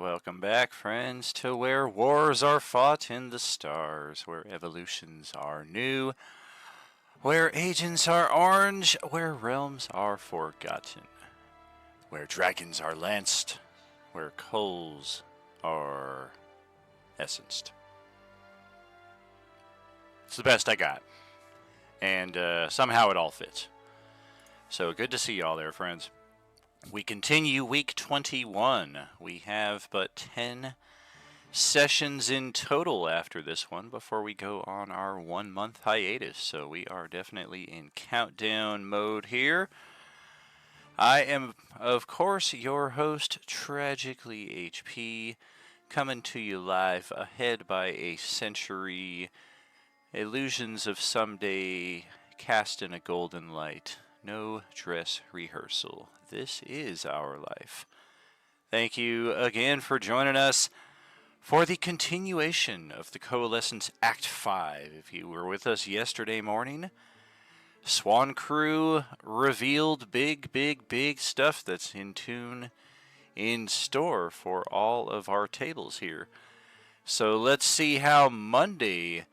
Welcome back, friends, to where wars are fought in the stars, where evolutions are new, where agents are orange, where realms are forgotten, where dragons are lanced, where coals are essenced. It's the best I got, and somehow it all fits. So good to see y'all there, friends. We continue week 21. We have but 10 sessions in total after this one before we go on our 1 month hiatus. So we are definitely in countdown mode here. I am, of course, your host, Tragically HP, coming to you live ahead by a century. Illusions of someday cast in a golden light. No dress rehearsal. This is our life. Thank you again for joining us for the continuation of the Coalescence Act 5. If you were with us yesterday morning, Swan Crew revealed big stuff that's in store for all of our tables here. So let's see how Monday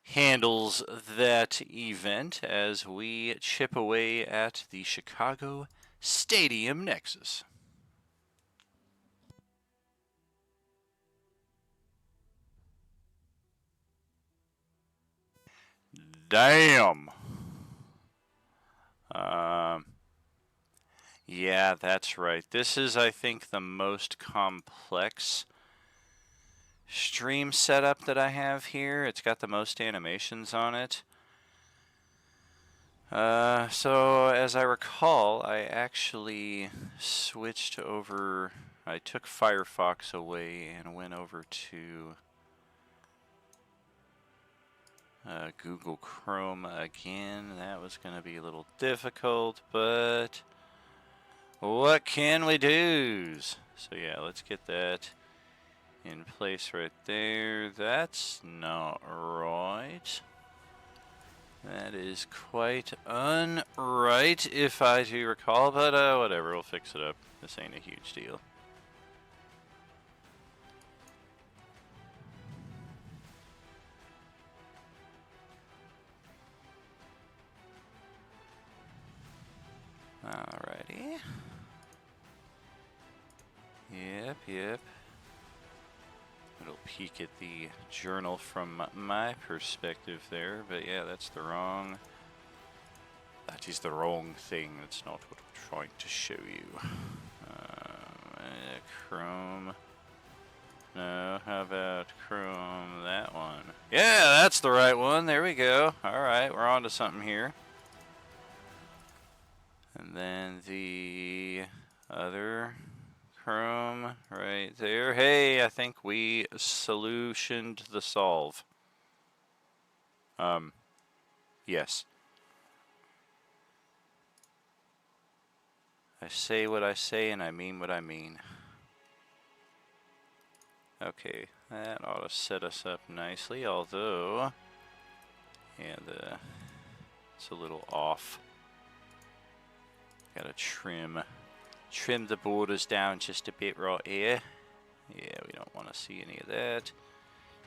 handles that event as we chip away at the Chicago Stadium Nexus. Damn. Yeah, that's right. This is, I think, the most complex stream setup that I have here. It's got the most animations on it. So as I recall, I actually switched over. I took Firefox away and went over to Google Chrome again. That was going to be a little difficult, but what can we do? So yeah, let's get that in place right there. That's not right. That is quite unright, if I do recall, but whatever, we'll fix it up. This ain't a huge deal. Alrighty. Yep. It'll peek at the journal from my perspective there, but yeah, that's the wrong... That is the wrong thing. That's not what I'm trying to show you. Chrome. No, how about Chrome? That one. Yeah, that's the right one. There we go. Alright, we're on to something here. And then the other Chrome right there. Hey, I think we solutioned the solve. Yes. I say what I say and I mean what I mean. Okay, that ought to set us up nicely, although, yeah, it's a little off. Gotta trim the borders down just a bit right here. Yeah, we don't want to see any of that.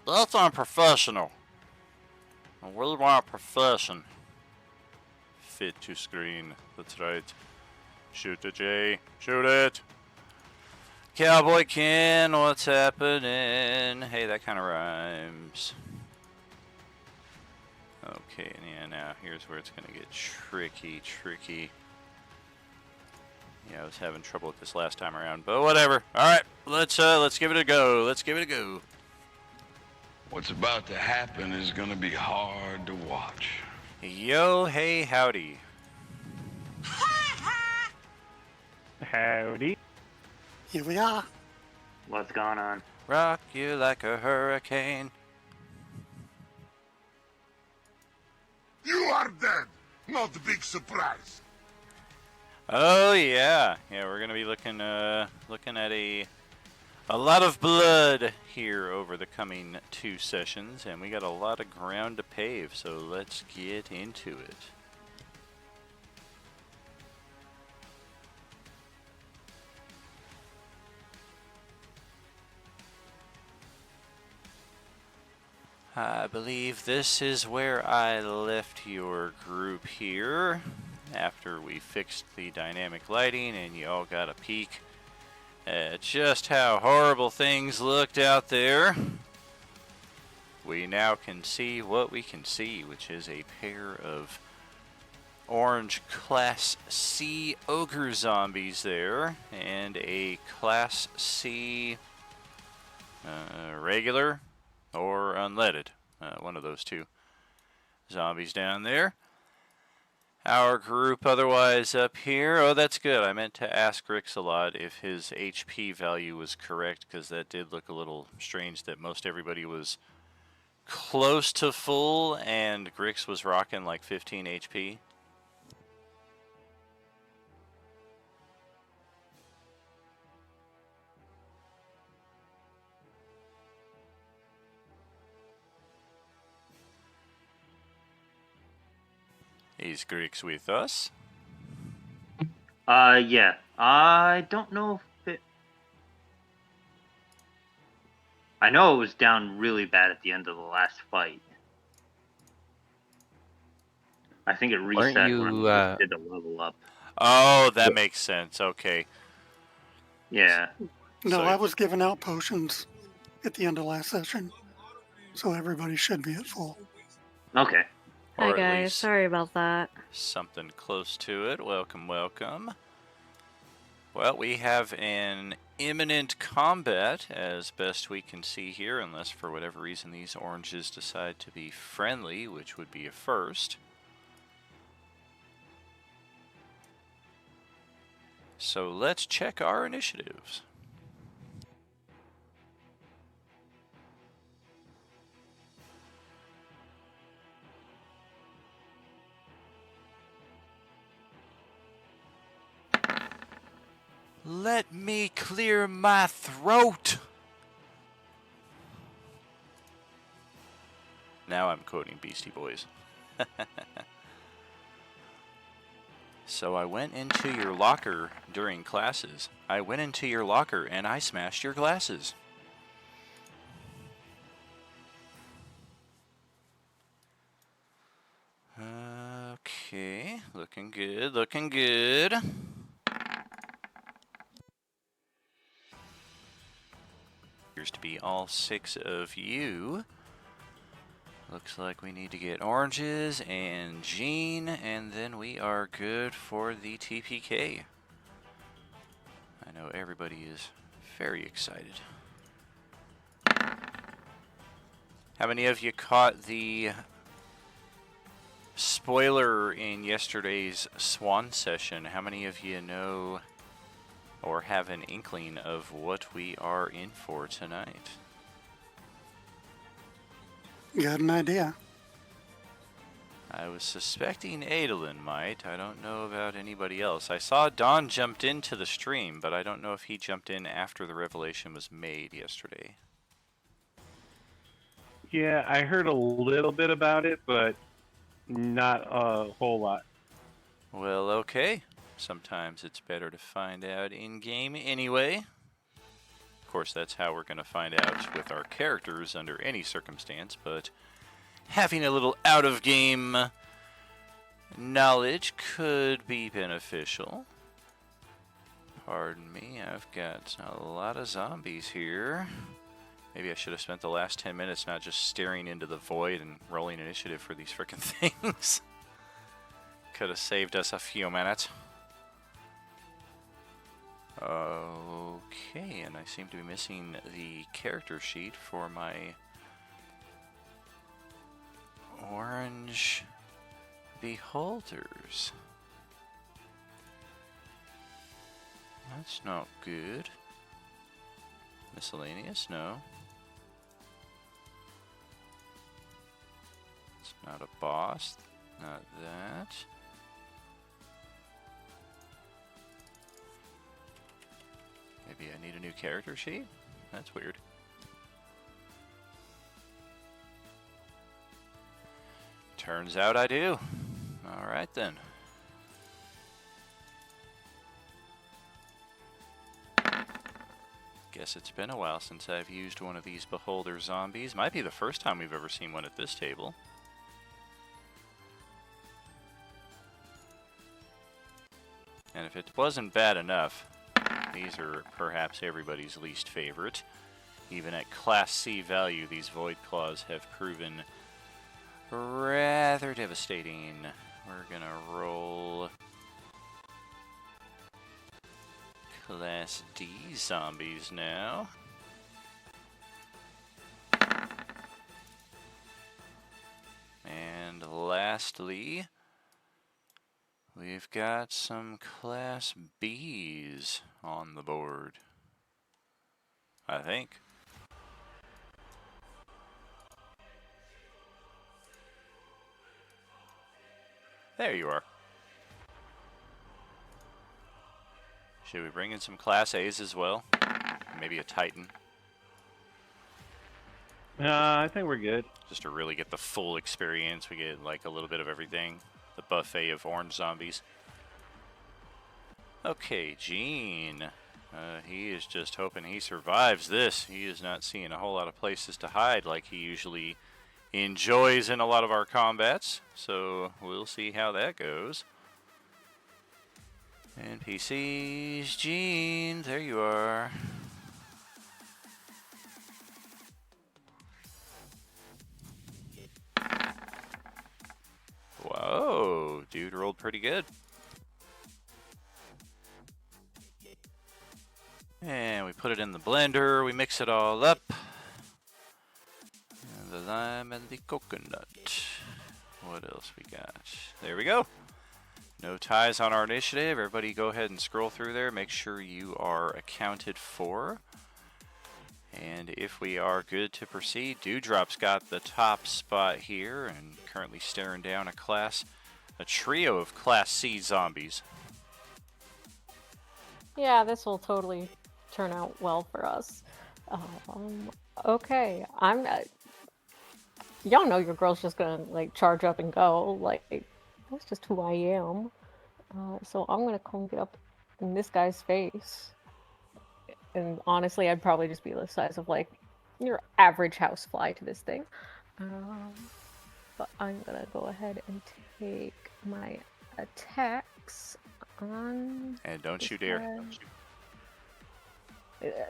That's unprofessional. We want a profession. Fit to screen, that's right. Shoot it, Jay. Shoot it! Cowboy Ken, what's happening? Hey, that kind of rhymes. Okay, yeah, now here's where it's gonna get tricky. Yeah, I was having trouble with this last time around, but whatever. All right, let's give it a go. What's about to happen is gonna be hard to watch. Yo, hey, howdy. Howdy. Here we are. What's going on? Rock you like a hurricane. You are dead. Not a big surprise. Oh yeah, we're gonna be looking at a lot of blood here over the coming 2 sessions, and we got a lot of ground to pave. So let's get into it. I believe this is where I left your group here after we fixed the dynamic lighting and you all got a peek at just how horrible things looked out there. We now can see what we can see, which is a pair of orange Class C ogre zombies there, and a Class C regular or unleaded, one of those two zombies down there. Our group otherwise up here. Oh, that's good. I meant to ask Rix-a-Lot if his HP value was correct, because that did look a little strange that most everybody was close to full and Grix was rocking like 15 HP. Is Grix with us? Yeah. I don't know if it... I know it was down really bad at the end of the last fight. I think it reset you, when we did the level up. Oh, that makes sense. Okay. Yeah. No, So- I was giving out potions at the end of last session, so everybody should be at full. Okay. Or Hi at guys, least sorry about that. something close to it. Welcome, welcome. Well, we have an imminent combat as best we can see here, unless for whatever reason these oranges decide to be friendly, which would be a first. So let's check our initiatives. Let me clear my throat. Now I'm quoting Beastie Boys. So I went into your locker during classes. I went into your locker and I smashed your glasses. Okay, looking good, looking good. Appears to be all 6 of you. Looks like we need to get oranges and Jean, and then we are good for the TPK. I know everybody is very excited. How many of you caught the spoiler in yesterday's Swan session? How many of you know or have an inkling of what we are in for tonight? Got an idea. I was suspecting Adolin might. I don't know about anybody else. I saw Don jumped into the stream, but I don't know if he jumped in after the revelation was made yesterday. Yeah, I heard a little bit about it, but not a whole lot. Well, okay. Sometimes it's better to find out in-game anyway. Of course, that's how we're going to find out with our characters under any circumstance, but having a little out-of-game knowledge could be beneficial. Pardon me, I've got a lot of zombies here. Maybe I should have spent the last 10 minutes not just staring into the void and rolling initiative for these frickin' things. Could have saved us a few minutes. Okay, and I seem to be missing the character sheet for my orange beholders. That's not good. Miscellaneous? No. It's not a boss. Not that. Maybe I need a new character sheet? That's weird. Turns out I do. Alright then. Guess it's been a while since I've used one of these Beholder zombies. Might be the first time we've ever seen one at this table. And if it wasn't bad enough, these are perhaps everybody's least favorite. Even at Class C value, these Void Claws have proven rather devastating. We're gonna roll Class D zombies now. And lastly, we've got some Class Bs on the board, I think. There you are. Should we bring in some Class A's as well? Maybe a Titan, I think we're good. just to really get the full experience. We get like a little bit of everything. The buffet of orange zombies. Okay, Gene. He is just hoping he survives this. He is not seeing a whole lot of places to hide like he usually enjoys in a lot of our combats. So we'll see how that goes. NPCs, Gene, there you are. Whoa, dude rolled pretty good. And we put it in the blender, we mix it all up. And the lime and the coconut. What else we got? There we go. No ties on our initiative. Everybody go ahead and scroll through there. Make sure you are accounted for. And if we are good to proceed, Dewdrop's got the top spot here and currently staring down a trio of Class C zombies. Yeah, this will totally turn out well for us. Okay, y'all know your girl's just gonna like charge up and go. Like, that's just who I am. So I'm gonna come get up in this guy's face. And honestly, I'd probably just be the size of like your average housefly to this thing. But I'm gonna go ahead and take my attacks on. And don't you dare.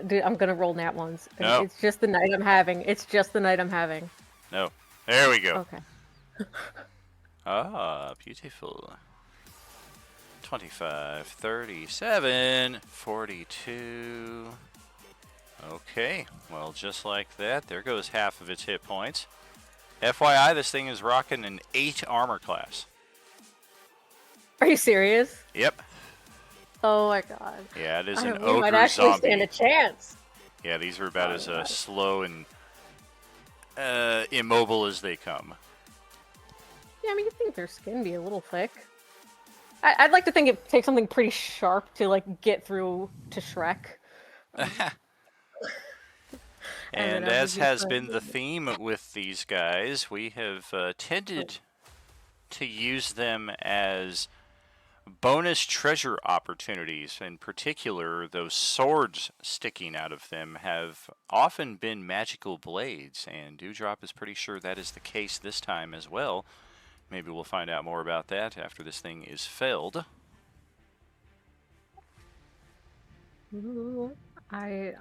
Dude, I'm gonna roll nat ones. No. It's just the night I'm having. It's just the night I'm having. No. There we go. Okay. Ah, beautiful. 25, 37, 42. Okay, well, just like that, there goes half of its hit points. FYI, this thing is rocking an 8 armor class. Are you serious? Yep. Oh my god. Yeah, it is I an don't know, we might ogre actually zombie. stand a chance. Yeah, these are about as slow and immobile as they come. Yeah, I mean, you think their skin be a little thick. I'd like to think it takes something pretty sharp to like get through to Shrek. And as has been the theme with these guys, we have tended to use them as bonus treasure opportunities. In particular, those swords sticking out of them have often been magical blades, and Dewdrop is pretty sure that is the case this time as well. Maybe we'll find out more about that after this thing is felled. Ooh, I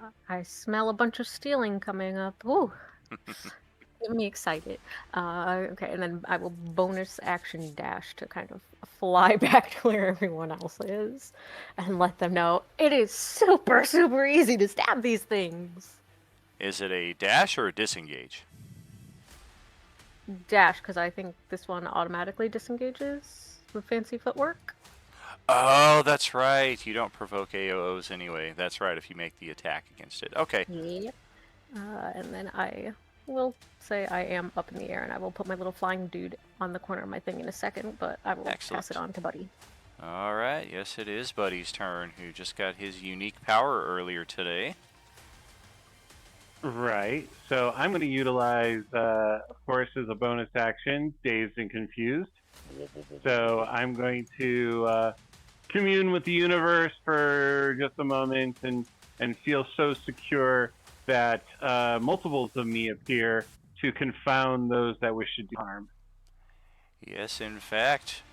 smell a bunch of stealing coming up. Ooh. Get me excited. Okay, and then I will bonus action dash to kind of fly back to where everyone else is and let them know it is super, super easy to stab these things. Is it a dash or a disengage? Dash, because I think this one automatically disengages with fancy footwork. Oh, that's right. You don't provoke AOs anyway. That's right, if you make the attack against it. Okay. Yep. And then I will say I am up in the air, and I will put my little flying dude on the corner of my thing in a second, but I will pass it on to Buddy. All right. Yes, it is Buddy's turn, who just got his unique power earlier today. Right. So I'm going to utilize, of course, as a bonus action, Dazed and Confused. So I'm going to commune with the universe for just a moment and and feel so secure that multiples of me appear to confound those that wish to do harm. Yes, in fact,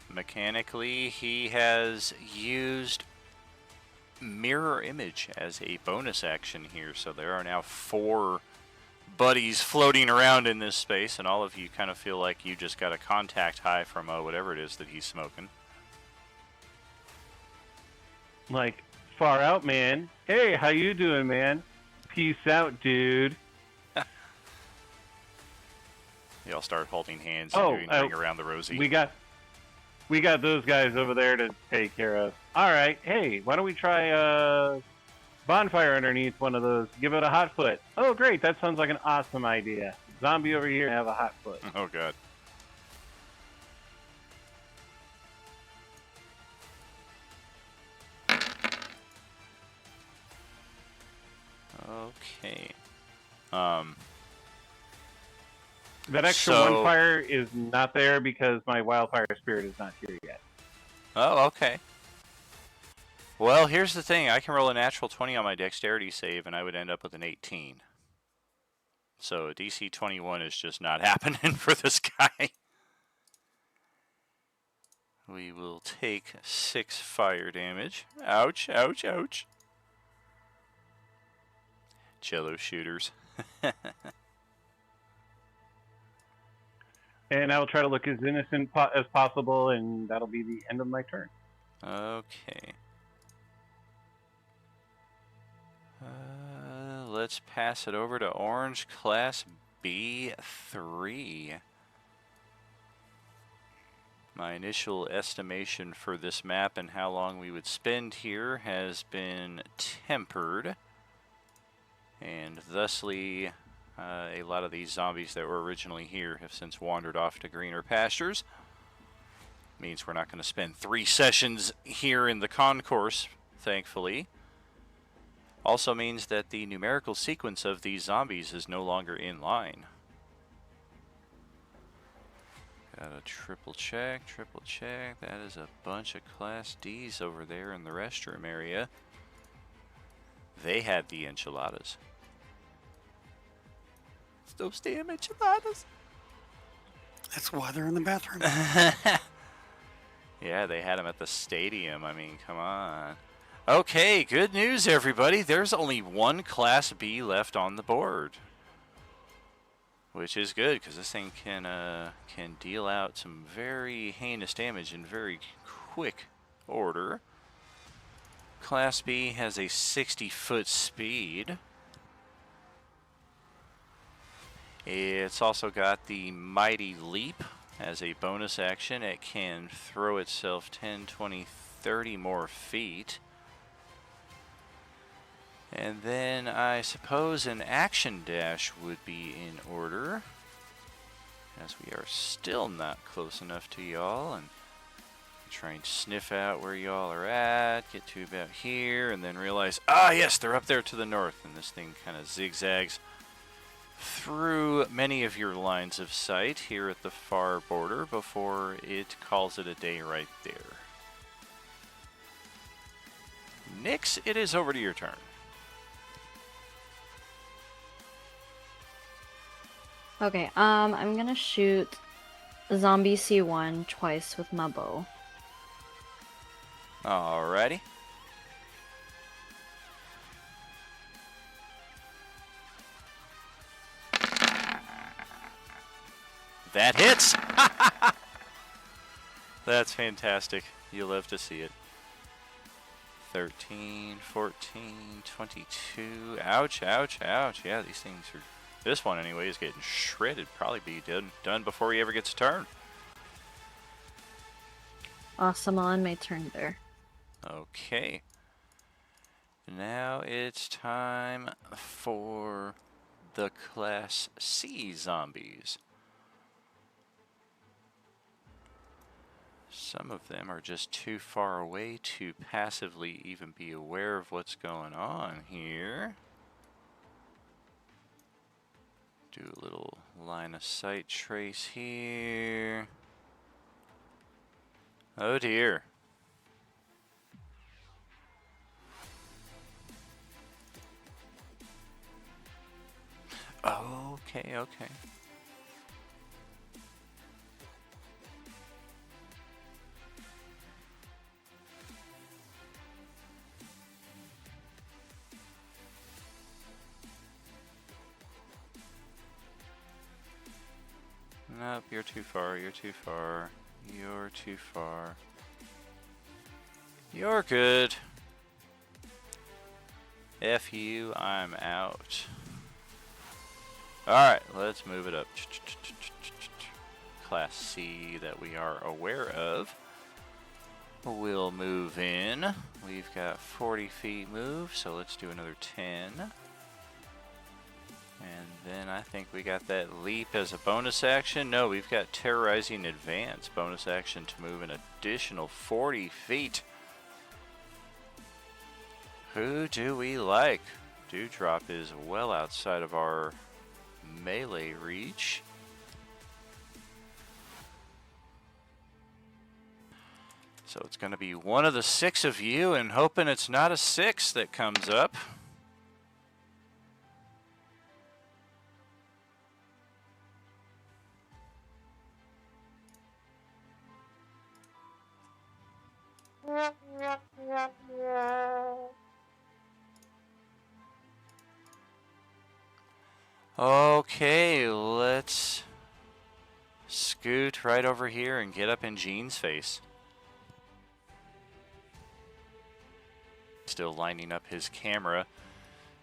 mechanically, he has used mirror image as a bonus action here, so there are now 4 buddies floating around in this space, and all of you kind of feel like you just got a contact high from whatever it is that he's smoking. Like, far out, man. Hey, how you doing, man? Peace out, dude. They all start holding hands and doing ring around the rosy. We got those guys over there to take care of. All right, hey, why don't we try bonfire underneath one of those? Give it a hot foot. Oh, great, that sounds like an awesome idea. Zombie over here, have a hot foot. Oh, God. Okay. That extra one fire is not there because my wildfire spirit is not here yet. Oh, okay. Well, here's the thing. I can roll a natural 20 on my dexterity save, and I would end up with an 18. So a DC 21 is just not happening for this guy. We will take 6 fire damage. Ouch, ouch, ouch. Jello shooters. And I will try to look as innocent as possible, and that'll be the end of my turn. Okay. Let's pass it over to Orange Class B3. My initial estimation for this map and how long we would spend here has been tempered. And thusly, a lot of these zombies that were originally here have since wandered off to greener pastures. Means we're not going to spend 3 sessions here in the concourse, thankfully. Also means that the numerical sequence of these zombies is no longer in line. Got a triple check. That is a bunch of Class Ds over there in the restroom area. They had the enchiladas. Those damn enchiladas. That's why they're in the bathroom. Yeah, they had them at the stadium. I mean, come on. Okay, good news, everybody. There's only 1 Class B left on the board, which is good because this thing can deal out some very heinous damage in very quick order. Class B has a 60-foot speed. It's also got the Mighty Leap as a bonus action. It can throw itself 10, 20, 30 more feet. And then I suppose an action dash would be in order, as we are still not close enough to y'all, and try and sniff out where y'all are at, get to about here, and then realize, ah yes, they're up there to the north, and this thing kind of zigzags through many of your lines of sight here at the far border before it calls it a day right there. Nyx, it is over to your turn. Okay, I'm gonna shoot Zombie C1 twice with my bow. Alrighty. That hits! That's fantastic. You'll live to see it. 13, 14, 22. Ouch, ouch, ouch. Yeah, these things are... This one, anyway, is getting shredded. Probably be done before he ever gets a turn. Awesome, on my turn there. Okay. Now it's time for the Class C zombies. Some of them are just too far away to passively even be aware of what's going on here. Do a little line of sight trace here. Oh dear. Okay, okay. Nope, you're too far, you're too far. You're too far. You're good. F you, I'm out. Alright, let's move it up. Class C that we are aware of. We'll move in. We've got 40 feet move, so let's do another 10. And then I think we got that leap as a bonus action. No, we've got terrorizing advance. Bonus action to move an additional 40 feet. Who do we like? Dewdrop is well outside of our melee reach. So it's going to be one of the 6 of you, and hoping it's not a 6 that comes up. Okay, let's scoot right over here and get up in Gene's face. Still lining up his camera,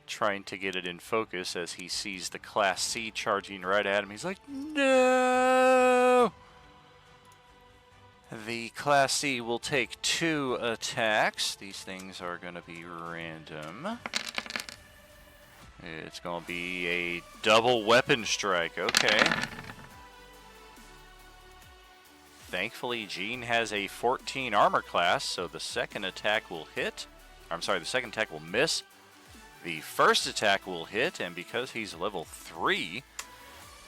trying to get it in focus as he sees the Class C charging right at him. He's like, no! The Class C will take 2 attacks. These things are going to be random. It's going to be a double weapon strike. Okay. Thankfully, Gene has a 14 armor class, so the second attack will hit. I'm sorry, the second attack will miss. The first attack will hit, and because he's level 3,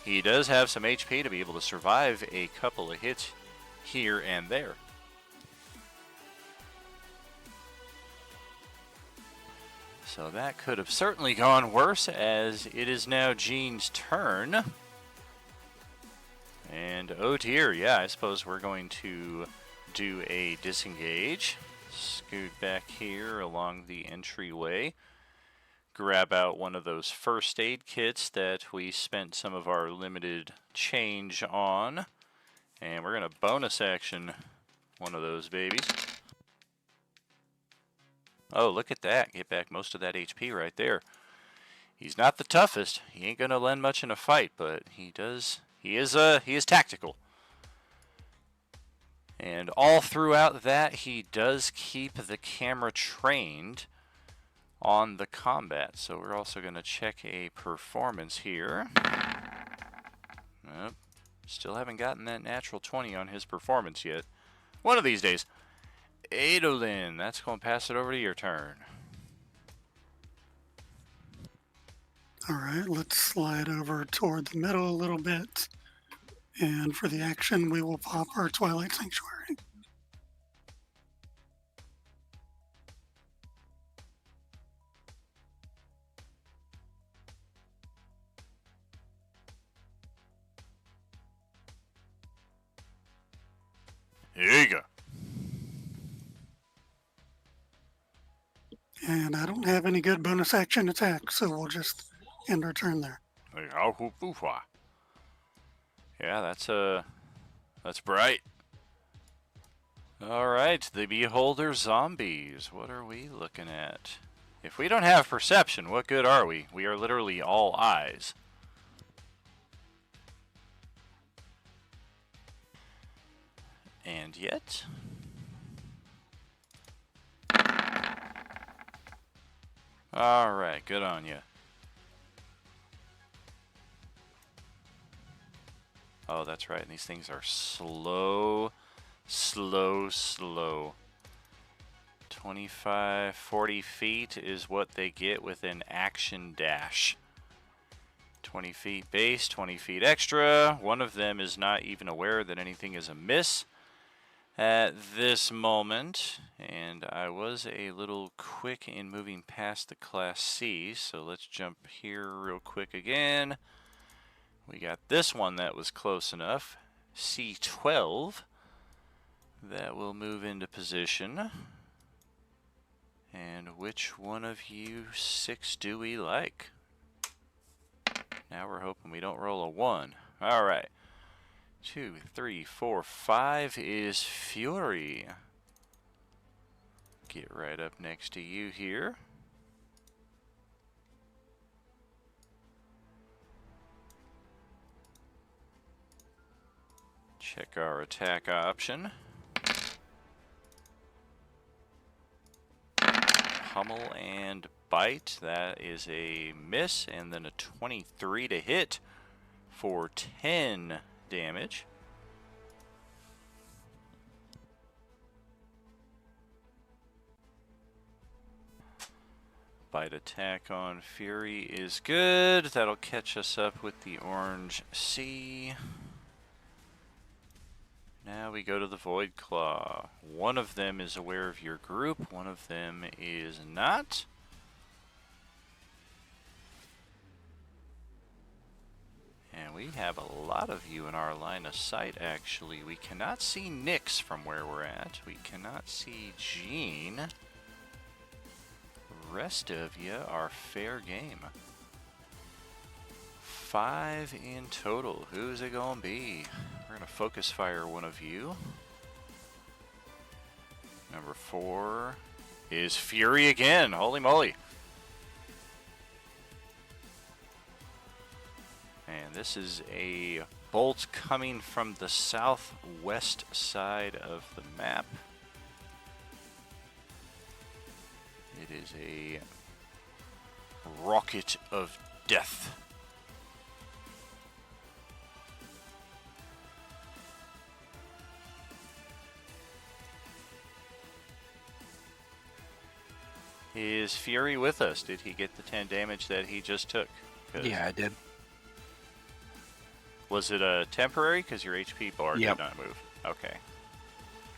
he does have some HP to be able to survive a couple of hits here and there. So that could have certainly gone worse, as it is now Gene's turn. And oh dear, yeah, I suppose we're going to do a disengage. Scoot back here along the entryway. Grab out one of those first aid kits that we spent some of our limited change on. And we're going to bonus action one of those babies. Oh, look at that. Get back most of that HP right there. He's not the toughest. He ain't going to lend much in a fight, but he is tactical. And all throughout that, he does keep the camera trained on the combat. So we're also going to check a performance here. Nope. Still haven't gotten that natural 20 on his performance yet. One of these days. Adolin, that's going to pass it over to your turn. All right, let's slide over toward the middle a little bit. And for the action, we will pop our Twilight Sanctuary. Here you go. And I don't have any good bonus action attacks, so we'll just end our turn there. Yeah, that's bright. All right, the Beholder zombies. What are we looking at? If we don't have perception, what good are we? We are literally all eyes. And yet... Alright, good on you. Oh, that's right, and these things are slow. 25, 40 feet is what they get with an action dash. 20 feet base, 20 feet extra. One of them is not even aware that anything is amiss at this moment, and I was a little quick in moving past the Class C, so let's jump here real quick again. We got this one that was close enough. C12. That will move into position. And which one of you 6 do we like? Now we're hoping we don't roll a 1. Alright. 2, 3, 4, 5 is Fury. Get right up next to you here. Check our attack option. Pummel and bite. That is a miss, and then a 23 to hit for 10 damage. Bite attack on Fury is good. That'll catch us up with the orange C. Now we go to the Void Claw. One of them is aware of your group, one of them is not. And we have a lot of you in our line of sight, actually. We cannot see Nyx from where we're at. We cannot see Jean. The rest of you are fair game. 5 in total. Who's it gonna be? We're gonna focus fire one of you. Number 4 is Fury again. Holy moly. And this is a bolt coming from the southwest side of the map. It is a rocket of death. Is Fury with us? Did he get the 10 damage that he just took? Yeah, I did. Was it a temporary? Because your HP bar Yep. did not move. Okay,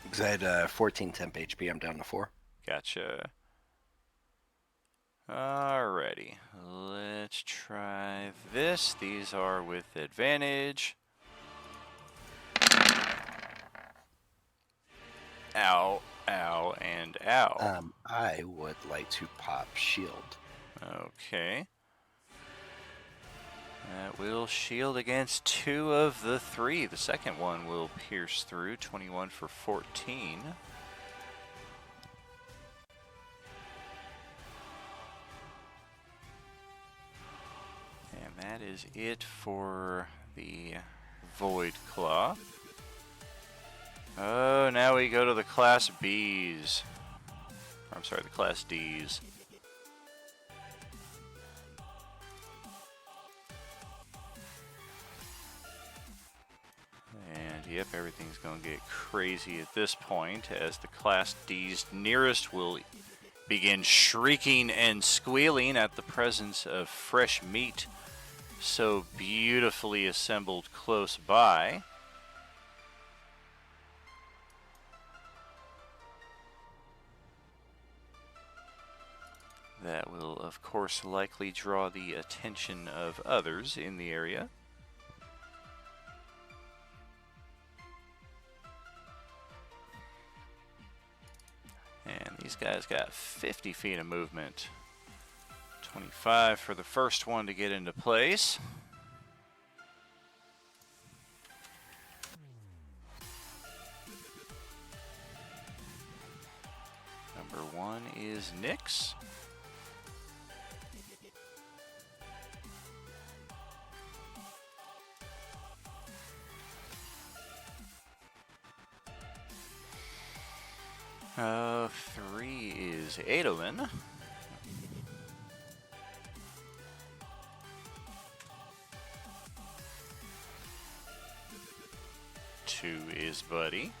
Because I had 14 temp HP. I'm down to 4. gotcha. Alrighty, let's try this. These are with advantage. Ow, ow, and ow. I would like to pop shield. Okay. That will shield against 2 of the 3. The second one will pierce through. 21 for 14. And that is it for the Void Claw. Oh, now we go to the Class Bs. I'm sorry, the Class Ds. And yep, everything's going to get crazy at this point as the Class D's nearest will begin shrieking and squealing at the presence of fresh meat so beautifully assembled close by. That will, of course, likely draw the attention of others in the area. And these guys got 50 feet of movement. 25 for the first one to get into place. Number 1 is Nyx. Uh, 3 is Adolin. 2 is Buddy.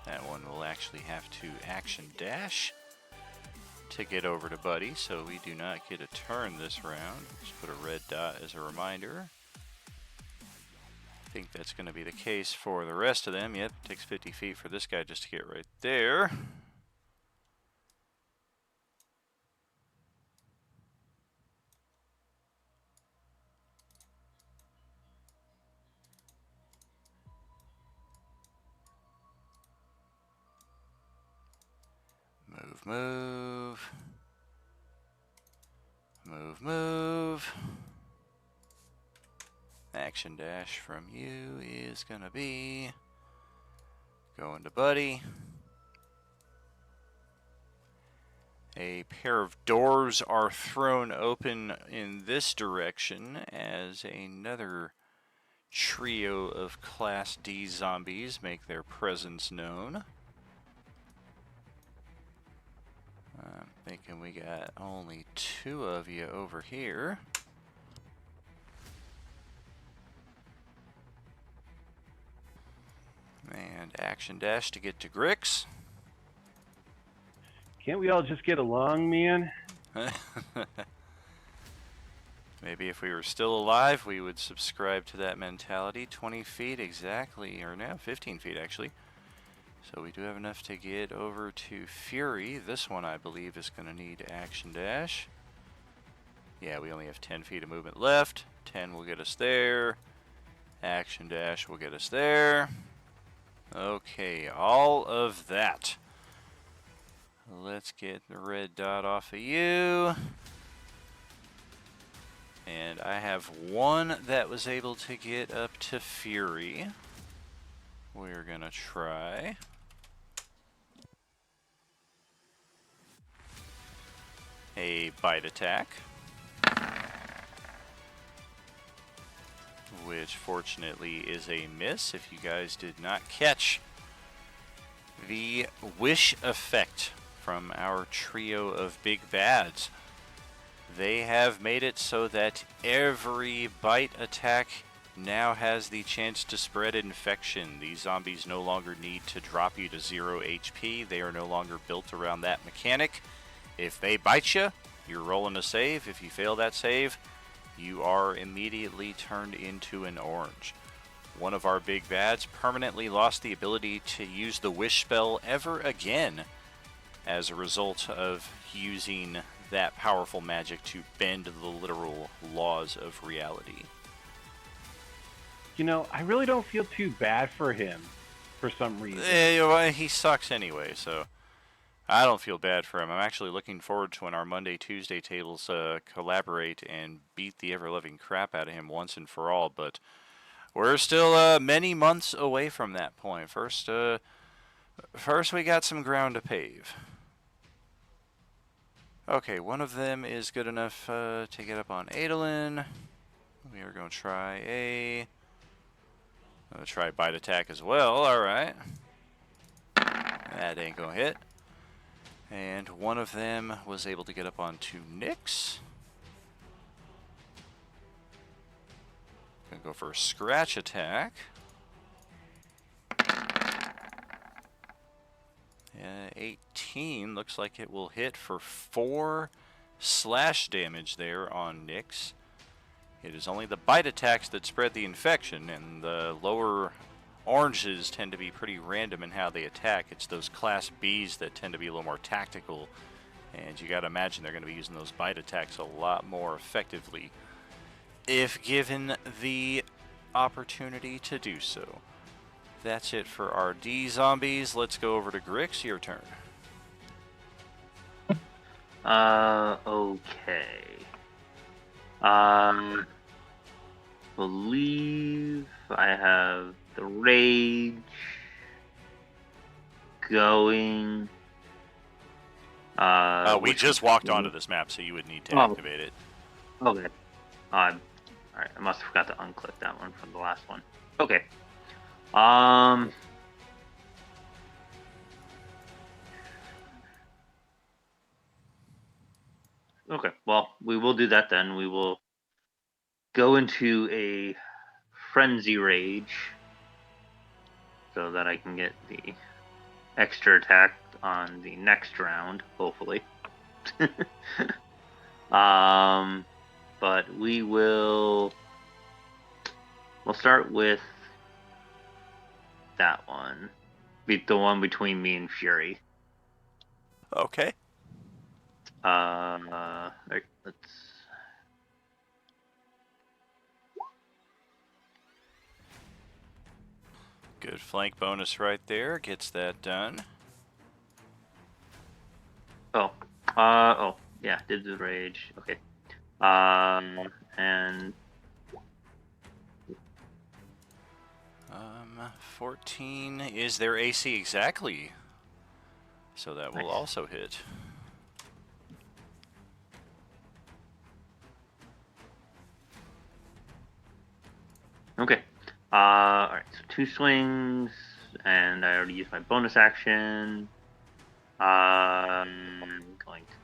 That one will actually have to action dash to get over to Buddy, so we do not get a turn this round. Just put a red dot as a reminder. I think that's going to be the case for the rest of them. Yep, takes 50 feet for this guy just to get right there. Move, move. Move, move. Action dash from you is gonna be going to Buddy. A pair of doors are thrown open in this direction as another trio of Class D zombies make their presence known. I'm thinking we got only 2 of you over here. And action dash to get to Grix. Can't we all just get along, man? Maybe if we were still alive, we would subscribe to that mentality. 20 feet exactly, or now 15 feet actually. So we do have enough to get over to Fury. This one, I believe, is going to need action dash. Yeah, we only have 10 feet of movement left. 10 will get us there. Action dash will get us there. Okay, all of that. Let's get the red dot off of you. And I have one that was able to get up to Fury. We're gonna try. A bite attack. Which fortunately is a miss if you guys did not catch the wish effect from our trio of big bads. They have made it so that every bite attack now has the chance to spread infection. These zombies no longer need to drop you to 0 HP. They are no longer built around that mechanic. If they bite you, you're rolling a save. If you fail that save, you are immediately turned into an orange. One of our big bads permanently lost the ability to use the wish spell ever again as a result of using that powerful magic to bend the literal laws of reality. You know, I really don't feel too bad for him for some reason. He sucks anyway, so I don't feel bad for him. I'm actually looking forward to when our Monday, Tuesday tables collaborate and beat the ever-loving crap out of him once and for all, but we're still many months away from that point. First we got some ground to pave. Okay, one of them is good enough to get up on Adolin. We are going to try bite attack as well. Alright. That ain't going to hit. And one of them was able to get up onto Nyx. Gonna go for a scratch attack. 18 looks like it will hit for 4 slash damage there on Nyx. It is only the bite attacks that spread the infection, and the lower oranges tend to be pretty random in how they attack. It's those Class Bs that tend to be a little more tactical, and you gotta imagine they're gonna be using those bite attacks a lot more effectively if given the opportunity to do so. That's it for our D zombies. Let's go over to Grix. Your turn. Okay. Believe I have the rage going. We just walked onto this map, so you would need to activate it. Okay. Alright, I must have forgot to unclick that one from the last one. Okay. Okay, well, we will do that then. We will go into a frenzy rage so that I can get the extra attack on the next round, hopefully. But we'll start with that one. Beat the one between me and Fury. Okay. Let's. Good flank bonus right there. Gets that done. Yeah, did the rage. Okay. And 14 is their AC exactly. So that will Nice. also hit. okay. All right. So 2 swings, and I already used my bonus action. Going to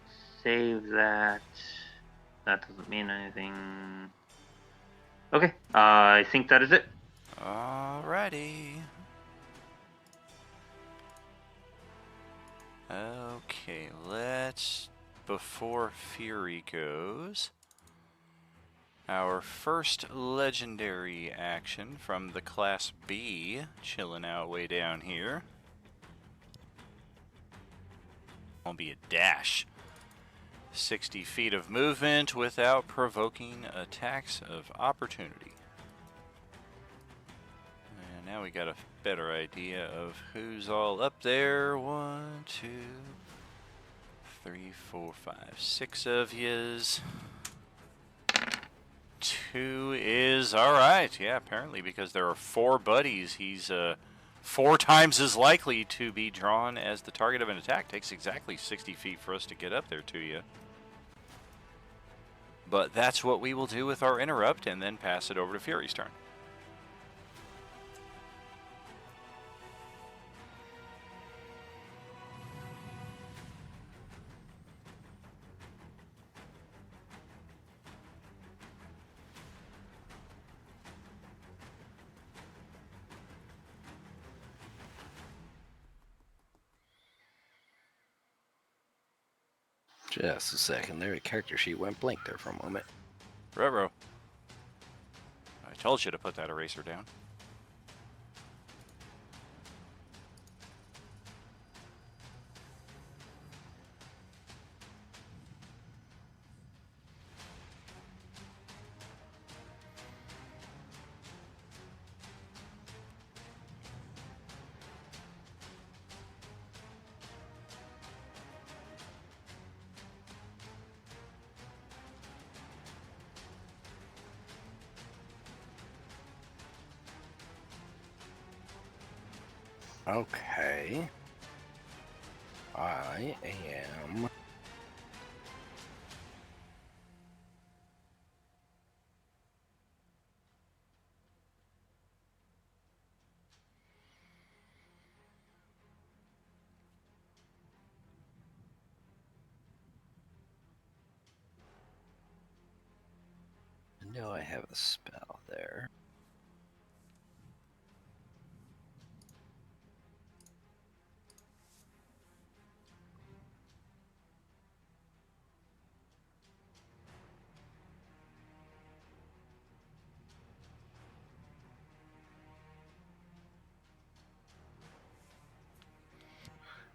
save that. That doesn't mean anything. Okay. I think that is it. Alrighty. Okay, before Fury goes, our first legendary action from the Class B, chilling out way down here. Won't be a dash. 60 feet of movement without provoking attacks of opportunity. And now we got a better idea of who's all up there. 1, 2, 3, 4, 5, 6 of yous. 2 is alright. Yeah, apparently because there are 4 buddies, he's 4 times as likely to be drawn as the target of an attack. Takes exactly 60 feet for us to get up there to you. But that's what we will do with our interrupt and then pass it over to Fury's turn. Just a second there. The character sheet went blank there for a moment. Ruh-roh. I told you to put that eraser down. Okay. I am... I know I have a spell there.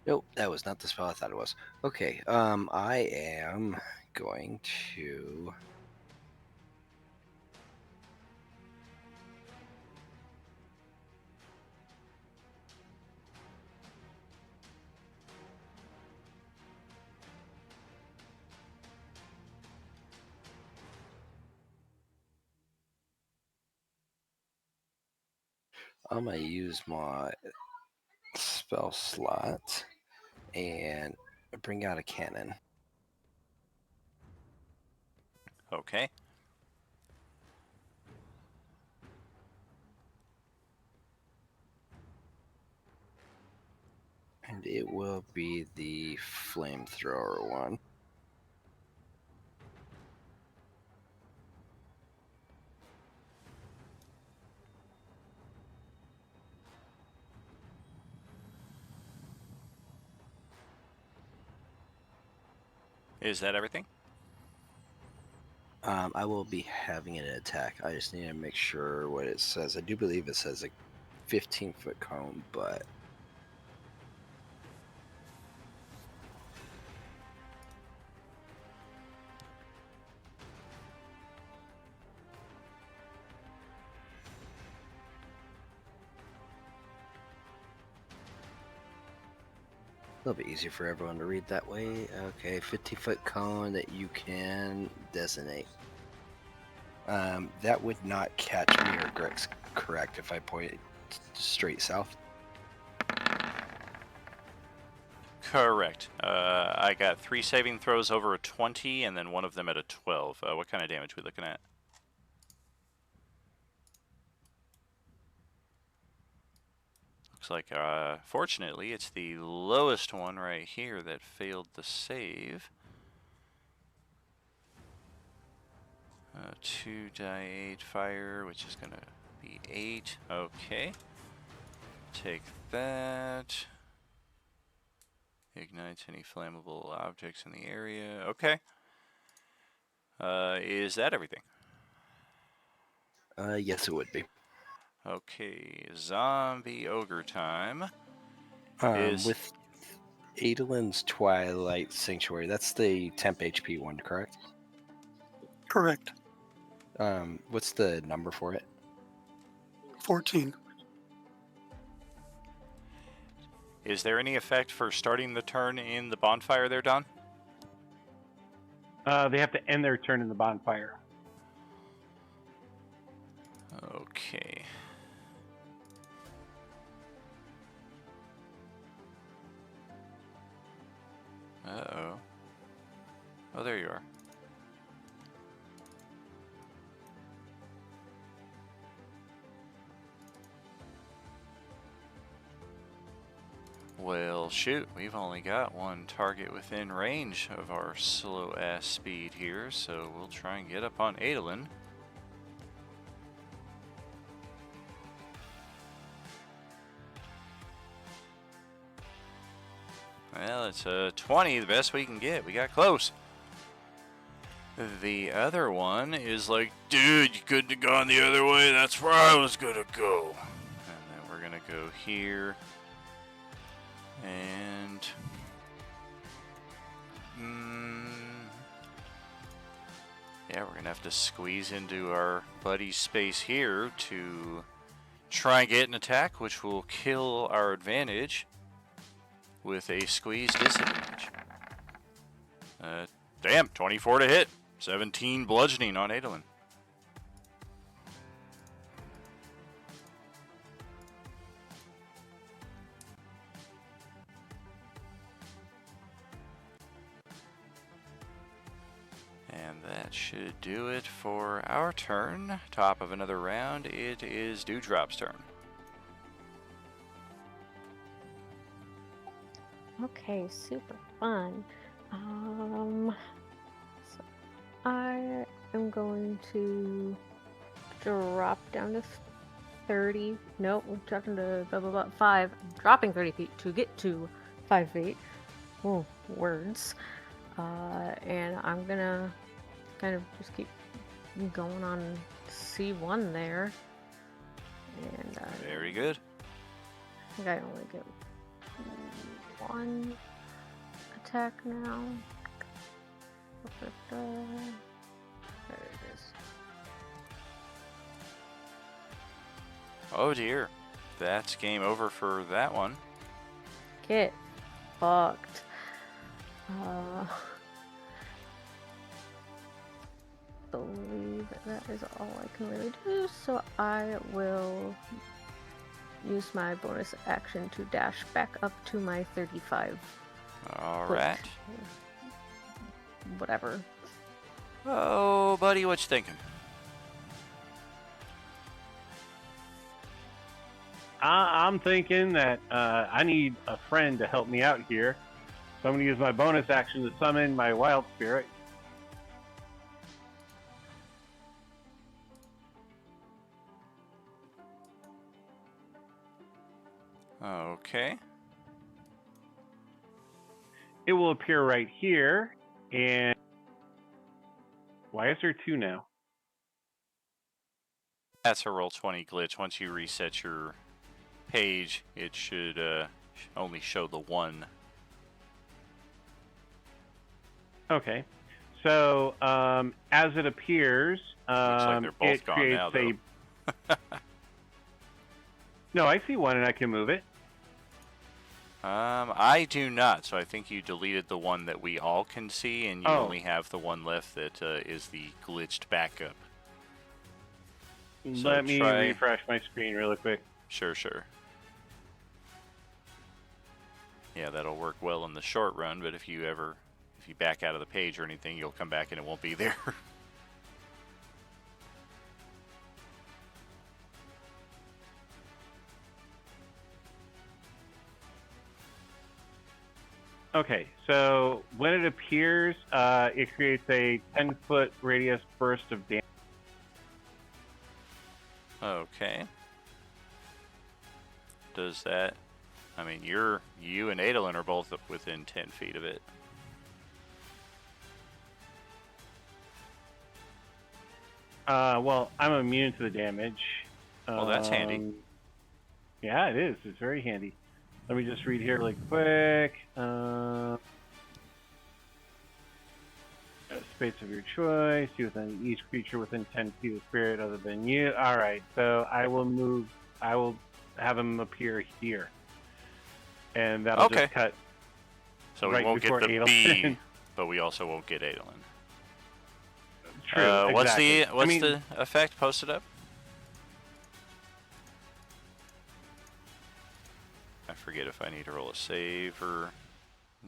Nope, that was not the spell I thought it was. Okay, I am going to... I'm going to use my spell slot and bring out a cannon. Okay. And it will be the flamethrower one. Is that everything? I will be having an attack. I just need to make sure what it says. I do believe it says a 15-foot cone, but... little bit easier for everyone to read that way. Okay, 50-foot cone that you can designate. That would not catch me or Greg's correct if I point it straight south. Correct. I got 3 saving throws over a 20, and then one of them at a 12. What kind of damage we looking at? Looks like, fortunately, it's the lowest one right here that failed the save. 2 die 8 fire, which is gonna be 8. Okay. Take that. Ignites any flammable objects in the area. Okay. Is that everything? Yes, it would be. Okay, zombie ogre time. With Adolin's Twilight Sanctuary, that's the temp HP one, correct? Correct. What's the number for it? 14. Is there any effect for starting the turn in the bonfire there, Don? They have to end their turn in the bonfire. Okay. Uh-oh. Oh, there you are. Well, shoot, we've only got one target within range of our slow-ass speed here, so we'll try and get up on Adolin. Well, it's a 20, the best we can get. We got close. The other one is like, dude, you couldn't have gone the other way. That's where I was going to go. And then we're going to go here. And... yeah, we're going to have to squeeze into our buddy's space here to try and get an attack, which will kill our advantage with a squeeze disadvantage. Damn, 24 to hit. 17 bludgeoning on Adolin. And that should do it for our turn. Top of another round, it is Dewdrop's turn. Okay, super fun. So I am going to drop down to 30. Nope, we're dropping to blah blah blah 5. I'm dropping 30 feet to get to 5 feet. Oh, words. And I'm gonna kind of just keep going on C1 there. And very good. I think I only get one attack now. There it is. Oh dear. That's game over for that one. Get fucked. Believe that is all I can really do, so I will use my bonus action to dash back up to my 35. Alright. Whatever. Oh, buddy, what you thinking? I'm thinking that I need a friend to help me out here. So I'm going to use my bonus action to summon my wild spirit. Okay. It will appear right here, and why is there 2 now? That's a Roll20 glitch. Once you reset your page, it should only show the 1. Okay. So, as it appears, Looks like they're both it gone creates now, though. No, I see 1 and I can move it. I do not. So I think you deleted the one that we all can see, and you only have the one left that is the glitched backup. So Let me refresh my screen really quick. Sure. Yeah, that'll work well in the short run, but if you back out of the page or anything, you'll come back and it won't be there. Okay, so when it appears, it creates a 10-foot radius burst of damage. Okay. Does that... I mean, you and Adolin are both within 10 feet of it. Well, I'm immune to the damage. Well, that's handy. Yeah, it is. It's very handy. Let me just read here really quick. Space of your choice. You within each creature within 10 feet of spirit other than you. All right, so I will move. I will have him appear here, and that'll just cut. So right we won't get the Adolin. B, but we also won't get Adolin. True. Exactly. What's the effect posted up? I forget if I need to roll a save or...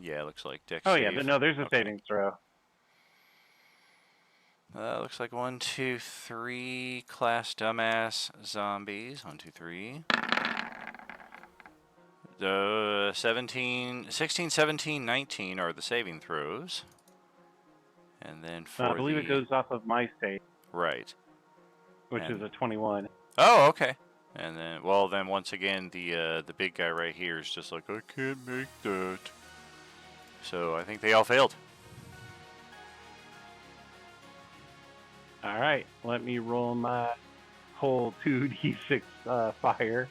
Yeah, it looks like dex Oh save. yeah, but no, there's a saving throw. Looks like 1, 2, 3 class dumbass zombies. 1, 2, 3. 16, 17, 19 are the saving throws. And then for I believe it goes off of my save. Right. Which is a 21. Oh, okay. And then, well, then once again, the big guy right here is just like, I can't make that. So I think they all failed. All right, let me roll my whole 2d6 fire.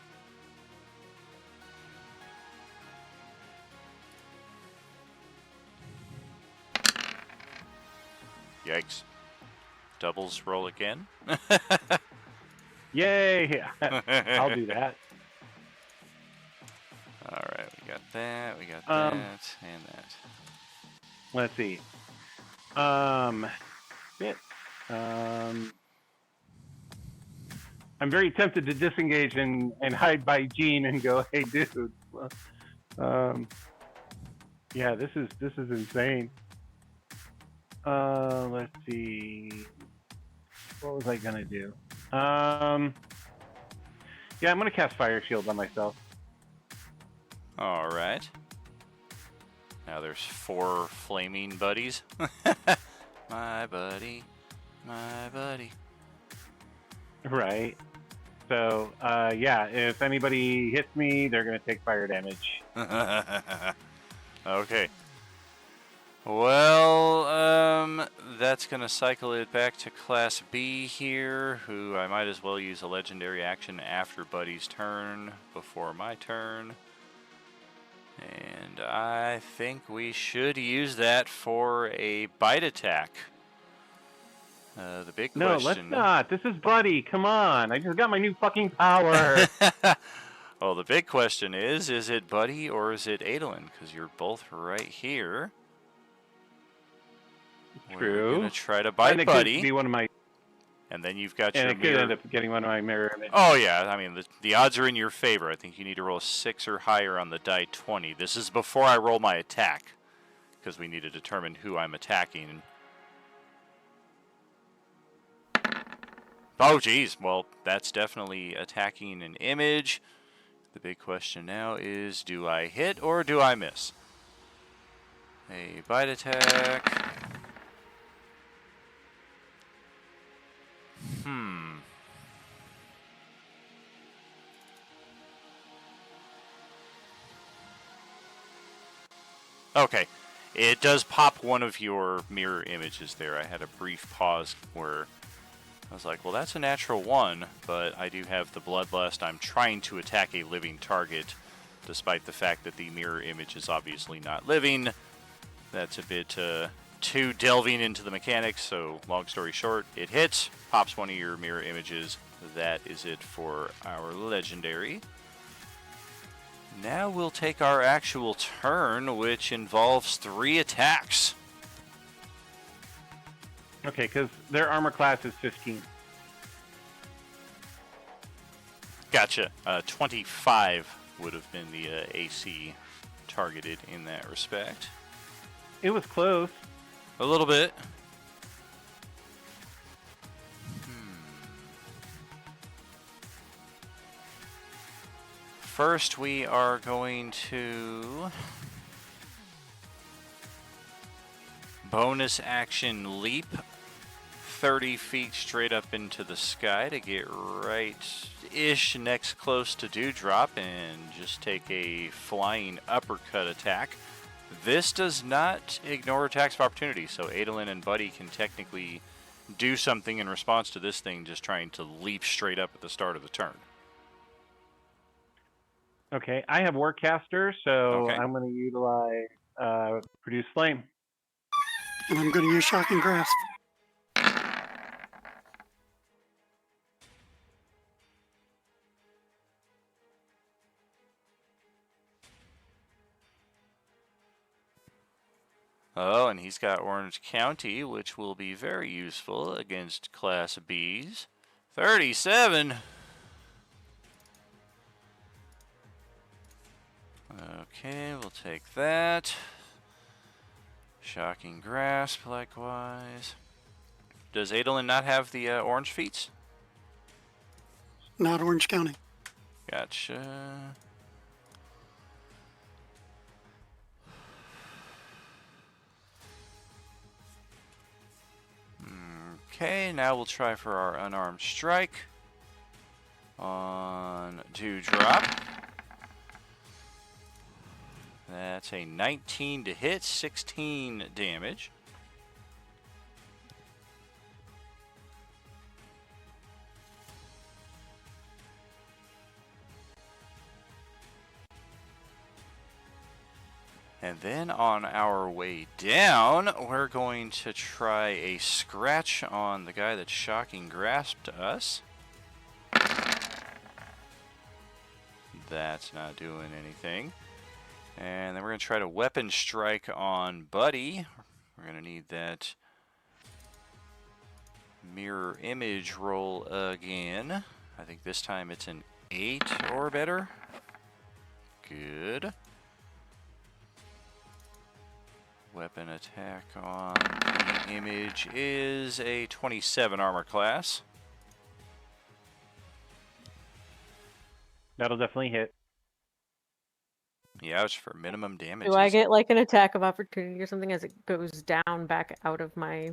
Yikes. Doubles roll again? Yay! I'll do that. Alright, we got that, and that. Let's see. I'm very tempted to disengage and hide by Gene and go, hey dude. Yeah, this is insane. Let's see. What was I gonna do? Yeah, I'm gonna cast Fire Shield on myself. Alright. Now there's 4 flaming buddies. My buddy. Right. So, yeah, if anybody hits me, they're gonna take fire damage. Okay. Well, that's going to cycle it back to Class B here, who I might as well use a legendary action after Buddy's turn, before my turn. And I think we should use that for a bite attack. The big question... No, let's not. This is Buddy. Come on. I just got my new fucking power. Well, the big question is it Buddy or is it Adolin? Because you're both right here. True. We're gonna try to bite Buddy. Could be one of my... And then you've got and your it could end up getting one of my mirror images. Oh yeah, I mean the odds are in your favor. I think you need to roll a 6 or higher on the die 20. This is before I roll my attack, because we need to determine who I'm attacking. Oh geez, well that's definitely attacking an image. The big question now is, do I hit or do I miss? A bite attack. Okay, it does pop one of your mirror images there. I had a brief pause where I was like, well, that's a natural 1, but I do have the Bloodlust. I'm trying to attack a living target, despite the fact that the mirror image is obviously not living. That's a bit too delving into the mechanics, so long story short, it hits, pops one of your mirror images. That is it for our legendary. Now we'll take our actual turn, which involves 3 attacks. Okay, because their armor class is 15. Gotcha. 25 would have been the AC targeted in that respect. It was close. A little bit. First, we are going to bonus action leap 30 feet straight up into the sky to get right-ish next close to Dewdrop and just take a flying uppercut attack. This does not ignore attacks of opportunity, so Adolin and Buddy can technically do something in response to this thing just trying to leap straight up at the start of the turn. Okay, I have Warcaster, so Okay. I'm going to utilize Produce Flame. And I'm going to use Shocking Grasp. Oh, and he's got Orange County, which will be very useful against Class Bs. 37! Okay, we'll take that. Shocking Grasp, likewise. Does Adolin not have the orange feats? Not Orange County. Gotcha. Okay, now we'll try for our unarmed strike on Dewdrop. That's a 19 to hit, 16 damage. And then on our way down, we're going to try a scratch on the guy that Shocking Grasped us. That's not doing anything. And then we're going to try to weapon strike on Buddy. We're going to need that mirror image roll again. I think this time it's an 8 or better. Good. Weapon attack on the image is a 27 armor class. That'll definitely hit. Yeah, it's for minimum damage. Do I get like an attack of opportunity or something as it goes down back out of my...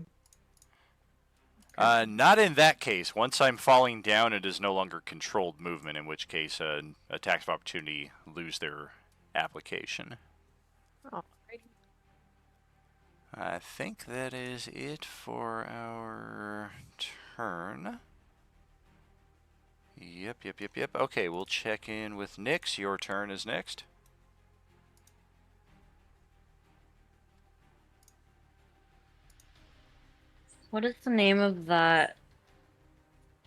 Not in that case. Once I'm falling down, it is no longer controlled movement, in which case attacks of opportunity lose their application. Alrighty. I think that is it for our turn. Yep. Okay, we'll check in with Nyx. Your turn is next. What is the name of that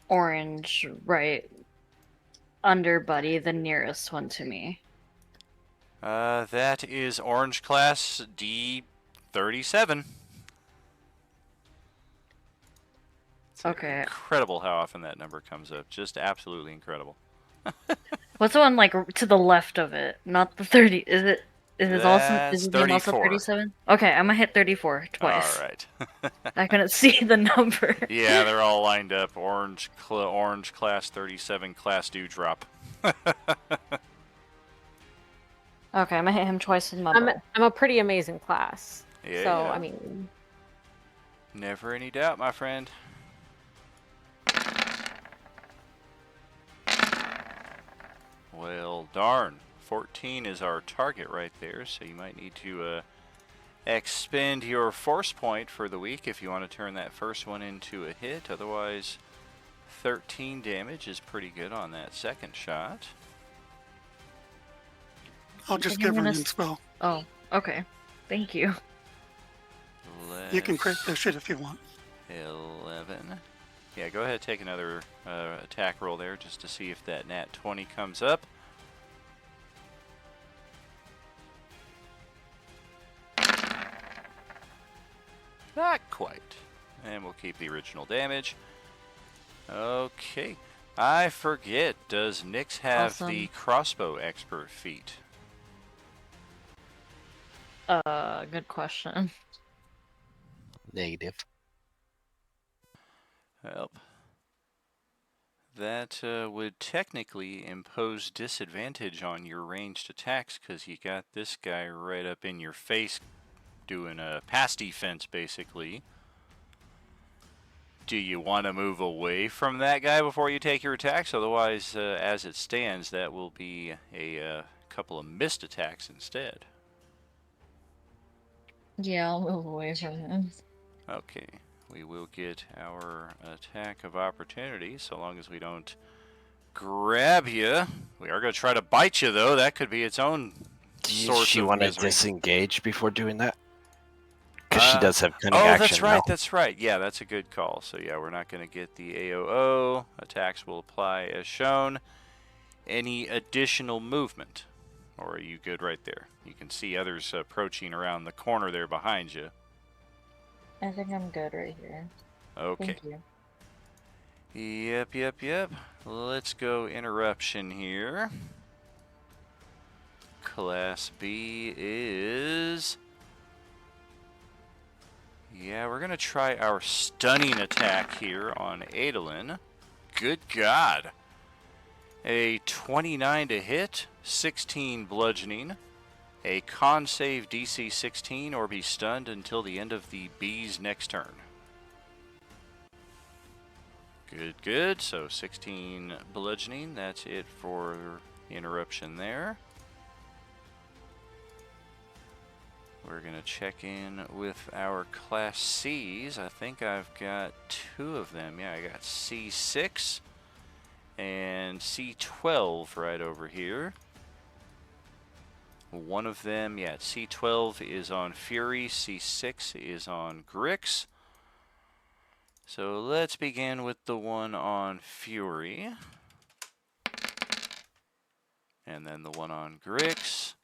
orange right under Buddy, the nearest one to me? That is Orange Class D37. It's Okay. incredible how often that number comes up. Just absolutely incredible. What's the one like to the left of it? Not the 30. Is it also That's is it also 34. 37? Okay, I'm gonna hit 34 twice. All right. I couldn't see the number. Yeah, they're all lined up. Orange Class 37, Class Dewdrop. Okay, I'm gonna hit him twice in my I'm bow. a pretty amazing class. Yeah. So, I mean... Never any doubt, my friend. Well, darn. 14 is our target right there, so you might need to expend your force point for the week if you want to turn that first one into a hit. Otherwise, 13 damage is pretty good on that second shot. I'll just give her an spell. Oh, okay. Thank you. You can crit this shit if you want. 11. Yeah, go ahead, take another attack roll there just to see if that nat 20 comes up. Not quite. And we'll keep the original damage. Okay. I forget, does Nyx have the Awesome. crossbow expert feat? Good question. Negative. Well, that would technically impose disadvantage on your ranged attacks because you got this guy right up in your face doing a pass defense, basically. Do you want to move away from that guy before you take your attacks? Otherwise, as it stands, that will be a couple of missed attacks instead. Yeah, I'll move away from him. Okay, we will get our attack of opportunity so long as we don't grab you. We are going to try to bite you, though. That could be its own Does source she of want to misery. disengage before doing that? Because she does have cunning Oh, action that's right, now. that's right. Yeah, that's a good call. So yeah, we're not going to get the AOO. Attacks will apply as shown. Any additional movement? Or are you good right there? You can see others approaching around the corner there behind you. I think I'm good right here. Okay. Thank you. Yep. Let's go interruption here. Class B is... Yeah, we're going to try our stunning attack here on Adolin. Good God. A 29 to hit, 16 bludgeoning. A con save DC 16 or be stunned until the end of the B's next turn. Good. So 16 bludgeoning. That's it for interruption there. We're going to check in with our Class Cs. I think I've got 2 of them. Yeah, I got C6 and C12 right over here. One of them, yeah, C12 is on Fury, C6 is on Grix. So let's begin with the one on Fury. And then the one on Grix.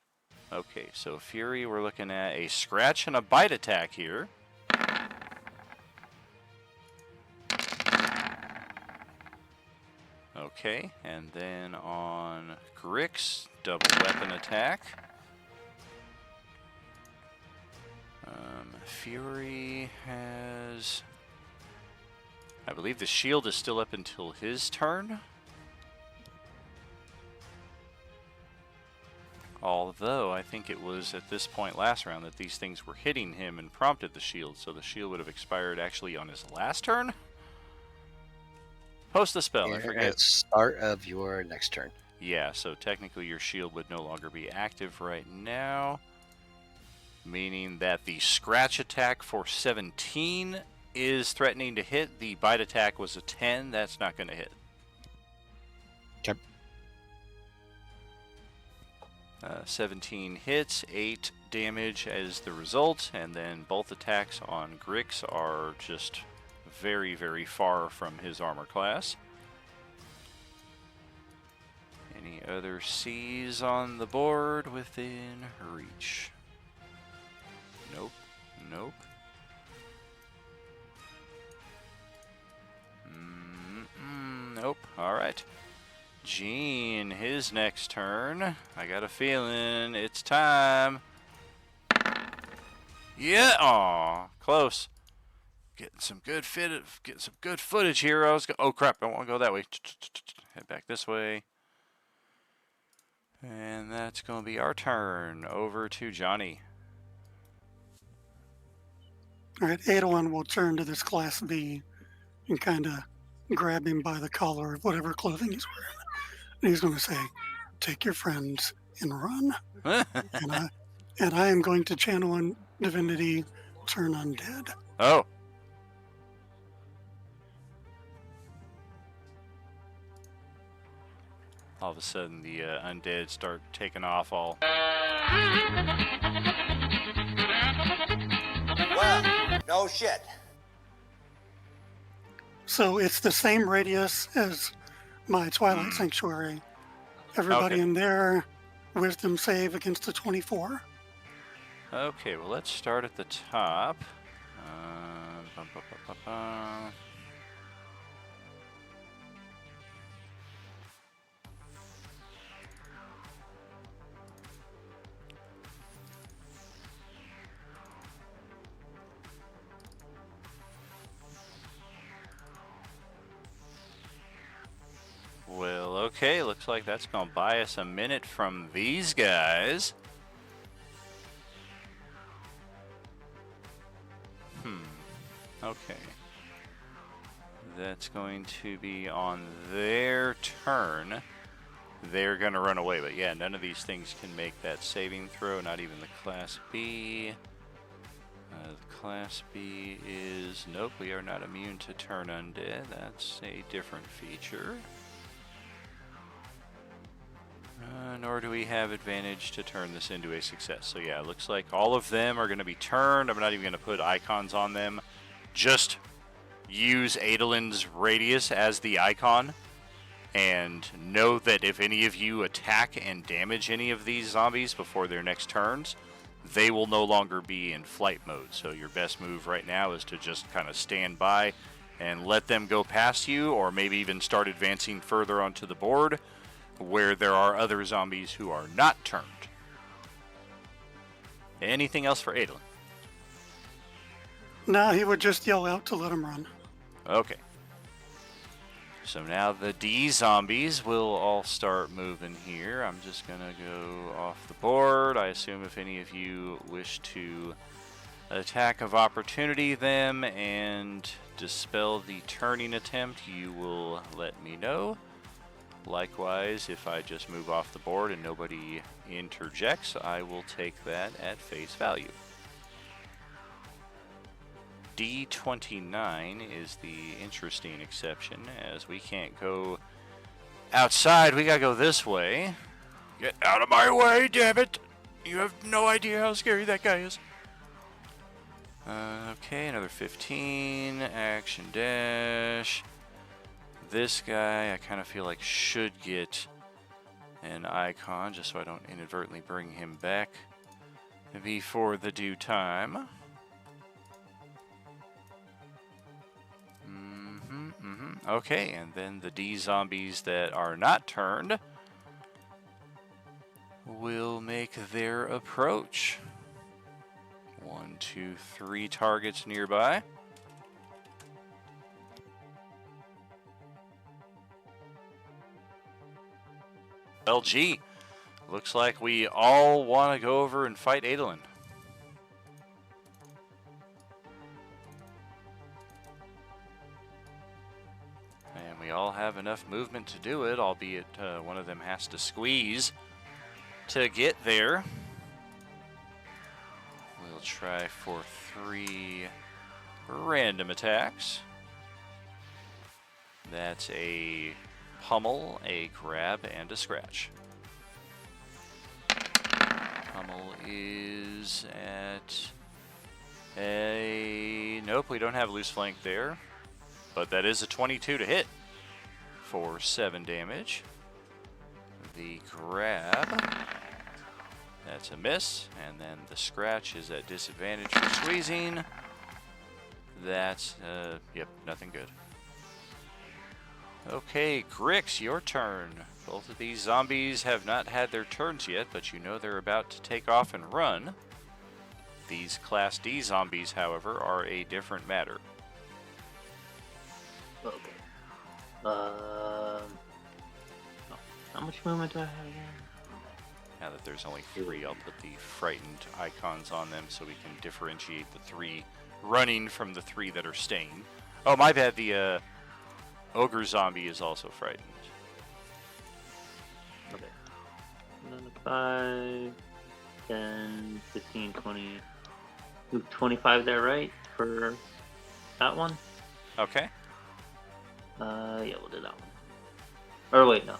Okay, so Fury, we're looking at a scratch and a bite attack here. Okay, and then on Grix, double weapon attack. Fury has... I believe the shield is still up until his turn. Although, I think it was at this point last round that these things were hitting him and prompted the shield, so the shield would have expired actually on his last turn? Post the spell, I forget. At start of your next turn. Yeah, so technically your shield would no longer be active right now, meaning that the scratch attack for 17 is threatening to hit. The bite attack was a 10. That's not going to hit. Okay. 17 hits, 8 damage as the result, and then both attacks on Grix are just very, very far from his armor class. Any other C's on the board within reach? Nope. Nope. Alright. Gene, his next turn. I got a feeling it's time. Yeah, aw, close. Getting some good footage here. Oh crap! I don't want to go that way. Head back this way, and that's gonna be our turn. Over to Johnny. All right, Adolin will turn to this Class B and kind of grab him by the collar of whatever clothing he's wearing. And he's going to say, "Take your friends and run." and I am going to channel in divinity, turn undead. Oh. All of a sudden, the undead start taking off all... Well, no shit. So it's the same radius as my Twilight Sanctuary. Everybody in there, wisdom save against a 24. Okay, well, let's start at the top. Ba-ba-ba-ba-ba. Well, okay, looks like that's going to buy us a minute from these guys. Okay. That's going to be on their turn. They're going to run away, but yeah, none of these things can make that saving throw, not even the Class B. The Class B is, nope, we are not immune to turn undead. That's a different feature. Nor do we have advantage to turn this into a success. So yeah, it looks like all of them are going to be turned. I'm not even going to put icons on them. Just use Adolin's radius as the icon. And know that if any of you attack and damage any of these zombies before their next turns, they will no longer be in flight mode. So your best move right now is to just kind of stand by and let them go past you, or maybe even start advancing further onto the board where there are other zombies who are not turned. Anything else for Adolin? No, he would just yell out to let him run. Okay. So now the D zombies will all start moving here. I'm just going to go off the board. I assume if any of you wish to attack of opportunity them and dispel the turning attempt, you will let me know. Likewise, if I just move off the board and nobody interjects, I will take that at face value. D29 is the interesting exception, as we can't go outside. We gotta go this way. Get out of my way, damn it! You have no idea how scary that guy is. Okay, another 15. Action dash. This guy, I kind of feel like should get an icon, just so I don't inadvertently bring him back before the due time. Okay, and then the D zombies that are not turned will make their approach. 1, 2, 3 targets nearby. LG, looks like we all want to go over and fight Adolin. And we all have enough movement to do it, albeit one of them has to squeeze to get there. We'll try for 3 random attacks. That's a pummel, a grab, and a scratch. Pummel is at a... Nope, we don't have loose flank there. But that is a 22 to hit for 7 damage. The grab, that's a miss. And then the scratch is at disadvantage for squeezing. That's, yep, nothing good. Okay, Grix, your turn. Both of these zombies have not had their turns yet, but you know they're about to take off and run. These Class D zombies, however, are a different matter. Okay. How much movement do I have again? Now that there's only 3, I'll put the frightened icons on them so we can differentiate the 3 running from the 3 that are staying. Oh, my bad, the ogre zombie is also frightened. Okay. 5, 10, 15, 20. 25 there, right? For that one? Okay. Yeah, we'll do that one. Or wait, no.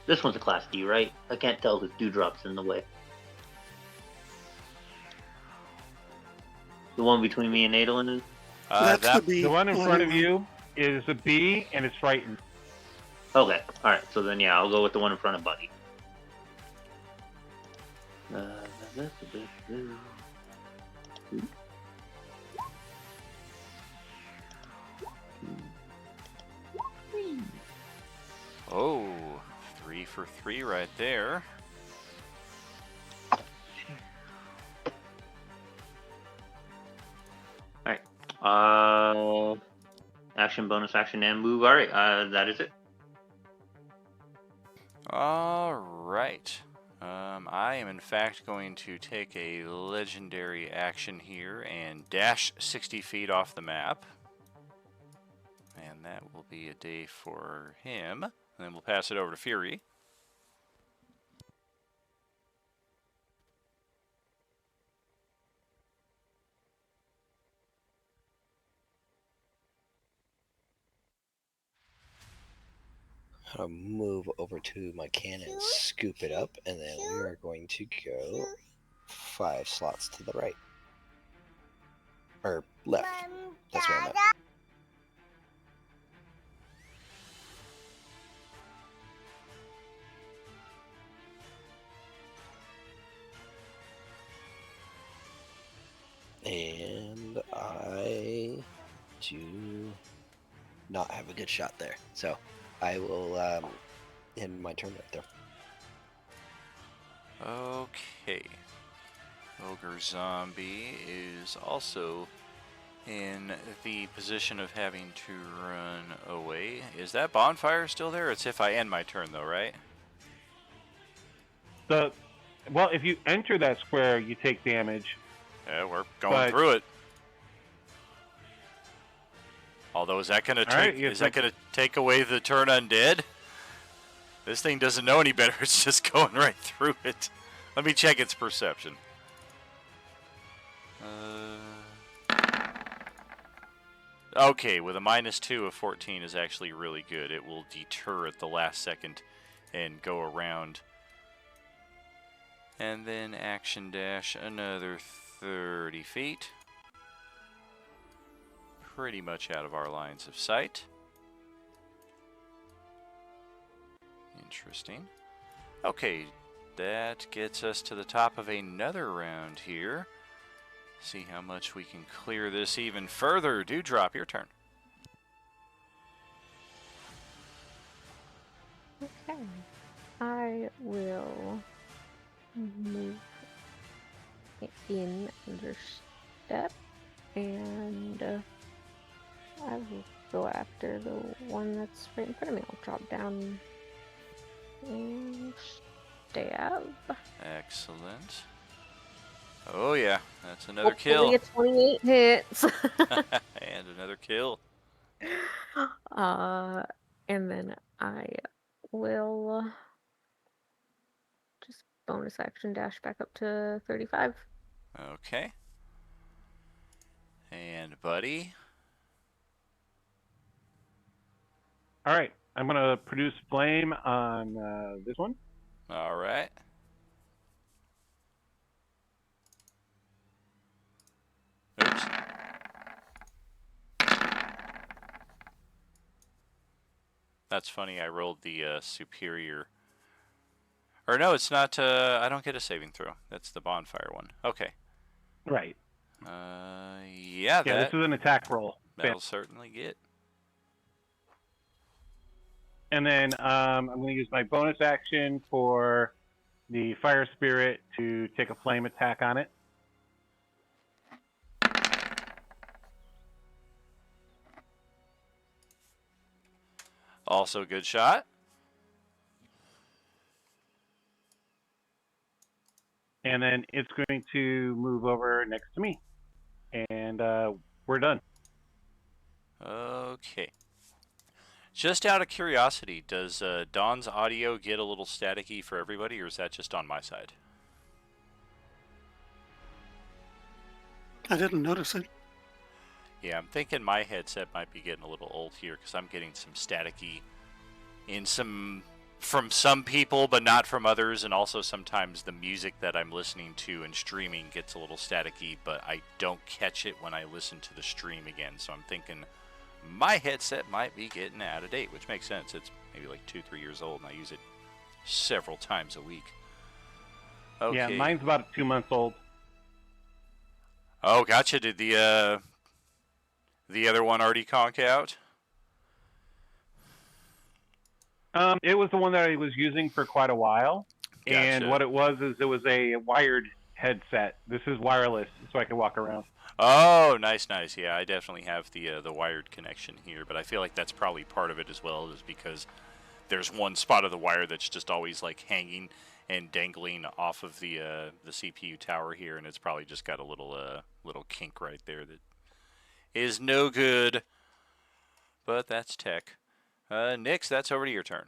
This one's a Class D, right? I can't tell if Dewdrop's in the way. The one between me and Adolin is? That's the B. The one in front of you is a B, and it's frightened. Okay, alright, so then yeah, I'll go with the one in front of Buddy. Oh, 3 for 3 right there. Alright. Action, bonus action, and move. Alright, that is it. All right. I am in fact going to take a legendary action here and dash 60 feet off the map. And that will be a day for him. And then we'll pass it over to Fury. I'll move over to my cannon, scoop it up, and then we are going to go 5 slots to the right. Or left. That's where I'm at. And I do not have a good shot there. So I will end my turn right there. Okay. Ogre Zombie is also in the position of having to run away. Is that bonfire still there? It's if I end my turn, though, right? Well, if you enter that square, you take damage. Yeah, we're going through it. Although, is that going to take away the turn undead? This thing doesn't know any better. It's just going right through it. Let me check its perception. Okay, with a -2 of 14 is actually really good. It will deter at the last second and go around. And then action dash another 30 feet. Pretty much out of our lines of sight. Interesting. Okay, that gets us to the top of another round here. See how much we can clear this even further. Dewdrop, your turn. Okay. I will move in under step, and I will go after the one that's right in front of me. I'll drop down and stab. Excellent. Oh yeah, that's another kill. Hopefully a 28 hits. And another kill. And then I will just bonus action dash back up to 35. Okay. And Buddy. All right, I'm going to produce flame on this one. All right. Oops. That's funny, I rolled the superior. Or no, it's not, I don't get a saving throw. That's the bonfire one. Okay. Right. Yeah, this is an attack roll. That'll certainly get. And then I'm going to use my bonus action for the fire spirit to take a flame attack on it. Also good shot. And then it's going to move over next to me. And we're done. Okay. Just out of curiosity, does Dawn's audio get a little staticky for everybody, or is that just on my side? I didn't notice it. Yeah, I'm thinking my headset might be getting a little old here because I'm getting some staticky from some people, but not from others, and also sometimes the music that I'm listening to and streaming gets a little staticky, but I don't catch it when I listen to the stream again. So I'm thinking my headset might be getting out of date, which makes sense. It's maybe like 2-3 years old, and I use it several times a week. Okay. Yeah, mine's about 2 months old. Oh, gotcha. Did the other one already conk out? It was the one that I was using for quite a while. And Gotcha. what it was is it was a wired headset. This is wireless, so I can walk around. Oh, nice, nice. Yeah, I definitely have the wired connection here, but I feel like that's probably part of it as well, is because there's one spot of the wire that's just always like hanging and dangling off of the CPU tower here, and it's probably just got a little kink right there that is no good. But that's tech. Nix, that's over to your turn.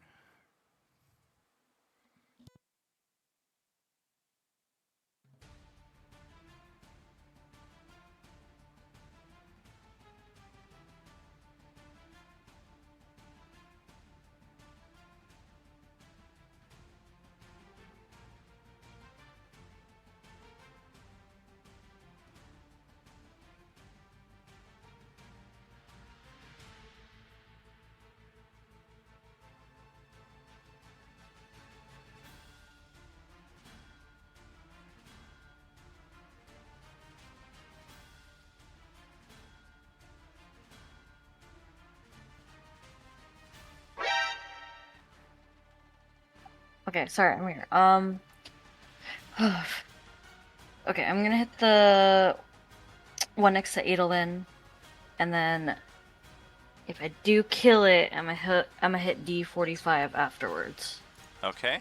Okay, sorry, I'm here. Okay, I'm gonna hit the one next to Adolin, and then if I do kill it, I'm gonna hit D45 afterwards. Okay.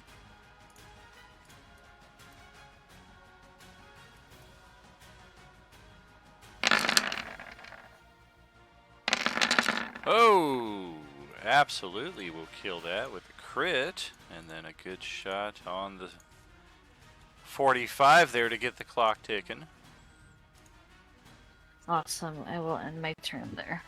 Oh, absolutely we'll kill that with a crit, and then a good shot on the 45 there to get the clock ticking. Awesome, I will end my turn there.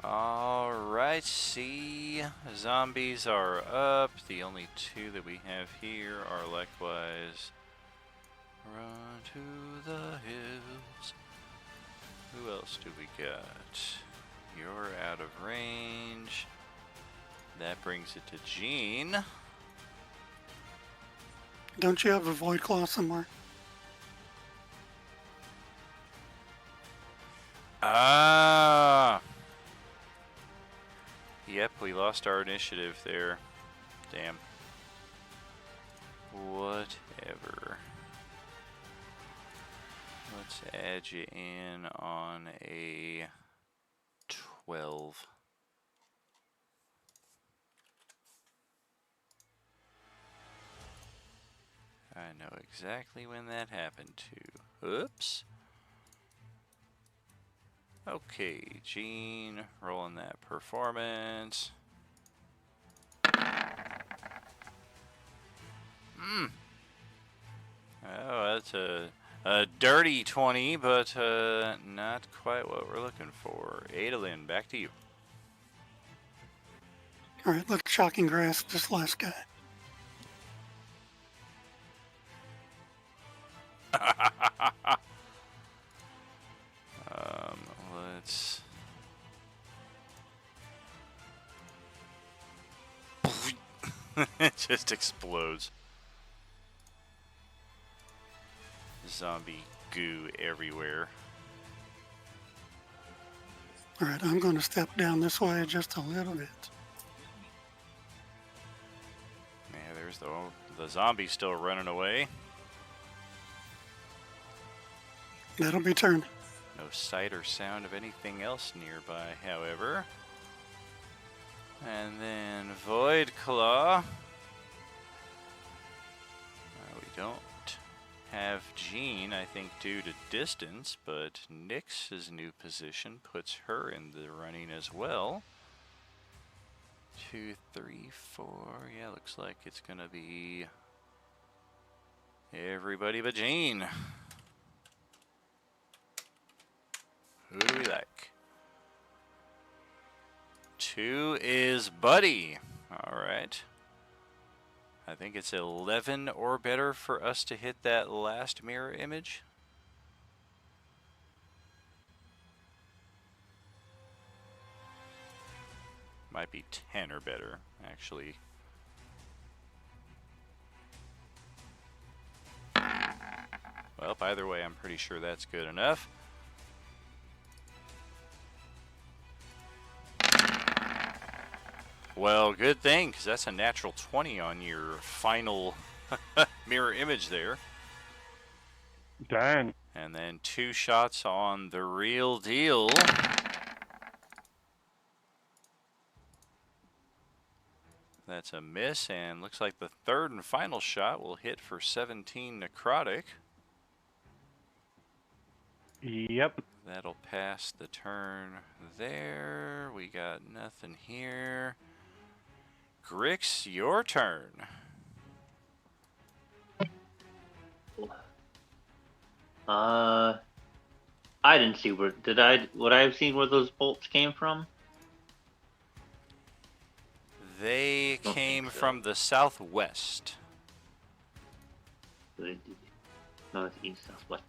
Alright, see, zombies are up. The only two that we have here are likewise. Run to the hills. Who else do we got? You're out of range. That brings it to Jean. Don't you have a void claw somewhere? Ah. Yep, we lost our initiative there. Damn. Whatever. Let's add you in on a 12. I know exactly when that happened too. Oops. Okay, Gene, rolling that performance. Oh, that's a dirty 20, but not quite what we're looking for. Adolin, back to you. All right, let's shocking grasp this last guy. Let's. It just explodes. Zombie goo everywhere. All right, I'm going to step down this way just a little bit. Yeah, there's the zombie still running away. That'll be turned. No sight or sound of anything else nearby, however. And then Void Claw. We don't have Jean, I think, due to distance, but Nyx's new position puts her in the running as well. 2, 3, 4. Yeah, looks like it's gonna be everybody but Jean. Who do we like? 2 is Buddy. Alright. I think it's 11 or better for us to hit that last mirror image. Might be 10 or better, actually. Well, either way, I'm pretty sure that's good enough. Well, good thing, because that's a natural 20 on your final mirror image there. Darn. And then 2 shots on the real deal. That's a miss, and looks like the third and final shot will hit for 17 necrotic. Yep. That'll pass the turn there. We got nothing here. Grix, your turn. I didn't see where would I have seen where those bolts came from? They Don't came think so. from the southwest. North, east, southwest.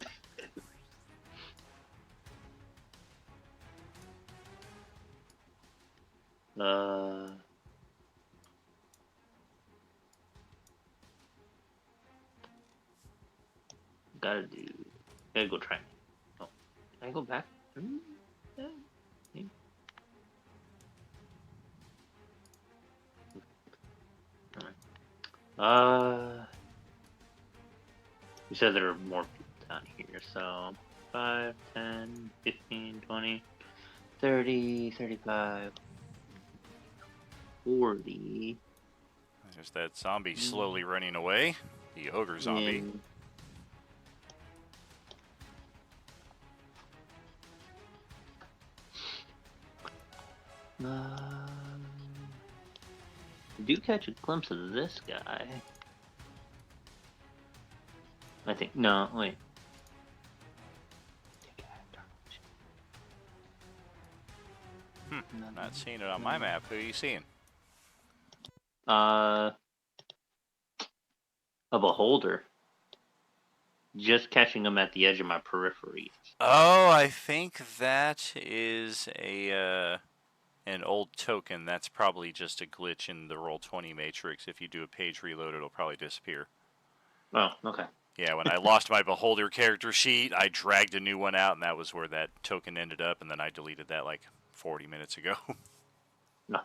Gotta go try. Oh, can I go back? Yeah, maybe. You said there are more people down here, so 5, 10, 15, 20, 30, 35, 40. There's that zombie slowly running away. The ogre zombie. Do catch a glimpse of this guy. I think, no, wait. Not seeing it on my map. Who are you seeing? A beholder. Just catching him at the edge of my periphery. Oh, I think that is a an old token. That's probably just a glitch in the Roll20 matrix. If you do a page reload, it'll probably disappear. Oh, okay. Yeah, when I lost my beholder character sheet, I dragged a new one out, and that was where that token ended up, and then I deleted that like 40 minutes ago. No.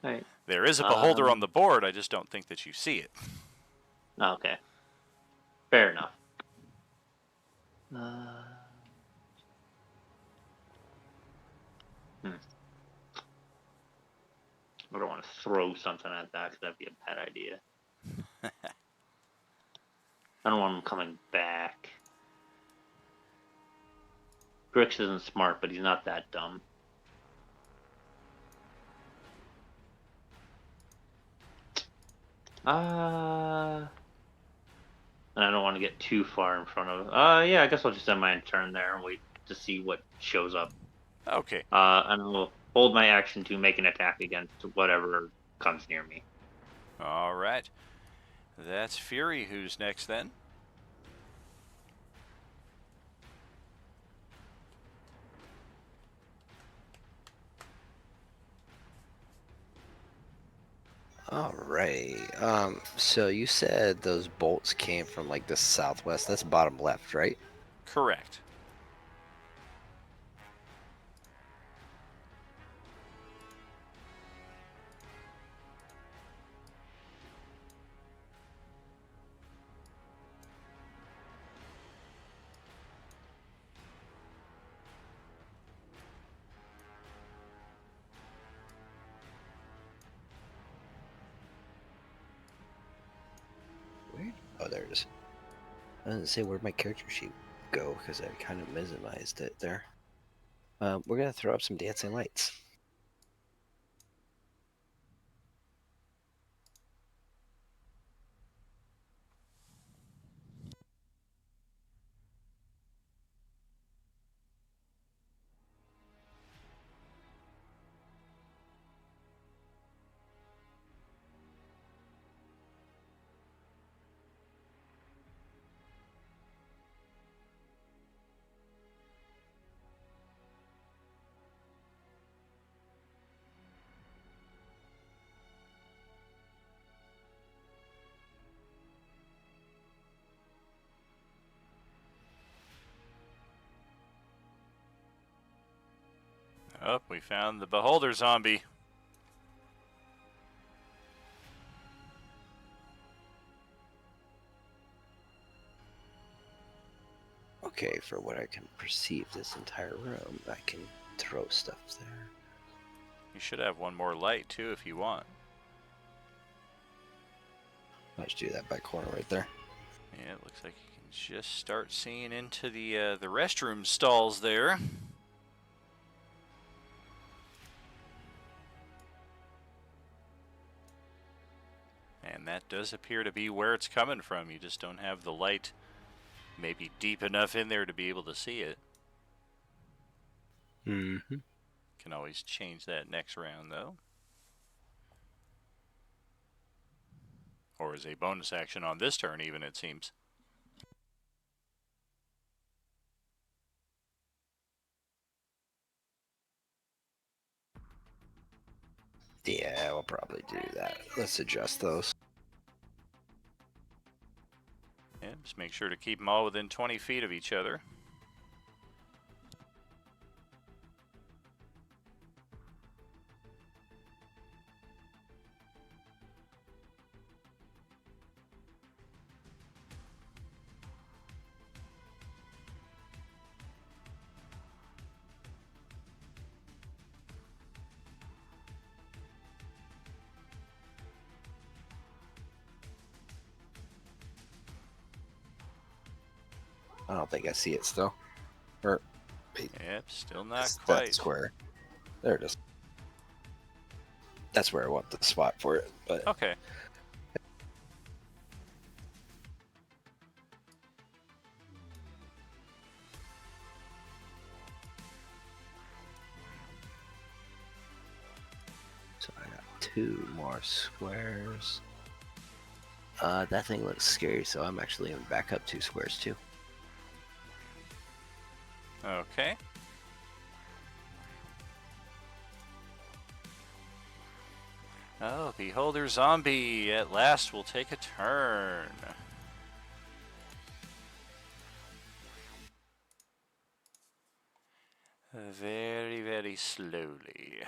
Right. There is a beholder on the board, I just don't think that you see it. Okay. Fair enough. I don't want to throw something at that because that'd be a bad idea. I don't want him coming back. Grix isn't smart, but he's not that dumb. And I don't want to get too far in front of. Yeah, I guess I'll just end my turn there and wait to see what shows up. Okay. And I'll hold my action to make an attack against whatever comes near me. All right. That's Fury. Who's next then? All right. So you said those bolts came from like the southwest. That's bottom left, right? Correct. Where? Oh, there it is. I didn't say where'd my character sheet go because I kind of minimized it there. We're gonna throw up some dancing lights. Oh, we found the beholder zombie. Okay, for what I can perceive this entire room, I can throw stuff there. You should have one more light too if you want. Let's do that back corner right there. Yeah, it looks like you can just start seeing into the restroom stalls there. And that does appear to be where it's coming from. You just don't have the light maybe deep enough in there to be able to see it. Mm-hmm. Can always change that next round though. Or as a bonus action on this turn even, it seems. Yeah, we'll probably do that. Let's adjust those. Yeah, just make sure to keep them all within 20 feet of each other. I don't think I see it still. Or, Yep, still not that quite. square. There it is. That's where I want the spot for it. But Okay. so I got 2 more squares. That thing looks scary, so I'm actually going to back up 2 squares too. Okay. Oh, Beholder Zombie at last will take a turn. Very, very slowly.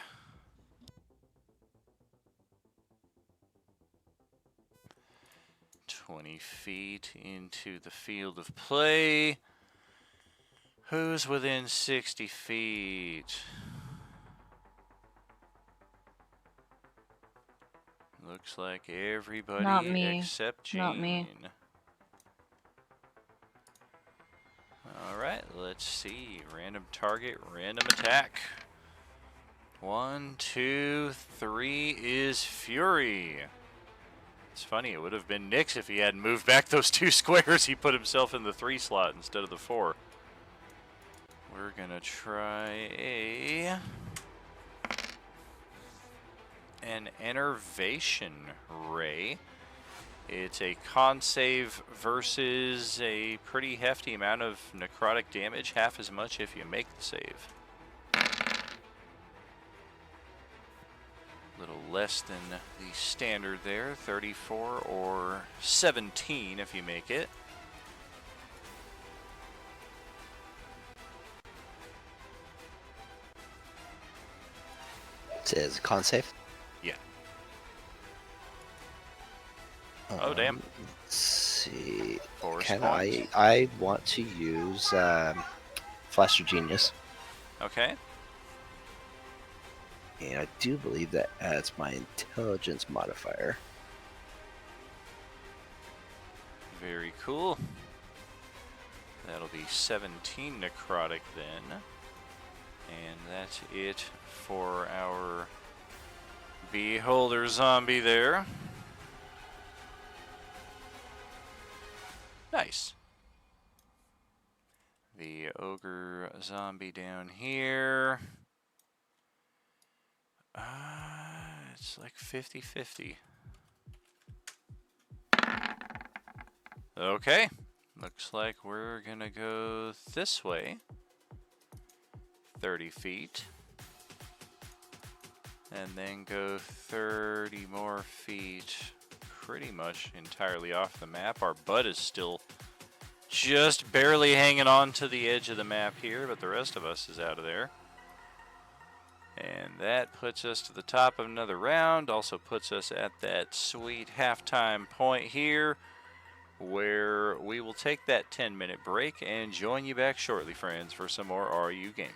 "20 feet into the field of play. Who's within 60 feet? Looks like everybody Not me. except Jean. Not me. Alright, let's see. Random target, random attack. 1, 2, 3 is Fury. It's funny, it would have been Nyx if he hadn't moved back those 2 squares. He put himself in the 3 slot instead of the 4. We're gonna try an Enervation Ray. It's a con save versus a pretty hefty amount of necrotic damage, half as much if you make the save. A little less than the standard there, 34 or 17 if you make it. It says con save. Yeah. Oh, damn. Let's see. Force Can points. I want to use Flash of Genius. Okay. And I do believe that adds my intelligence modifier. Very cool. That'll be 17 necrotic then. And that's it for our Beholder Zombie there. Nice. The Ogre Zombie down here. It's like 50-50. Okay. Looks like we're gonna go this way. 30 feet. And then go 30 more feet. Pretty much entirely off the map. Our butt is still just barely hanging on to the edge of the map here, but the rest of us is out of there. And that puts us to the top of another round. Also puts us at that sweet halftime point here. where we will take that 10-minute break and join you back shortly, friends, for some more RU Gaming.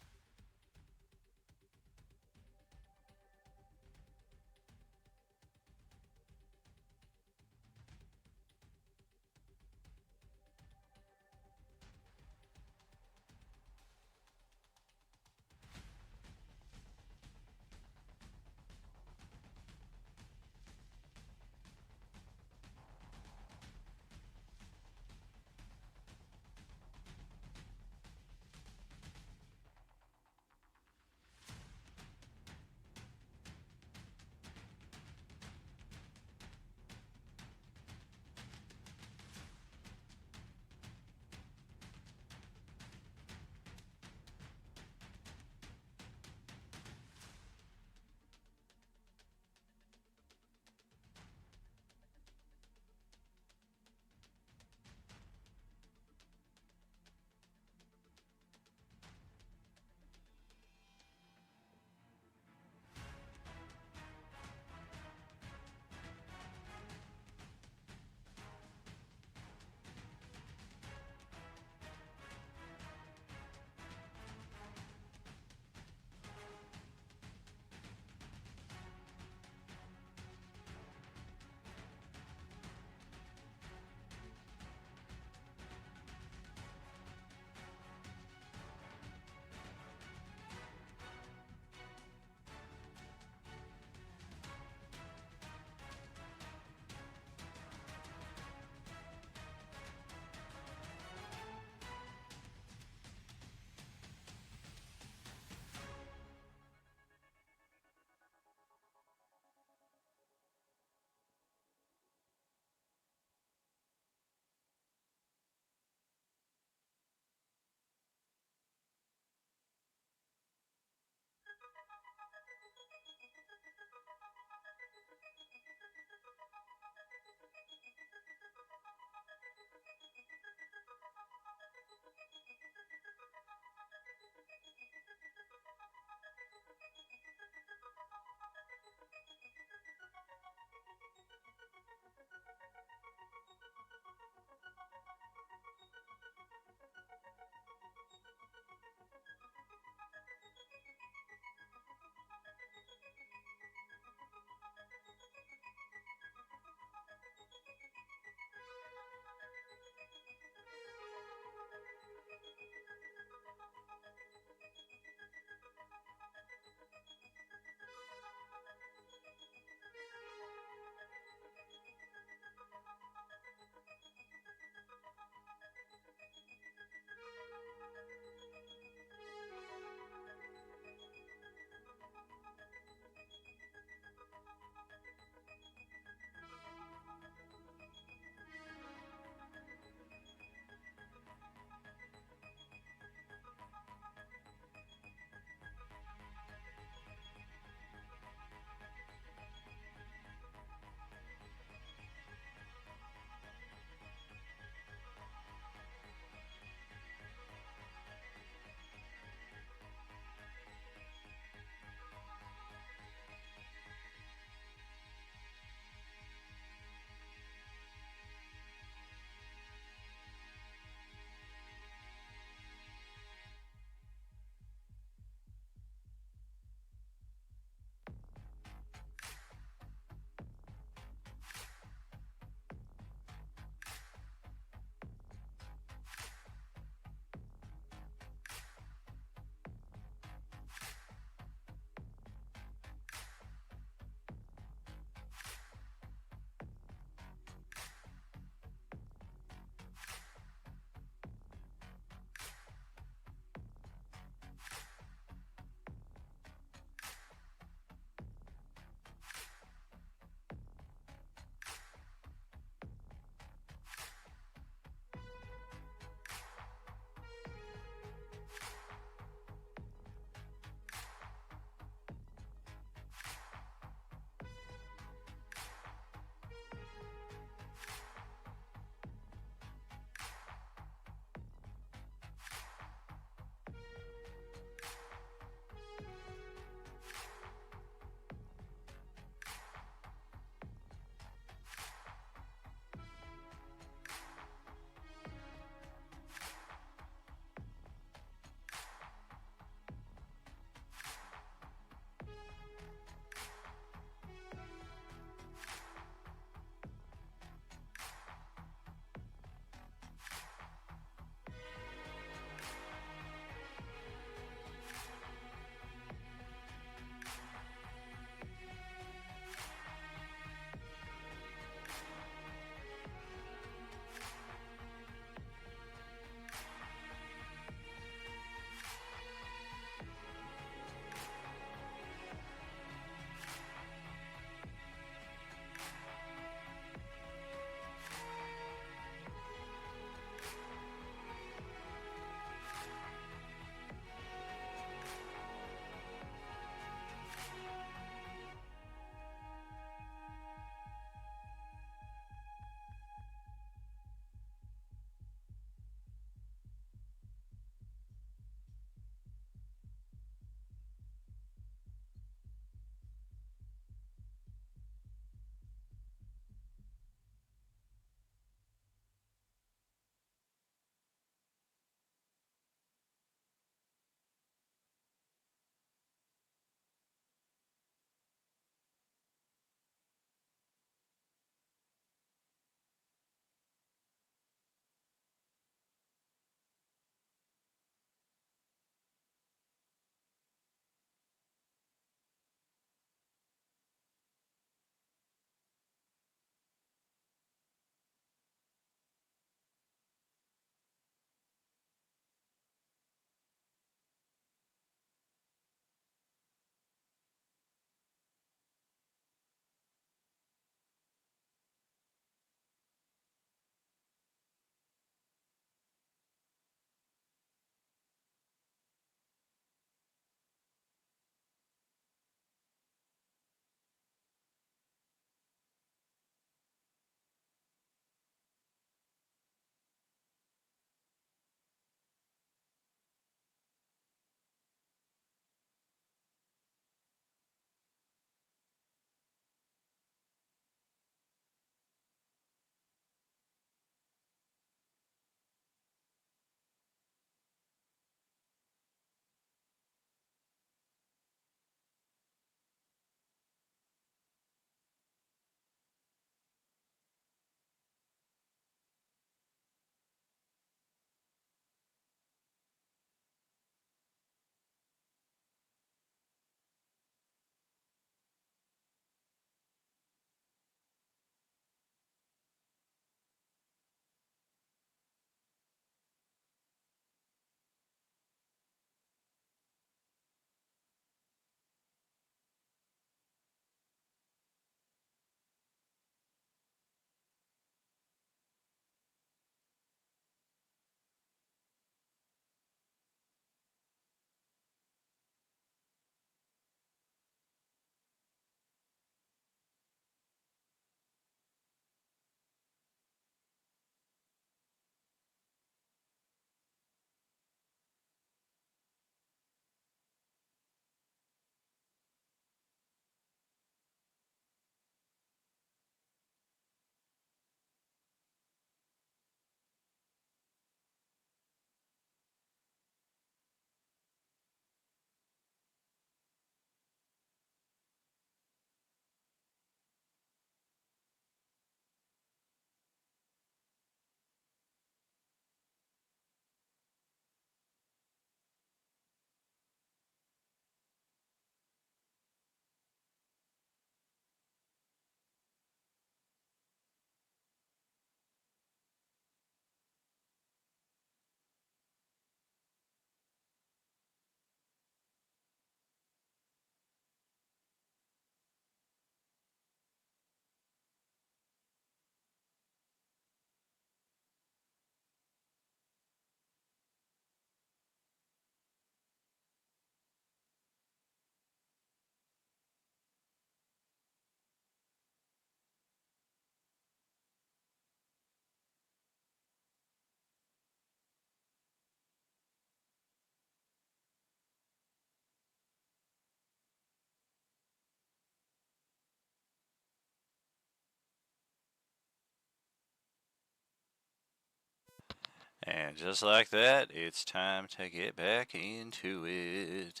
And just like that, it's time to get back into it.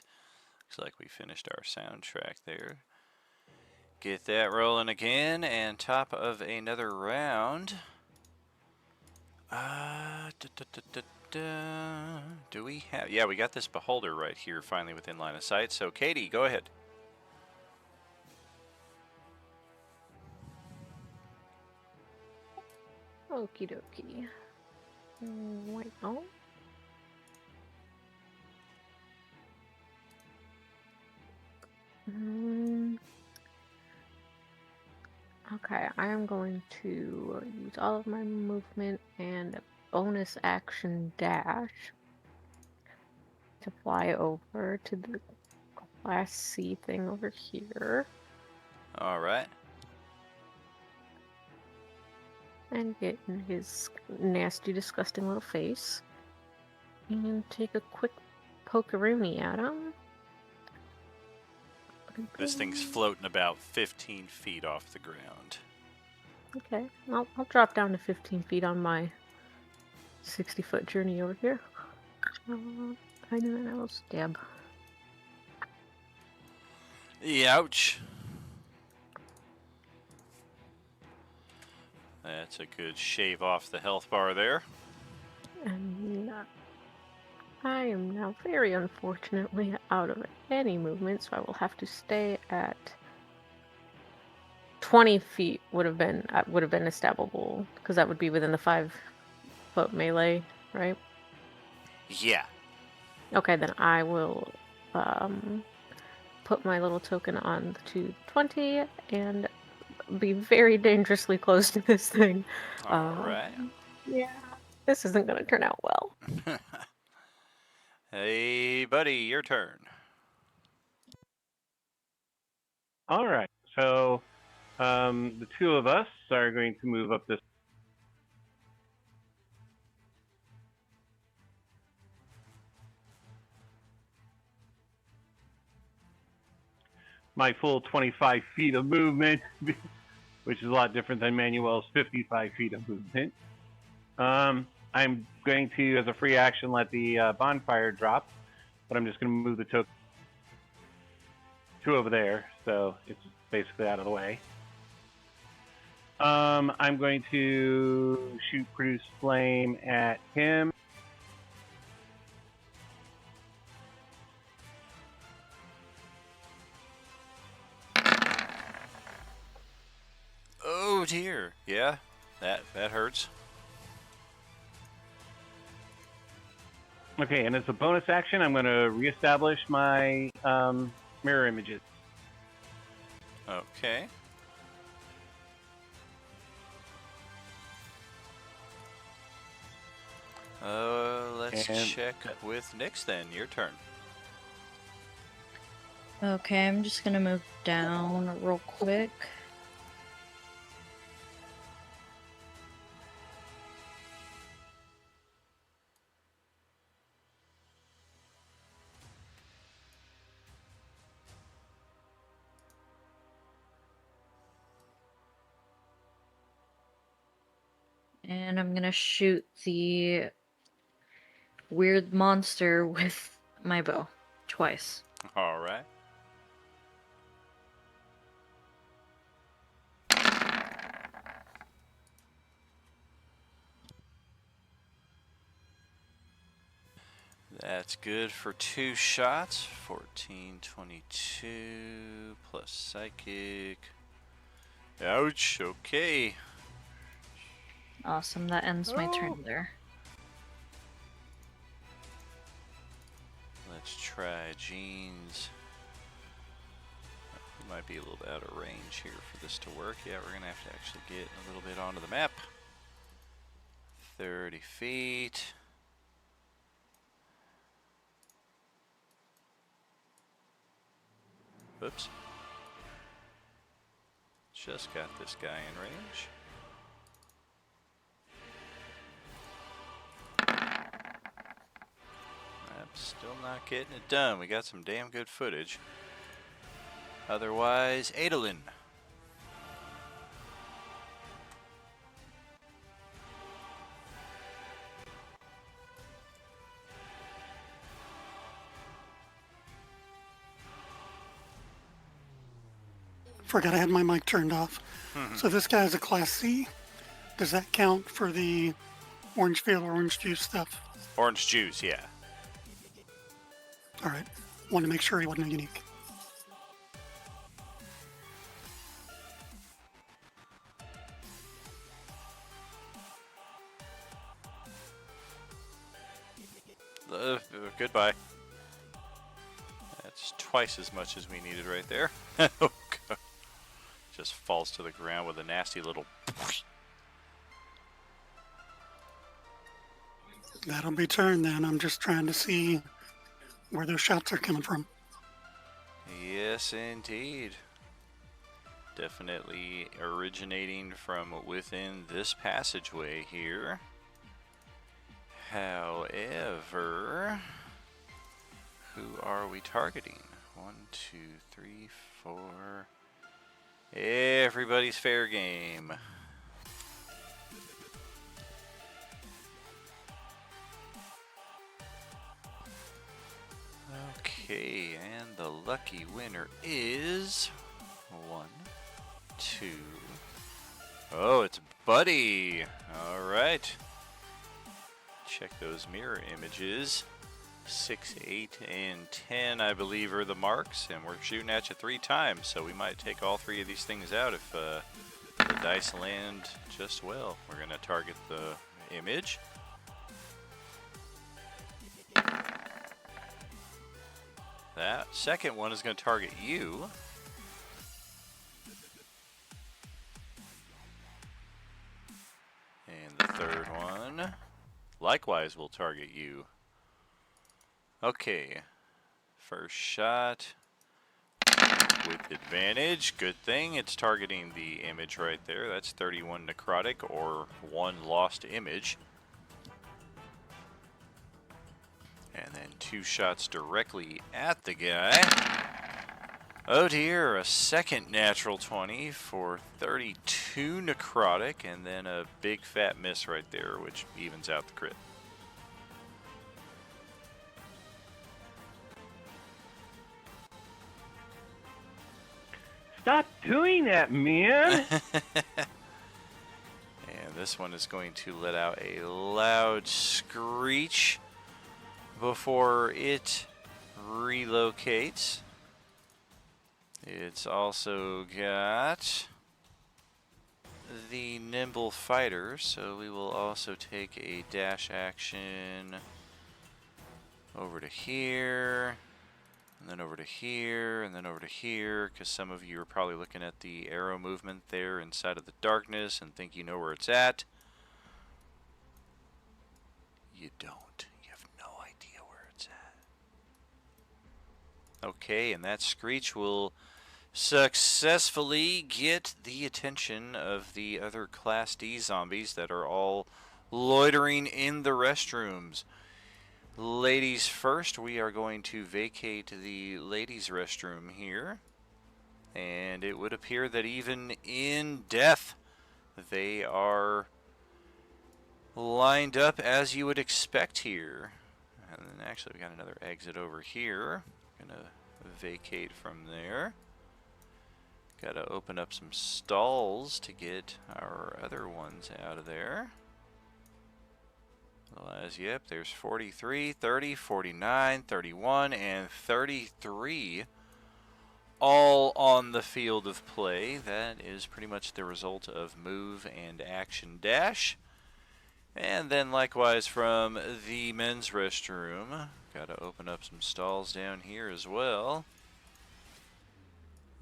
Looks like we finished our soundtrack there. Get that rolling again, and top of another round. Do we have? Yeah, we got this beholder right here, finally within line of sight. So, Katie, go ahead. Okie dokie. Wait, oh. Okay, I am going to use all of my movement and bonus action dash to fly over to the Class C thing over here. All right. And get in his nasty, disgusting little face. And take a quick pokeroonie at him. This thing's floating about 15 feet off the ground. Okay, I'll drop down to 15 feet on my 60-foot journey over here. I know that I'll stab. Ouch. That's a good shave off the health bar there. And I am now very unfortunately out of any movement, so I will have to stay at 20 feet. Would have been a stabbable because that would be within the 5-foot melee, right? Yeah. Okay, then I will put my little token on to 20 and be very dangerously close to this thing. All right. Yeah, this isn't going to turn out well. Hey, buddy, your turn. All right. So the two of us are going to move up this. My full 25 feet of movement, which is a lot different than Manuel's 55 feet of movement. I'm going to, as a free action, let the bonfire drop, but I'm just going to move the token to over there, so it's basically out of the way. I'm going to shoot Produce Flame at him. Oh dear. Yeah, that hurts. Okay, and as a bonus action, I'm going to reestablish my mirror images. Okay. Let's check with Nyx then. Your turn. Okay, I'm just gonna move down real quick. And I'm gonna shoot the weird monster with my bow twice. All right. That's good for 2 shots. 14, 22 plus psychic. Ouch. Okay. Awesome, that ends my turn there. Let's try Jean's. We might be a little bit out of range here for this to work. Yeah, we're going to have to actually get a little bit onto the map. 30 feet. Oops. Just got this guy in range. I'm still not getting it done. We got some damn good footage. Otherwise, Adolin. Forgot I had my mic turned off. So this guy is a Class C. Does that count for the orange peel or orange juice stuff? Orange juice, yeah. All right. Wanted to make sure he wasn't unique. Goodbye. That's twice as much as we needed right there. Oh, God. Just falls to the ground with a nasty little... That'll be turn then. I'm just trying to see where those shots are coming from. Yes, indeed. Definitely originating from within this passageway here. However, who are we targeting? 1, 2, 3, 4. Everybody's fair game. Okay, and the lucky winner is 1, 2. Oh, it's Buddy. All right. Check those mirror images. 6, 8, and 10, I believe, are the marks, and we're shooting at you 3 times, so we might take all 3 of these things out if the dice land just well. We're going to target the image. That second one is going to target you. And the third one likewise will target you. Okay, first shot with advantage. Good thing it's targeting the image right there. That's 31 necrotic or 1 lost image. And then 2 shots directly at the guy. Oh dear, a second natural 20 for 32 necrotic, and then a big fat miss right there, which evens out the crit. Stop doing that, man! And this one is going to let out a loud screech before it relocates. It's also got the nimble fighter, so we will also take a dash action over to here, and then over to here, and then over to here, because some of you are probably looking at the arrow movement there inside of the darkness and think you know where it's at. You don't. You have no idea where it's at. Okay, and that screech will successfully get the attention of the other Class D zombies that are all loitering in the restrooms. Ladies first, we are going to vacate the ladies' restroom here. And it would appear that even in death, they are lined up as you would expect here. And then actually we got another exit over here. Gonna vacate from there. Gotta open up some stalls to get our other ones out of there. Otherwise, yep, there's 43, 30, 49, 31, and 33 all on the field of play. That is pretty much the result of move and action dash. And then likewise from the men's restroom, gotta open up some stalls down here as well.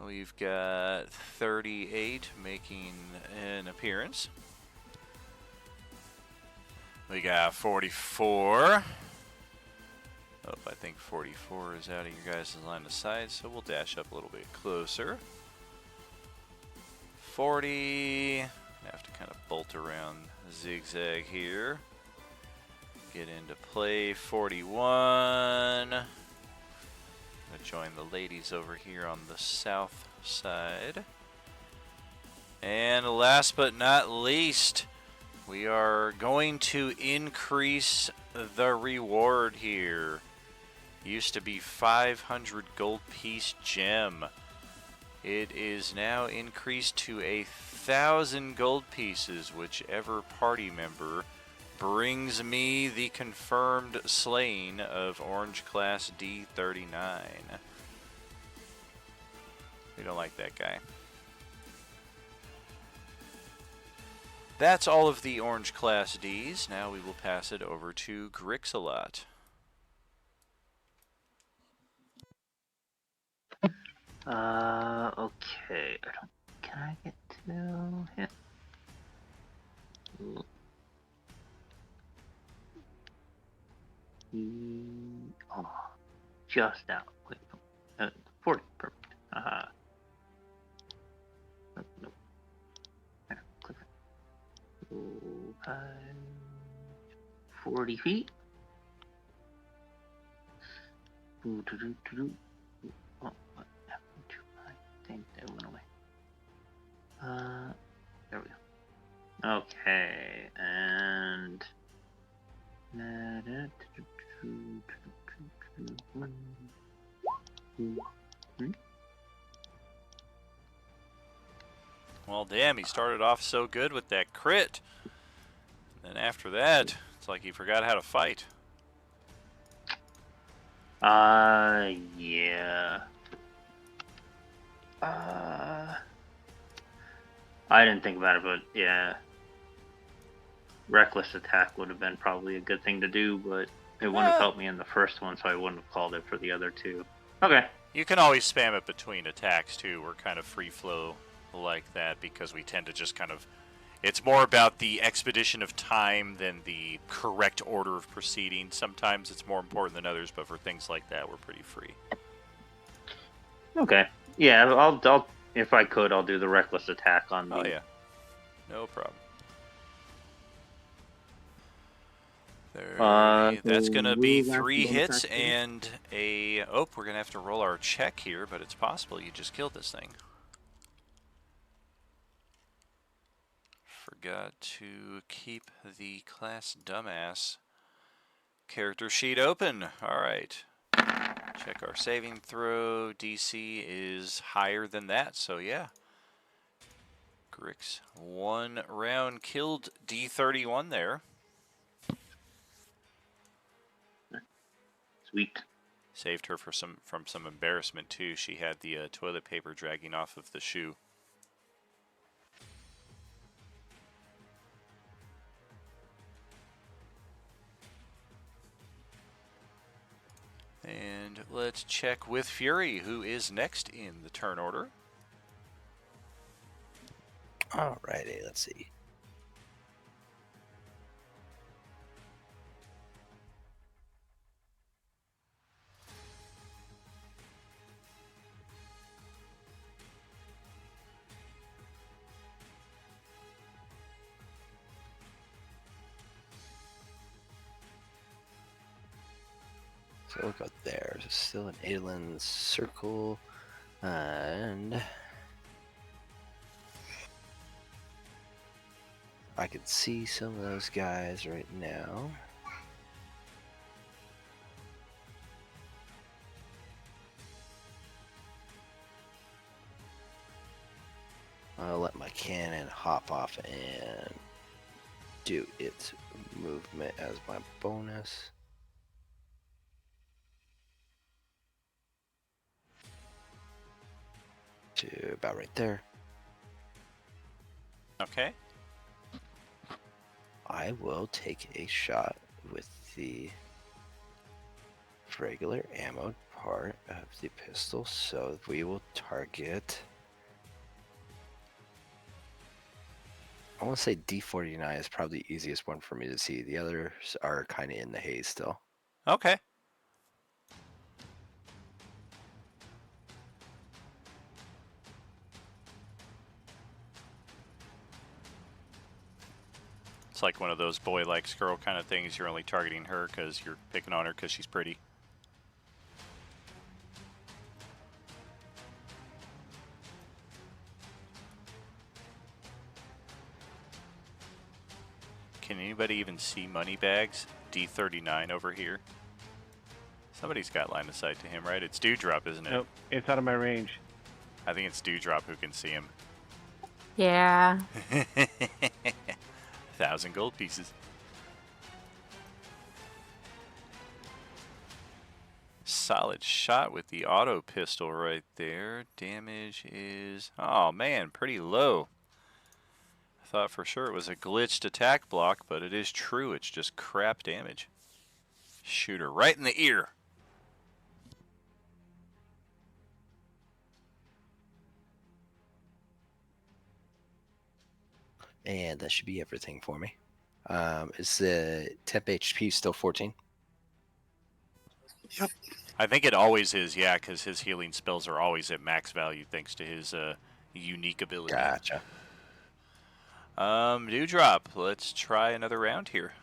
We've got 38 making an appearance. We got 44. Oh, I think 44 is out of your guys' line of sight, so we'll dash up a little bit closer. 40. Have to kind of bolt around zigzag here. Get into play. 41. Gonna join the ladies over here on the south side. And last but not least, we are going to increase the reward here. Used to be 500 gold piece gem. It is now increased to 1,000 gold pieces, whichever party member brings me the confirmed slain of Orange Class D39. We don't like that guy. That's all of the Orange Class Ds. Now we will pass it over to Grixalot. Okay. Can I get to him? Ooh. Oh, just out. Wait, 40. Perfect. Nope. Click it. 40 feet. Oh, what happened to my thing? That went away. There we go. Okay, and Well, damn, he started off so good with that crit. And then after that, it's like he forgot how to fight. Yeah. I didn't think about it, but yeah. Reckless attack would have been probably a good thing to do, but it wouldn't have helped me in the first one, so I wouldn't have called it for the other two. Okay. You can always spam it between attacks, too. We're kind of free flow like that because we tend to just kind of... It's more about the expedition of time than the correct order of proceeding. Sometimes it's more important than others, but for things like that, we're pretty free. Okay. Yeah, I'll if I could, I'll do the reckless attack on Oh, the... yeah. No problem. That's going to be 3 hits and a... Oh, we're going to have to roll our check here, but it's possible you just killed this thing. Forgot to keep the class dumbass character sheet open. Alright. Check our saving throw. DC is higher than that, so yeah. Grix, 1 round killed D31 there. Sweet. Saved her from some embarrassment too. She had the toilet paper dragging off of the shoe. And let's check with Fury, who is next in the turn order. Alrighty, let's see. So we'll go there. There's still an Adolin circle, and I can see some of those guys right now. I'll let my cannon hop off and do its movement as my bonus. To about right there. Okay. I will take a shot with the regular ammo part of the pistol, so we will target... I want to say D49 is probably the easiest one for me to see. The others are kind of in the haze still. Okay. It's like one of those boy likes girl kind of things. You're only targeting her because you're picking on her because she's pretty. Can anybody even see money bags? D39 over here. Somebody's got line of sight to him, right? It's Dewdrop, isn't it? Nope, it's out of my range. I think it's Dewdrop who can see him. Yeah. 1,000 gold pieces. Solid shot with the auto pistol right there. Damage is, oh man, pretty low. I thought for sure it was a glitched attack block, but it is true. It's just crap damage. Shoot her right in the ear. And that should be everything for me. Is the temp HP still 14? Yep. I think it always is, yeah, because his healing spells are always at max value thanks to his unique ability. Gotcha. Dewdrop, let's try another round here.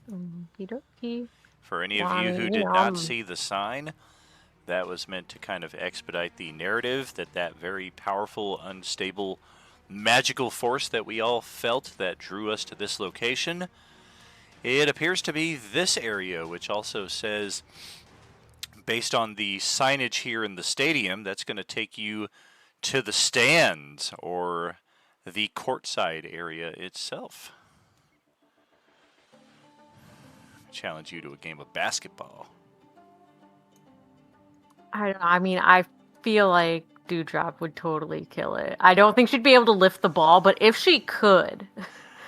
Okie dokie. For any of you who did not see the sign, that was meant to kind of expedite the narrative that very powerful, unstable, magical force that we all felt that drew us to this location. It appears to be this area, which also says, based on the signage here in the stadium, that's going to take you to the stands or the courtside area itself. Challenge you to a game of basketball. I mean, I feel like Dewdrop would totally kill it. I don't think she'd be able to lift the ball, but if she could,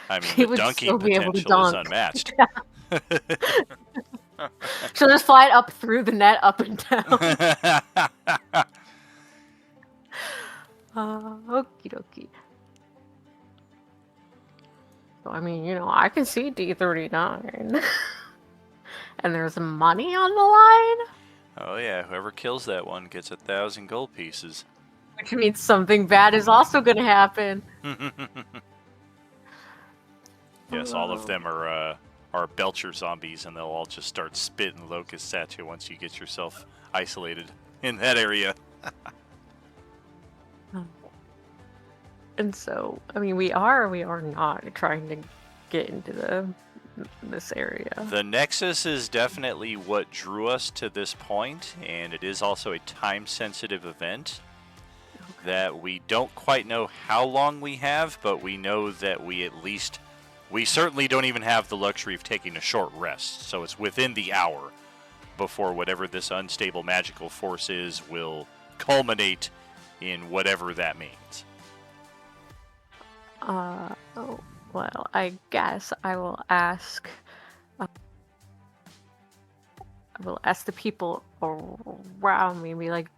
I mean, she the would dunking still be able to potential is dunk. unmatched. She'll just fly it up through the net, up and down. Okie dokie. So, I mean, I can see D39. And there's money on the line? Oh yeah, whoever kills that one gets 1,000 gold pieces. Which means something bad is also going to happen. Yes, all of them are Belcher zombies, and they'll all just start spitting locusts at you once you get yourself isolated in that area. And so, I mean, we are not trying to get into this area. The Nexus is definitely what drew us to this point, and it is also a time-sensitive event that we don't quite know how long we have, but we know that we certainly don't even have the luxury of taking a short rest, so it's within the hour before whatever this unstable magical force is will culminate in whatever that means. Oh, well, I guess I will ask the people around me, be like,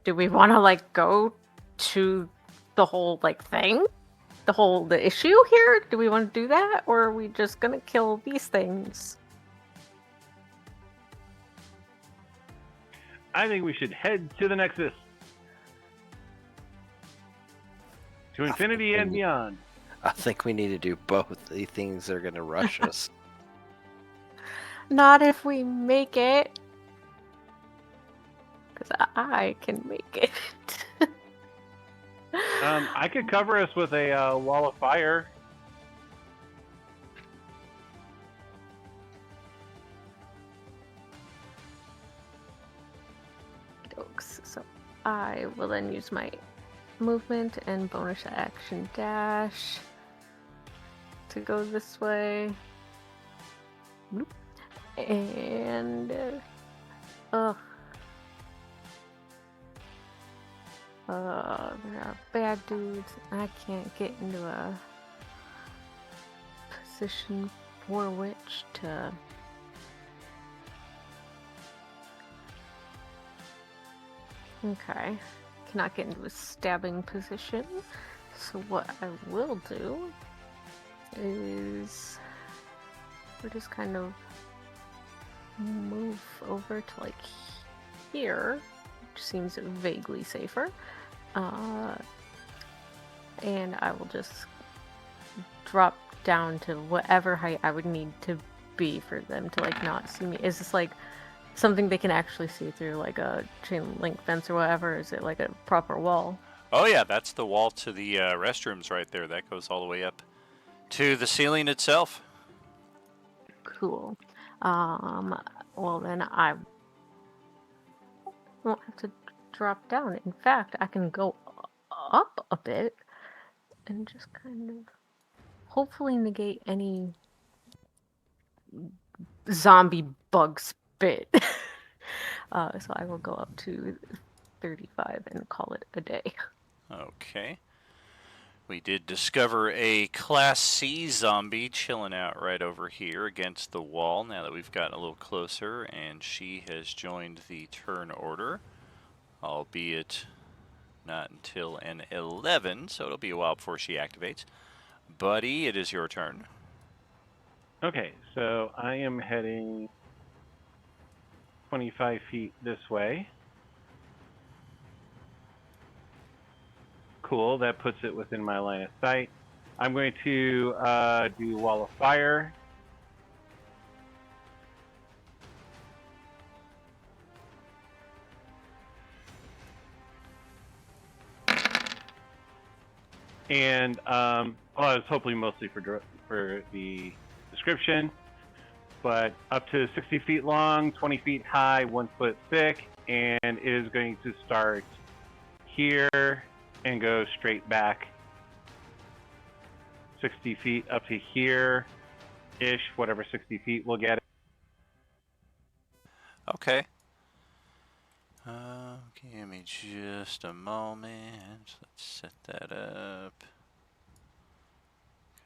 do we want to go to the whole thing? The issue here? Do we want to do that? Or are we just gonna kill these things? I think we should head to the Nexus. To infinity and beyond. I think we need to do both. The things that are going to rush us. Not if we make it. Because I can make it. I could cover us with a wall of fire. So I will then use my movement and bonus action dash to go this way. And there are bad dudes. I can't get into a position for which to cannot get into a stabbing position. So what I will do is we'll just kind of move over to here, which seems vaguely safer. And I will just drop down to whatever height I would need to be for them to not see me. Is this something they can actually see through, a chain link fence or whatever? Is it a proper wall? Oh yeah, that's the wall to the restrooms right there. That goes all the way up to the ceiling itself. Cool. Well then I won't have to drop down. In fact, I can go up a bit and just kind of hopefully negate any zombie bug spit. So I will go up to 35 and call it a day. Okay. We did discover a Class C zombie chilling out right over here against the wall now that we've gotten a little closer, and she has joined the turn order, albeit not until an 11, so it'll be a while before she activates. Buddy, it is your turn. Okay, so I am heading 25 feet this way. Cool, that puts it within my line of sight. I'm going to do Wall of Fire. And well, I was hoping mostly for the description, but up to 60 feet long, 20 feet high, 1 foot thick, and it is going to start here and go straight back 60 feet up to here-ish, whatever 60 feet we'll get. Okay. Give me just a moment. Let's set that up.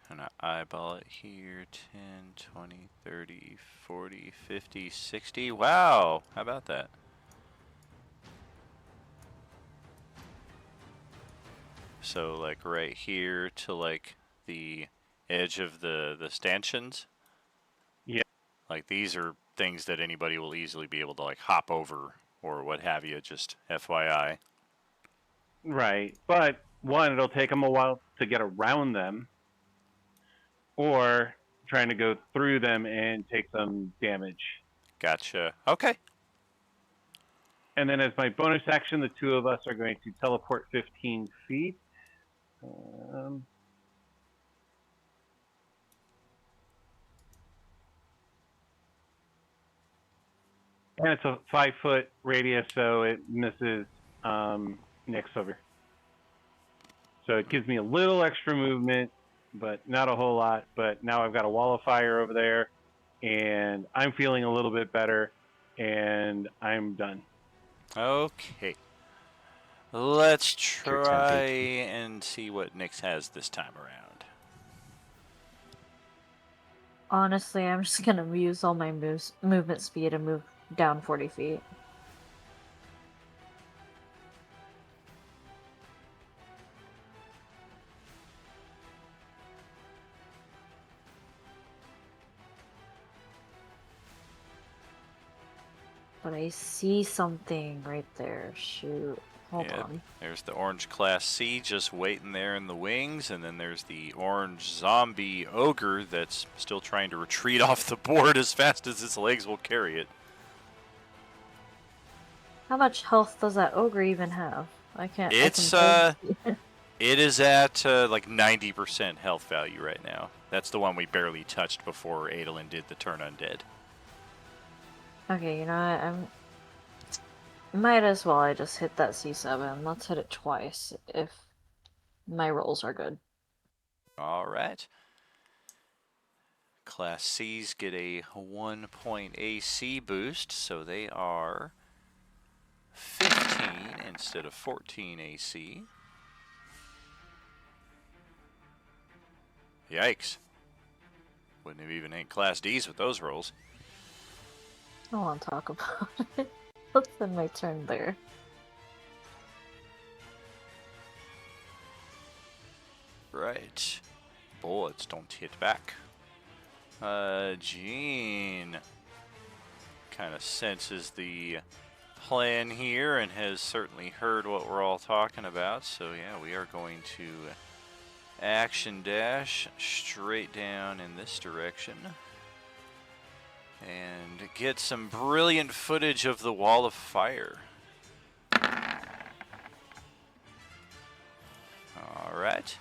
Kind of eyeball it here. 10, 20, 30, 40, 50, 60. Wow! How about that? So, like, right here to, like, the edge of the stanchions? Yeah. Like, these are things that anybody will easily be able to, like, hop over or what have you, just FYI. Right, but one, it'll take them a while to get around them, or trying to go through them and take some damage. Gotcha. Okay. And then as my bonus action, the two of us are going to teleport 15 feet. And it's a 5-foot radius, so it misses Nick's over. So it gives me a little extra movement, but not a whole lot. But now I've got a wall of fire over there, and I'm feeling a little bit better, and I'm done. Okay. Let's try and see what Nyx has this time around. Honestly, I'm just gonna use all my movement speed and move down 40 feet. But I see something right there. Shoot. Hold on. There's the orange Class C just waiting there in the wings, and then there's the orange zombie ogre that's still trying to retreat off the board as fast as its legs will carry it. How much health does that ogre even have? I can't. It's it is at like 90% health value right now. That's the one we barely touched before Adolin did the turn undead. Okay, you know what? Might as well I just hit that C7. Let's hit it twice if my rolls are good. All right. Class C's get a 1 point AC boost, so they are 15 instead of 14 AC. Yikes. Wouldn't have even hit Class D's with those rolls. I don't want to talk about it. Let's end my turn there. Right. Bullets don't hit back. Jean kind of senses the plan here and has certainly heard what we're all talking about. So yeah, we are going to action dash straight down in this direction and get some brilliant footage of the wall of fire. All right.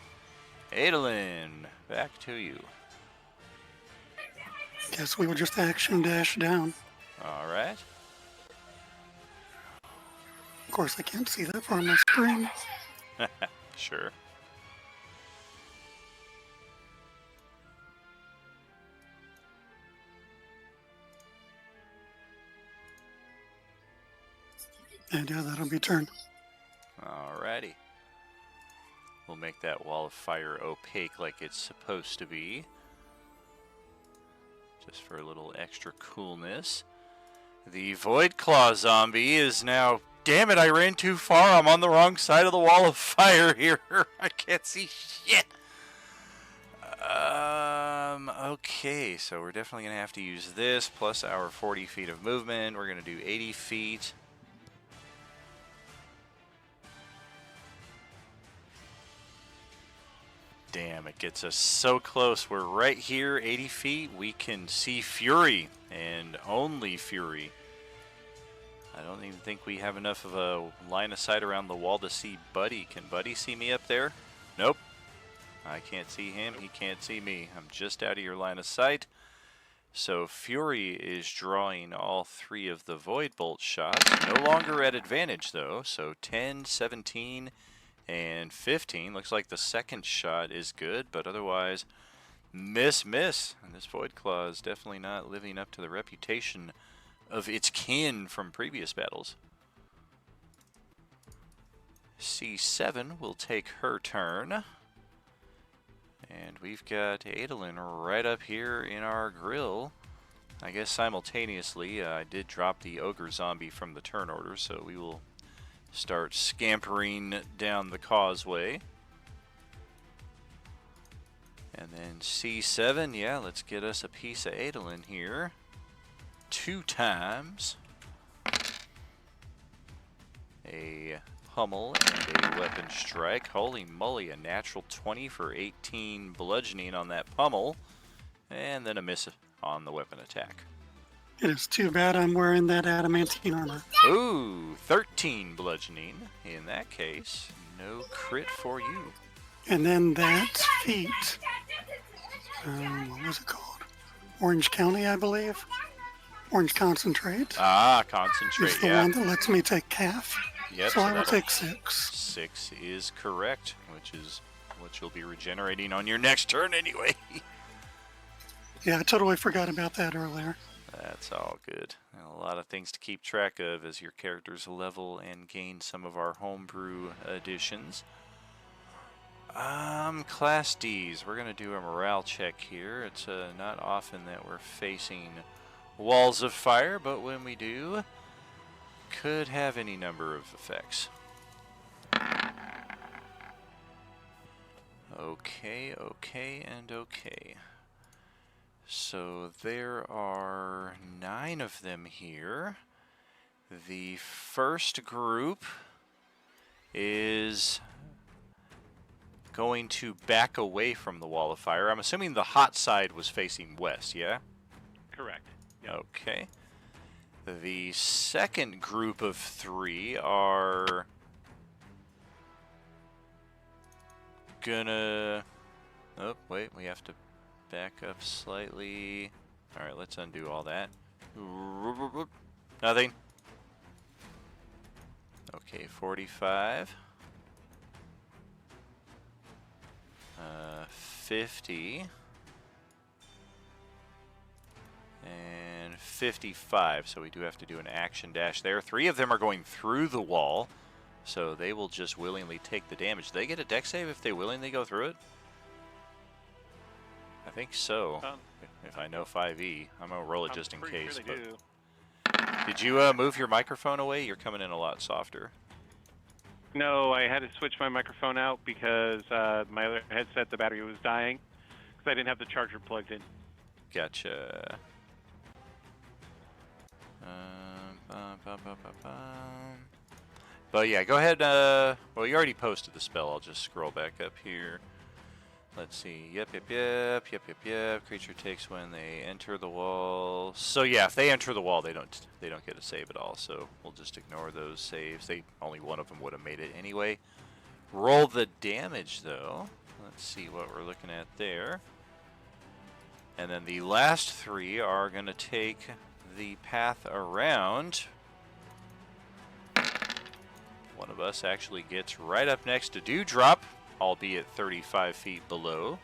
Adolin, back to you. Guess we will just action dash down. All right. course, I can't see that far on my screen. Sure. And yeah, that'll be turn. Alrighty. We'll make that wall of fire opaque like it's supposed to be. Just for a little extra coolness. The Void Claw zombie is now... Damn it, I ran too far. I'm on the wrong side of the wall of fire here. I can't see shit. Okay, so we're definitely going to have to use this plus our 40 feet of movement. We're going to do 80 feet. Damn, it gets us so close. We're right here, 80 feet. We can see Fury, and only Fury. I don't even think we have enough of a line of sight around the wall to see Buddy. Can Buddy see me up there? Nope. I can't see him. He can't see me. I'm just out of your line of sight. So Fury is drawing all 3 of the Void Bolt shots. No longer at advantage, though. So 10, 17, and 15. Looks like the second shot is good, but otherwise miss. And this Void Claw is definitely not living up to the reputation of its kin from previous battles. C7 will take her turn. And we've got Adolin right up here in our grill. I guess simultaneously, I did drop the Ogre Zombie from the turn order, so we will start scampering down the causeway. And then C7, yeah, let's get us a piece of Adolin here. 2 times. A pummel and a weapon strike. Holy moly, a natural 20 for 18 bludgeoning on that pummel. And then a miss on the weapon attack. It is too bad I'm wearing that adamantine armor. Ooh, 13 bludgeoning. In that case, no crit for you. And then that feat, what was it called? Orange County, I believe. Orange Concentrate. Ah, concentrate, is the yeah. one that lets me take half. Yep, so I will that'll- take 6. 6 is correct, which is what you'll be regenerating on your next turn anyway. Yeah, I totally forgot about that earlier. That's all good. A lot of things to keep track of as your characters level and gain some of our homebrew additions. Class Ds. We're going to do a morale check here. It's not often that we're facing walls of fire, but when we do, could have any number of effects. Okay, and okay. So there are 9 of them here. The first group is going to back away from the wall of fire. I'm assuming the hot side was facing west, yeah? Correct. Yep. Okay. The second group of 3 are gonna... Oh, wait, we have to back up slightly. Alright, let's undo all that. Nothing. Okay, 45. 50. And 55, so we do have to do an action dash there. 3 of them are going through the wall, so they will just willingly take the damage. Do they get a dex save if they willingly go through it? I think so. If I know 5e, I'm going to roll it just in case. Sure they do. Did you move your microphone away? You're coming in a lot softer. No, I had to switch my microphone out because my other headset, the battery was dying, because I didn't have the charger plugged in. Gotcha. But yeah, go ahead. Well, you already posted the spell. I'll just scroll back up here. Let's see. Yep. Creature takes when they enter the wall. So yeah, if they enter the wall, they don't get a save at all. So we'll just ignore those saves. Only one of them would have made it anyway. Roll the damage though. Let's see what we're looking at there. And then the last 3 are going to take the path around. one of us actually gets right up next to Dewdrop, albeit 35 feet below.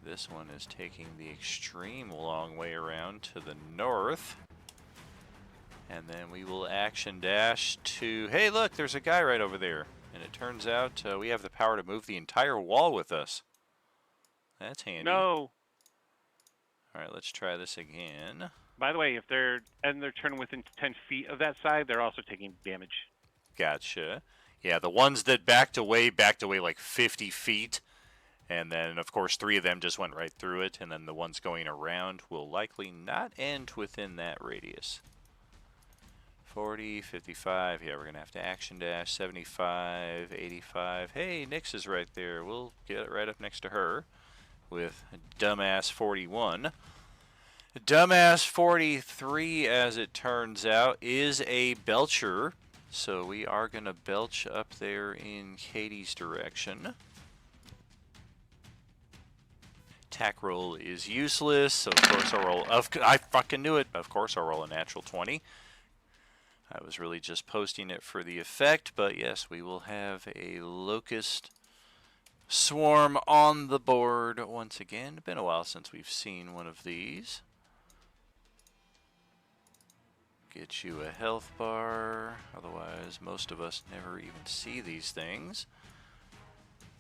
This one is taking the extreme long way around to the north. And then we will action dash to, hey look, there's a guy right over there. And it turns out we have the power to move the entire wall with us. That's handy. No. Alright, let's try this again. By the way, if they're ending their turn within 10 feet of that side, they're also taking damage. Gotcha. Yeah, the ones that backed away like 50 feet. And then, of course, 3 of them just went right through it. And then the ones going around will likely not end within that radius. 40, 55. Yeah, we're going to have to action dash. 75, 85. Hey, Nyx is right there. We'll get right up next to her with dumbass 41. Dumbass 43, as it turns out, is a belcher. So we are going to belch up there in Katie's direction. Attack roll is useless, so of course I'll roll. I fucking knew it. Of course I'll roll a natural 20. I was really just posting it for the effect, but yes, we will have a locust swarm on the board once again. Been a while since we've seen one of these. Get you a health bar, otherwise most of us never even see these things.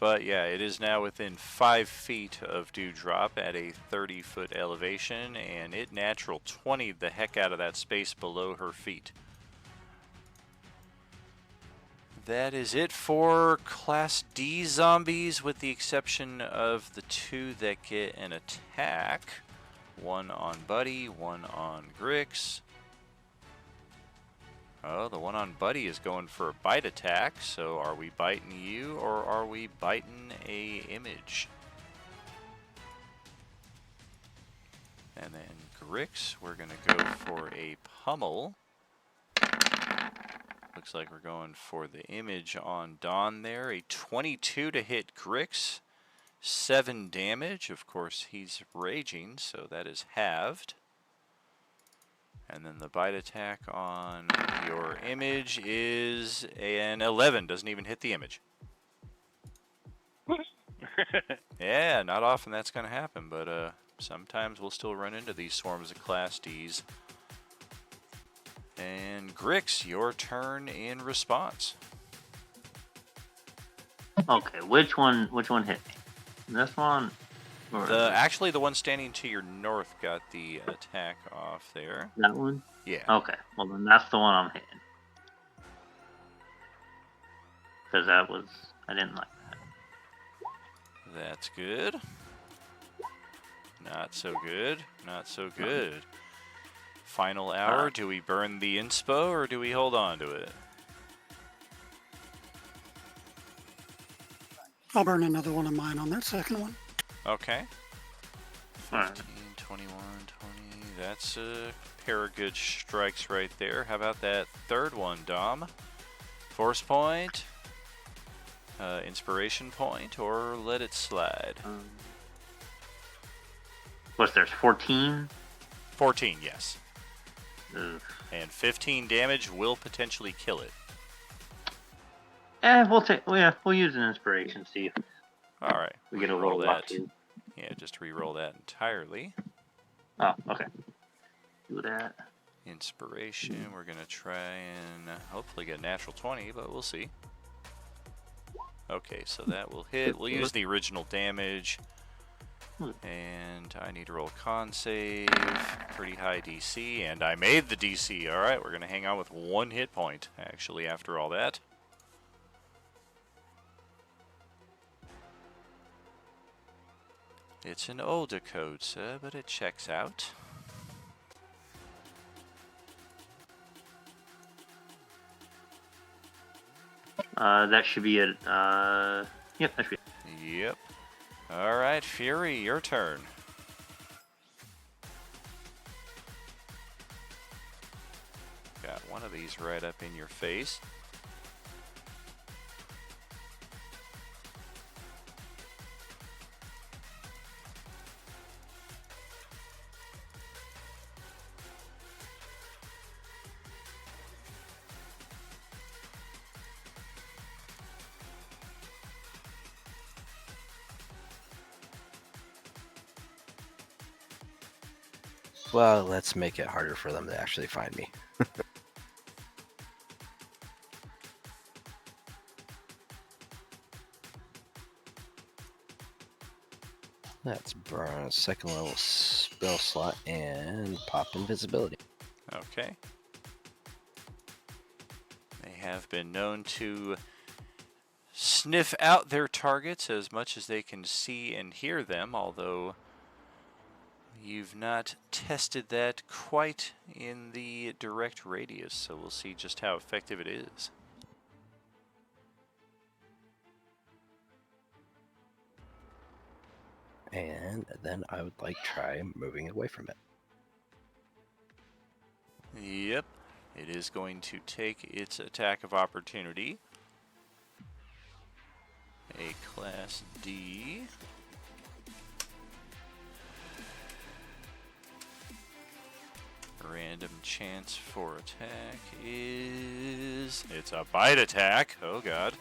But yeah, it is now within 5 feet of Dewdrop at a 30-foot elevation, and it natural 20'd the heck out of that space below her feet. That is it for Class D zombies, with the exception of the 2 that get an attack. 1 on Buddy, 1 on Grix. Oh, the one on Buddy is going for a bite attack, so are we biting you or are we biting a image? And then Grix, we're going to go for a pummel. Looks like we're going for the image on Dawn there. A 22 to hit Grix. 7 damage. Of course, he's raging, so that is halved. And then the bite attack on your image is an 11. Doesn't even hit the image. Yeah, not often that's going to happen, but sometimes we'll still run into these swarms of Class Ds. And Grix, your turn in response. Okay, which one hit me? This one? Or Actually, the one standing to your north got the attack off there. that one? Yeah. Okay, well then that's the one I'm hitting. Because I didn't like that. That's good. Not so good. Not so good. Final hour, do we burn the inspo or do we hold on to it? I'll burn another one of mine on that second one. Okay. 15, Alright. 21, 20. That's a pair of good strikes right there. How about that third one, Dom? Force point, inspiration point, or let it slide? There's 14? 14, yes. Ugh. And 15 damage will potentially kill it. We'll use an inspiration, see if All right. we get a Re-roll roll up too. Yeah, just re-roll that entirely. Oh, okay. Do that. Inspiration, we're going to try and hopefully get a natural 20, but we'll see. Okay, so that will hit. We'll use the original damage. And I need to roll a con save. Pretty high DC, and I made the DC. Alright, we're going to hang on with 1 hit point, actually, after all that. It's an older code, sir, but it checks out. That should be it. Yep, that should be it. Yep. Alright, Fury, your turn. Got one of these right up in your face. Well, let's make it harder for them to actually find me. Let's burn a second level spell slot and pop invisibility. Okay. They have been known to sniff out their targets as much as they can see and hear them, although you've not tested that quite in the direct radius, so we'll see just how effective it is. And then I would like try moving away from it. Yep, it is going to take its attack of opportunity. A Class D. Random chance for attack is... It's a bite attack. Oh god.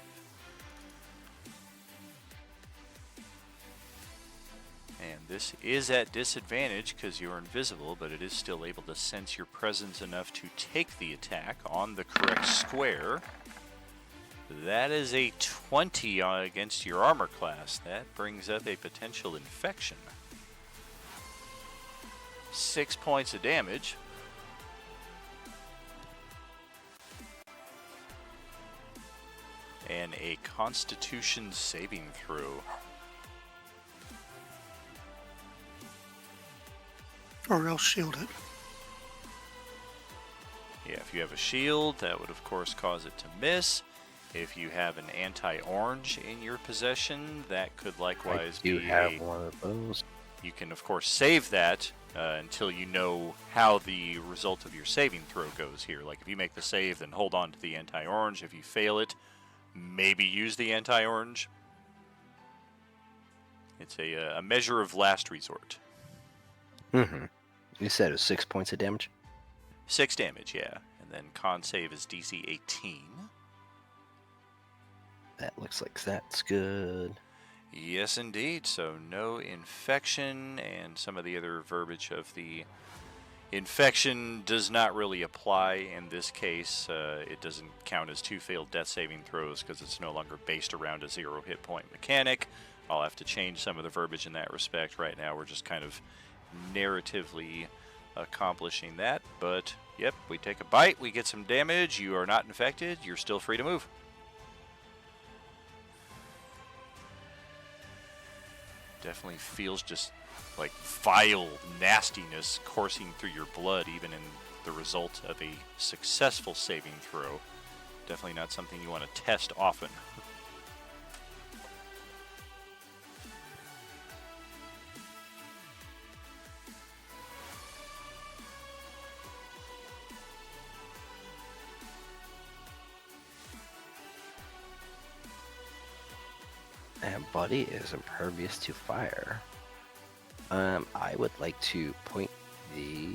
And this is at disadvantage because you're invisible, but it is still able to sense your presence enough to take the attack on the correct square. That is a 20 against your armor class. That brings up a potential infection. 6 points of damage. And a Constitution saving throw. Or else shield it. Yeah, if you have a shield, that would of course cause it to miss. If you have an anti-orange in your possession, that could likewise I do be have one of those. You can of course save that until you know how the result of your saving throw goes here. Like if you make the save, then hold on to the anti-orange. If you fail it, maybe use the anti-orange. It's a measure of last resort. Mm-hmm. You said it was 6 points of damage? 6 damage, yeah. And then con save is DC 18. That looks like that's good. Yes, indeed. So no infection, and some of the other verbiage of the infection does not really apply in this case. It doesn't count as 2 failed death saving throws because it's no longer based around a 0 hit point mechanic. I'll have to change some of the verbiage in that respect. Right now we're just kind of narratively accomplishing that. But, yep, we take a bite, we get some damage, you are not infected, you're still free to move. Definitely feels just like vile nastiness coursing through your blood, even in the result of a successful saving throw. Definitely not something you want to test often. And Buddy is impervious to fire. I would like to point the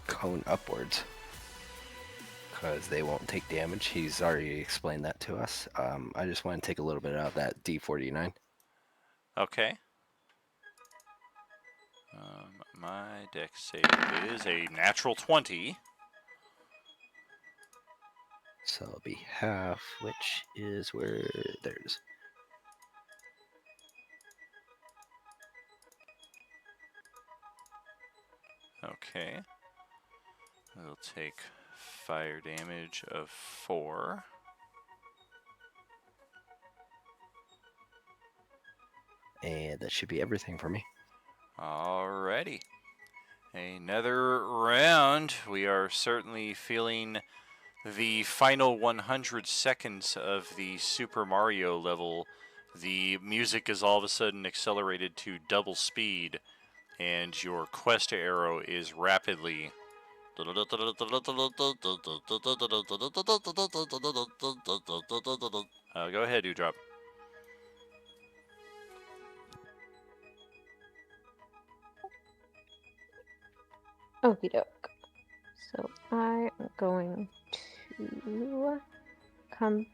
cone upwards because they won't take damage. He's already explained that to us. I just want to take a little bit out of that D49. Okay. My dex save is a natural 20. So it'll be half, which is where... There it is. Okay. We'll take fire damage of 4. And that should be everything for me. Alrighty. Another round. We are certainly feeling the final 100 seconds of the Super Mario level. The music is all of a sudden accelerated to double speed, and your quest arrow is rapidly... Go ahead, Dewdrop. Okie doke. So I am going to come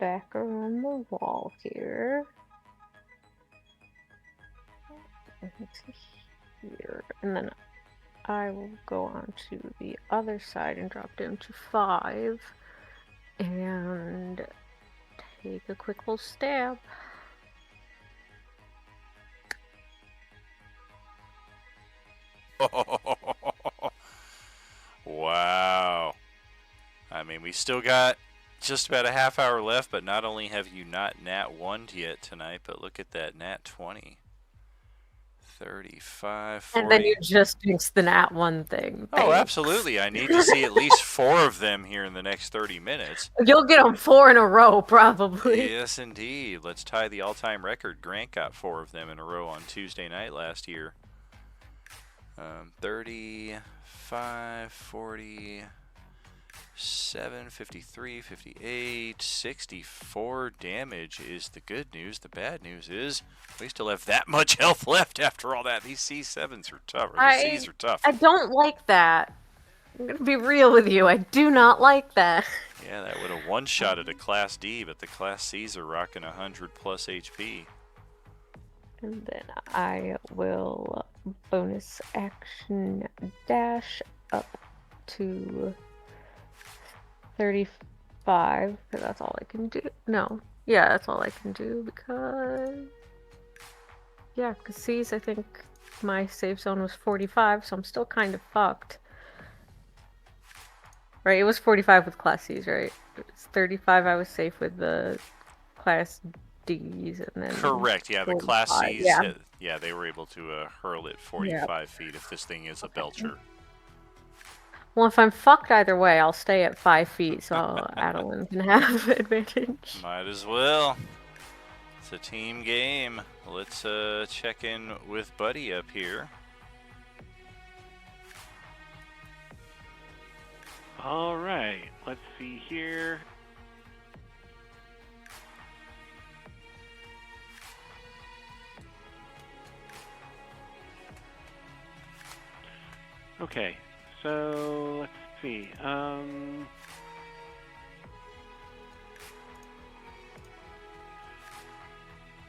back around the wall here. to here, and then I will go on to the other side and drop down to 5 and take a quick little stab. Wow. I mean, we still got just about a half hour left, but not only have you not nat 1'd yet tonight, but look at that nat 20. 35, 40. And then you just jinxed the nat 1 thing. Oh, Thanks. absolutely. I need to see at least 4 of them here in the next 30 minutes. You'll get them 4 in a row, probably. Yes, indeed. Let's tie the all-time record. Grant got 4 of them in a row on Tuesday night last year. 35, 40, 7, 53, 58, 64 damage is the good news. The bad news is we still have that much health left after all that. These C7s are tough. Or the Cs are tough. I don't like that. I'm gonna be real with you. I do not like that. Yeah, that would have one-shotted a Class D, but the Class Cs are rocking 100 plus HP. And then I will bonus action dash up to 35, because that's all I can do. No, yeah, that's all I can do, because... Yeah, because C's, I think my save zone was 45, so I'm still kind of fucked. Right, it was 45 with Class C's, right? It's 35 I was safe with the Class D's, and then... Correct, yeah, the Class 45, C's, yeah. yeah, they were able to hurl it 45 feet if this thing is a belcher. Well, if I'm fucked either way, I'll stay at 5 feet, so Adeline can have advantage. Might as well. It's a team game. Let's check in with Buddy up here. All right, let's see here. Okay, so let's see.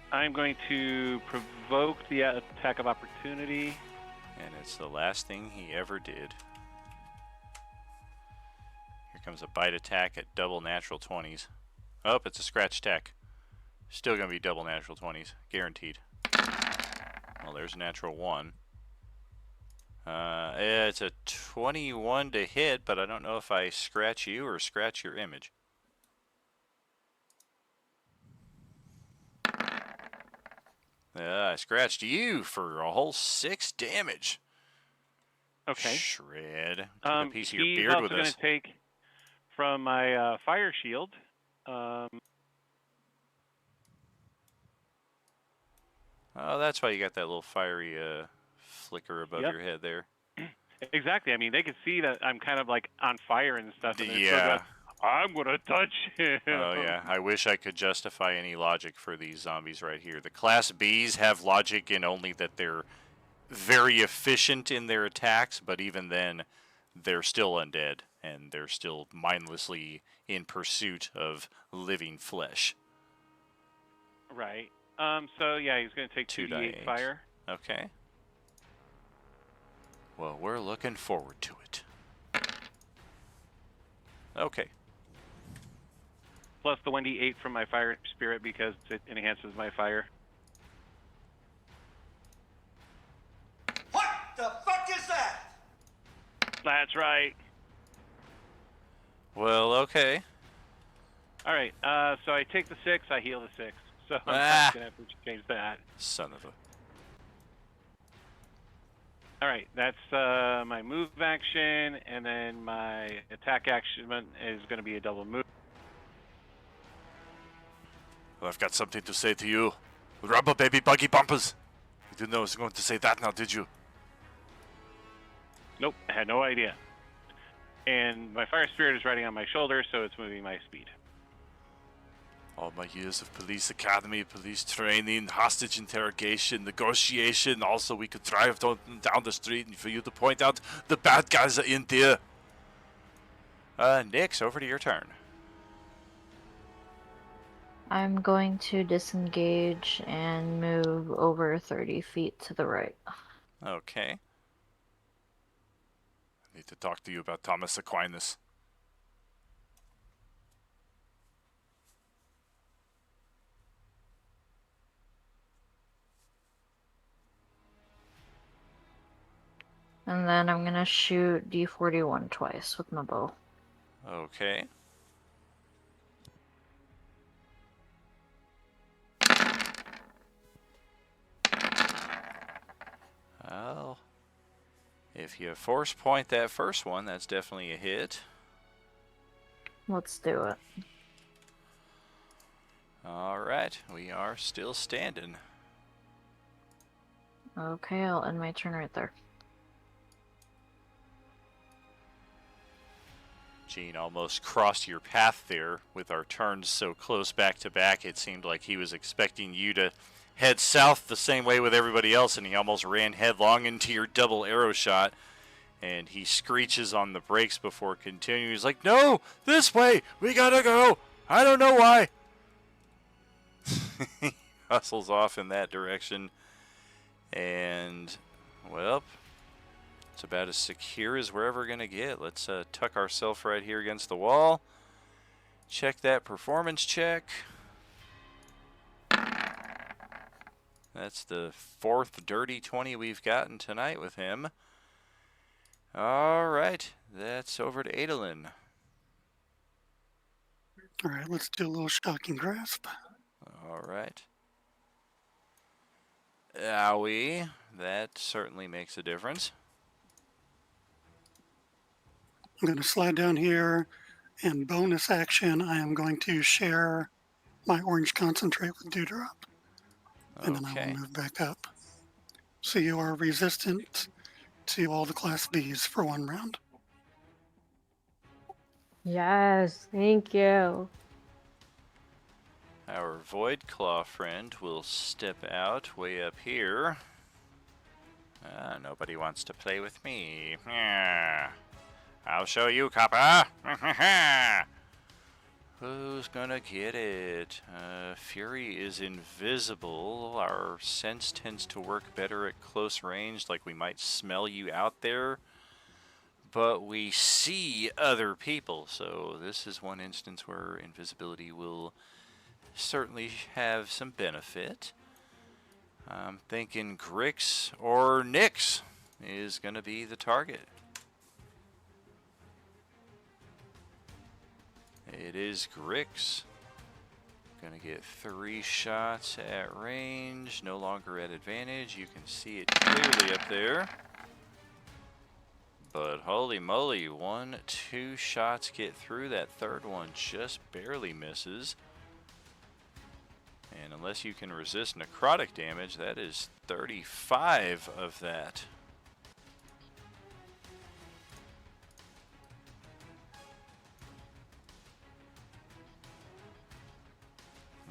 I'm going to provoke the attack of opportunity. And it's the last thing he ever did. Here comes a bite attack at double natural 20s. Oh, it's a scratch attack. Still going to be double natural 20s. Guaranteed. Well, there's a natural 1. It's a 21 to hit, but I don't know if I scratch you or scratch your image. I scratched you for a whole 6 damage. Okay. Shred. Took a piece of your He's beard also with going us. to take from my fire shield. Oh, that's why you got that little fiery flicker above your head there. Exactly. I mean, they can see that I'm kind of like on fire and stuff. And Yeah. I'm gonna touch him. Oh, yeah. I wish I could justify any logic for these zombies right here. The Class Bs have logic in only that they're very efficient in their attacks, but even then, they're still undead, and they're still mindlessly in pursuit of living flesh. Right. So yeah, he's gonna take 2d8 fire. Okay. Well, we're looking forward to it. Okay. Plus the 1d8 from my fire spirit because it enhances my fire. What the fuck is that? That's right. Well, okay. All right. So I take the 6, I heal the 6. So I'm gonna have to change that. Son of a. All right, that's my move action, and then my attack action is going to be a double move. Well, I've got something to say to you. Rubber baby buggy bumpers. You didn't know I was going to say that now, did you? Nope, I had no idea. And my fire spirit is riding on my shoulder, so it's moving my speed. All my years of police academy, police training, hostage interrogation, negotiation. Also, we could drive down the street and for you to point out the bad guys are in there. Nix, over to your turn. I'm going to disengage and move over 30 feet to the right. Okay. I need to talk to you about Thomas Aquinas. And then I'm gonna shoot D41 twice with my bow. Okay. Well, if you force point that first one, that's definitely a hit. Let's do it. All right, we are still standing. Okay, I'll end my turn right there. Gene almost crossed your path there with our turns so close back to back. It seemed like he was expecting you to head south the same way with everybody else, and he almost ran headlong into your double arrow shot. And he screeches on the brakes before continuing. He's like, "No, this way! We gotta go! I don't know why!" He hustles off in that direction. And, well, it's about as secure as we're ever going to get. Let's tuck ourselves right here against the wall. Check that performance check. That's the 4th dirty 20 we've gotten tonight with him. All right, that's over to Adolin. All right, let's do a little shocking grasp. All right. Owie, that certainly makes a difference. I'm going to slide down here, and bonus action, I am going to share my orange concentrate with Dewdrop, and then I Okay. will move back up. So you are resistant to all the Class Bs for 1 round. Yes, thank you. Our Void Claw friend will step out way up here. Nobody wants to play with me. Yeah. I'll show you, copper. Who's gonna get it? Fury is invisible. Our sense tends to work better at close range, like we might smell you out there. But we see other people, so this is one instance where invisibility will certainly have some benefit. I'm thinking Grix or Nyx is going to be the target. It is Grix. Gonna get 3 shots at range, no longer at advantage. You can see it clearly up there. But holy moly, 2 shots get through. That third one just barely misses. And unless you can resist necrotic damage, that is 35 of that.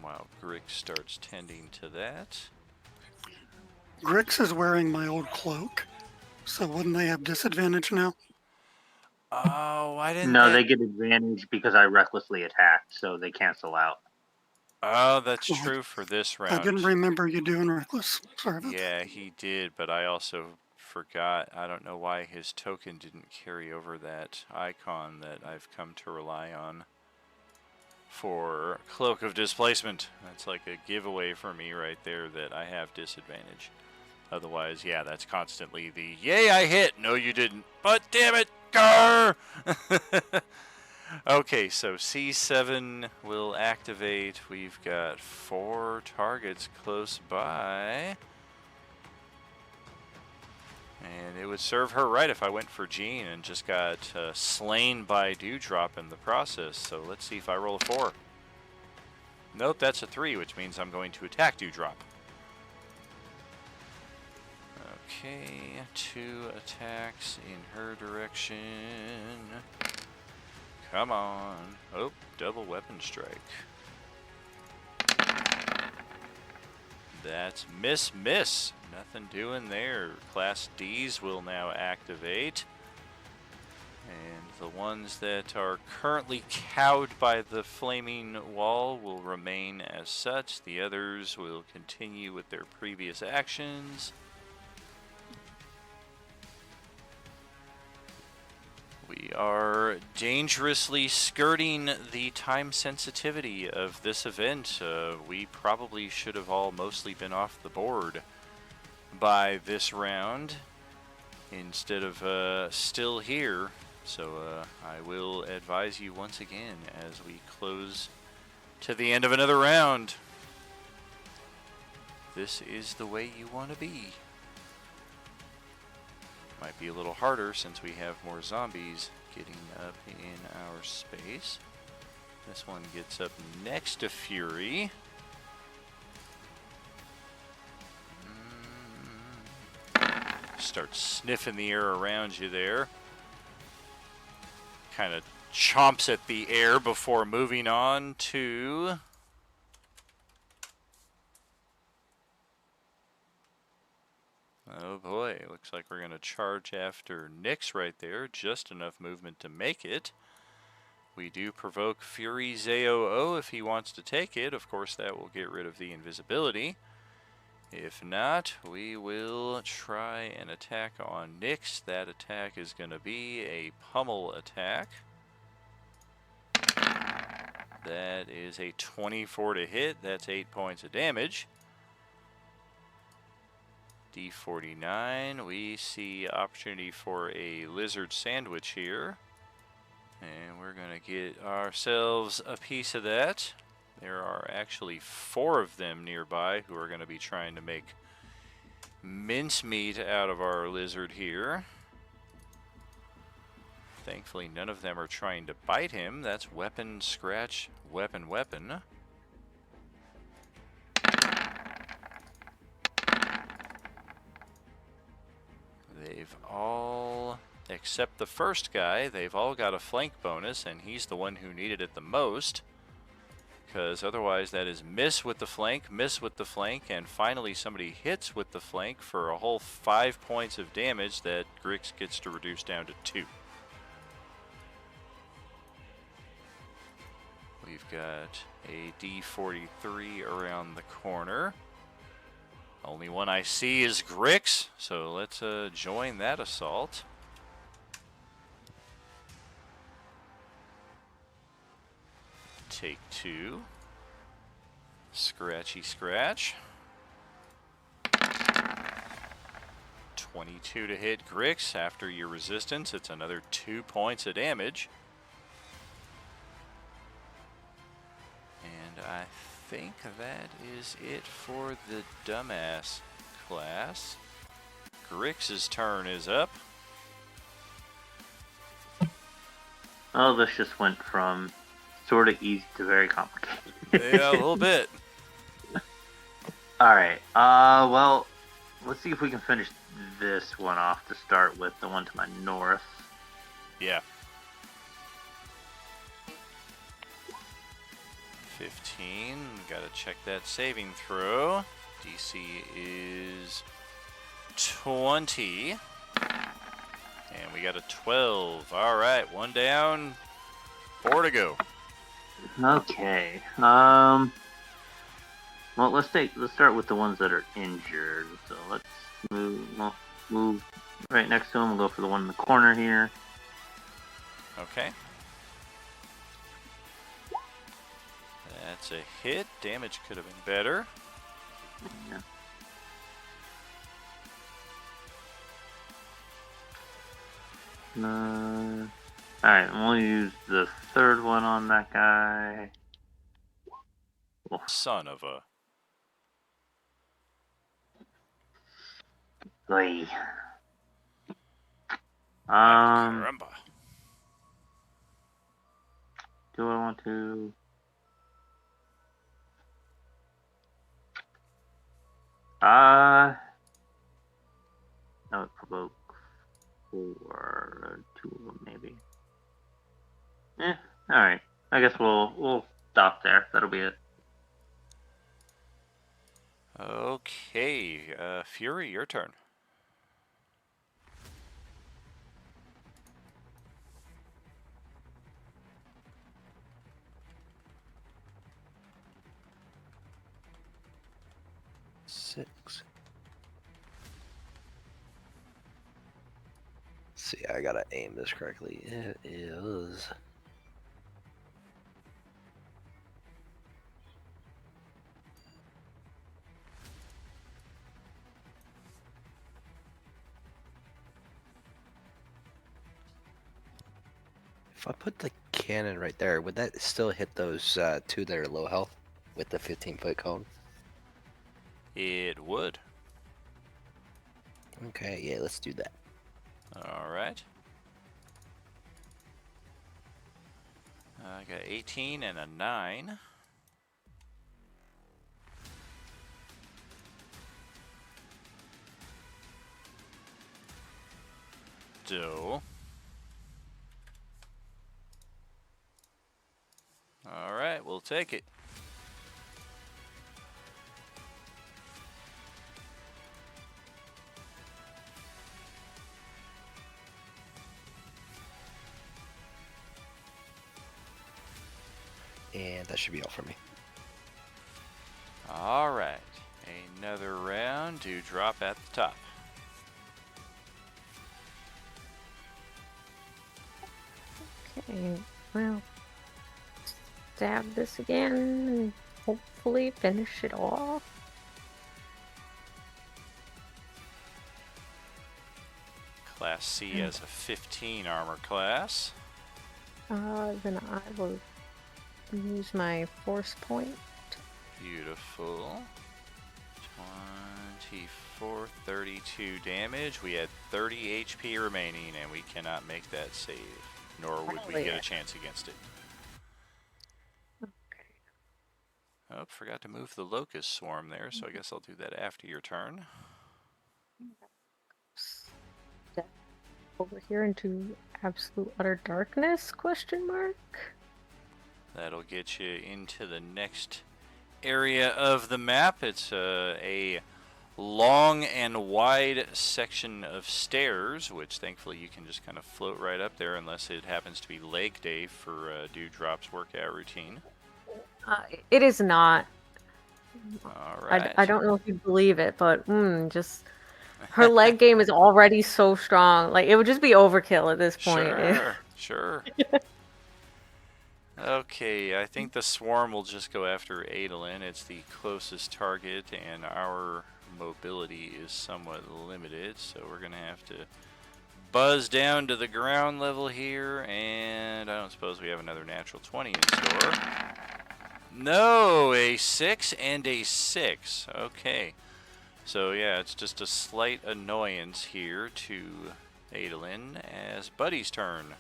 While Grix starts tending to that. Grix is wearing my old cloak, so wouldn't they have disadvantage now? Oh, why didn't No, they get advantage because I recklessly attacked, so they cancel out. Oh, that's Well, true for this round. I didn't remember you doing reckless. Sorry about that. Yeah, he did, but I also forgot. I don't know why his token didn't carry over that icon that I've come to rely on for Cloak of Displacement. That's like a giveaway for me right there that I have disadvantage. Otherwise, yeah, that's constantly the, yay, I hit. No, you didn't. But damn it, grr! Okay, so C7 will activate. We've got 4 targets close by. And it would serve her right if I went for Jean and just got slain by Dewdrop in the process. So let's see if I roll a 4. Nope, that's a 3, which means I'm going to attack Dewdrop. Okay, 2 attacks in her direction. Come on. Oh, double weapon strike. That's miss. Nothing doing there. Class Ds will now activate. And The ones that are currently cowed by the flaming wall will remain as such. The others will continue with their previous actions. We are dangerously skirting the time sensitivity of this event. We probably should have all mostly been off the board by this round instead of still here. So I will advise you once again as we close to the end of another round. This is the way you want to be. Might be a little harder since we have more zombies getting up in our space. This one gets up next to Fury. Starts sniffing the air around you there. Kind of chomps at the air before moving on to oh boy, looks like we're going to charge after Nyx right there. Just enough movement to make it. We do provoke Fury's AOO if he wants to take it. Of course, that will get rid of the invisibility. If not, we will try an attack on Nyx. That attack is going to be a pummel attack. That is a 24 to hit. That's 8 points of damage. D49, we see opportunity for a lizard sandwich here. And we're going to get ourselves a piece of that. There are actually 4 of them nearby who are going to be trying to make mincemeat out of our lizard here. Thankfully, none of them are trying to bite him. That's weapon, scratch, weapon, weapon. They've all, except the first guy, they've all got a flank bonus, and he's the one who needed it the most. Because otherwise that is miss with the flank, and finally somebody hits with the flank for a whole 5 points of damage that Grix gets to reduce down to 2. We've got a D43 around the corner. Only one I see is Grix, so let's join that assault. Take 2. Scratchy scratch. 22 to hit Grix. After your resistance, it's another 2 points of damage. And I think that is it for the dumbass class. Grix's turn is up. Oh, this just went from sort of easy to very complicated. Yeah, a little bit. Alright, well, let's see if we can finish this one off to start with, the one to my north. Yeah. 15, gotta check that saving throw. DC is 20. And we got a 12. Alright, 1 down, 4 to go. Okay. Well, let's start with the ones that are injured. So let's move right next to them. We'll go for the one in the corner here. Okay. That's a hit. Damage could have been better. Yeah. Alright, we'll use the third one on that guy. Oh. Son of a... Oy. Caramba. Do I want to... That would provoke 4, 2 of them maybe. Alright. I guess we'll stop there. That'll be it. Okay, Fury, your turn. 6. See, I gotta aim this correctly. It is. If I put the cannon right there, would that still hit those two that are low health with the 15-foot cone? It would. Okay, yeah, let's do that. All right. I got 18 and a 9. So. All right, we'll take it. And that should be all for me. All right, another round to drop at the top. Okay, well, stab this again and hopefully finish it off. Class C as a 15 armor class. Then I will use my force point. Beautiful. 24, 32 damage. We had 30 HP remaining, and we cannot make that save. Nor would we get a chance against it. Oh, forgot to move the locust swarm there, so I guess I'll do that after your turn. Step over here into absolute utter darkness? Question mark. That'll get you into the next area of the map. It's a long and wide section of stairs, which thankfully you can just kind of float right up there unless it happens to be leg day for Dewdrop's workout routine. It is not. All right. I don't know if you believe it, but just her leg game is already so strong. Like, it would just be overkill at this point. Sure, sure. Okay, I think the swarm will just go after Adolin. It's the closest target, and our mobility is somewhat limited, so we're going to have to buzz down to the ground level here, and I don't suppose we have another natural 20 in store. No, a 6 and a 6. Okay. So yeah, it's just a slight annoyance here to Adolin as Buddy's turn.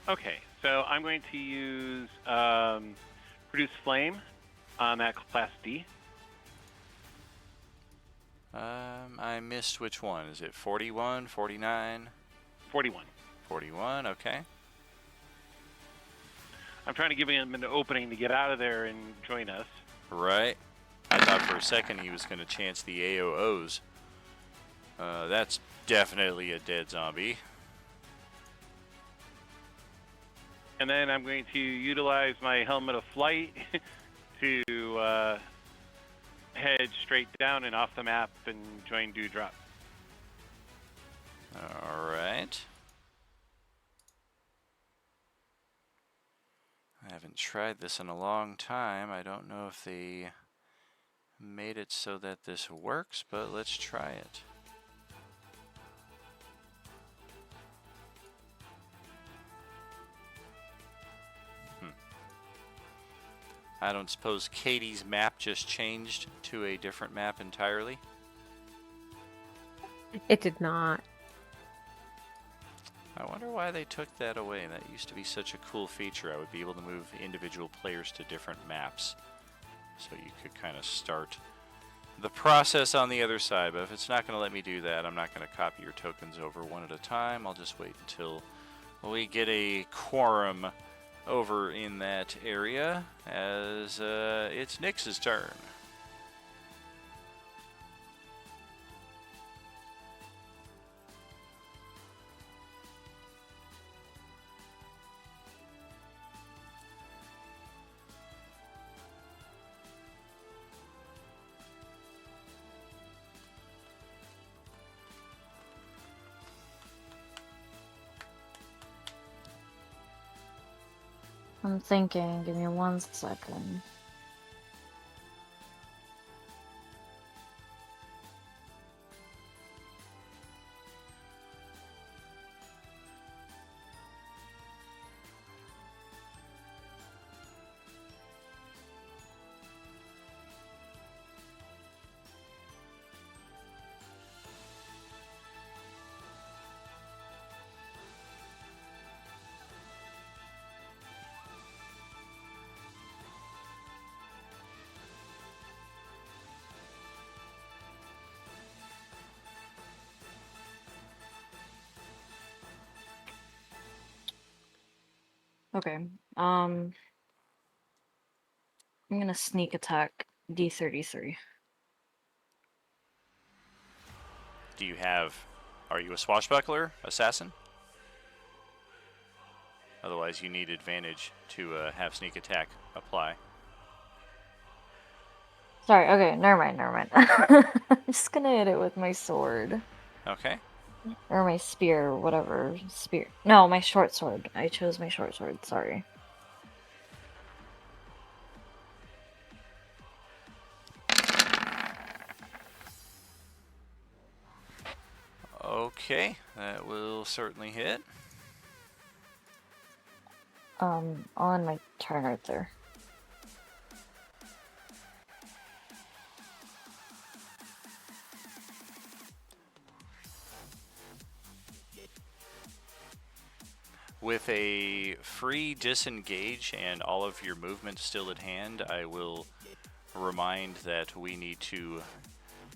Okay, so I'm going to use Produce Flame on that Class D. I missed which one. Is it 41, 49? 41. 41, okay. I'm trying to give him an opening to get out of there and join us. Right. I thought for a second he was going to chance the AOOs. That's definitely a dead zombie. And then I'm going to utilize my Helmet of Flight to head straight down and off the map and join Dewdrop. All right. I haven't tried this in a long time. I don't know if they made it so that this works, but let's try it. I don't suppose Katie's map just changed to a different map entirely? It did not. I wonder why they took that away. That used to be such a cool feature. I would be able to move individual players to different maps. So you could kind of start the process on the other side. But if it's not going to let me do that, I'm not going to copy your tokens over one at a time. I'll just wait until we get a quorum over in that area as it's Nyx's turn. I'm thinking. Give me 1 second. Okay. I'm gonna sneak attack D33. Do you have... Are you a swashbuckler assassin? Otherwise, you need advantage to have sneak attack apply. Sorry, okay, never mind, never mind. I'm just gonna hit it with my sword. Okay. Or my spear, whatever. Spear. No, my short sword. I chose my short sword, sorry. Okay, that will certainly hit. On my turn right there. With a free disengage and all of your movement still at hand, I will remind that we need to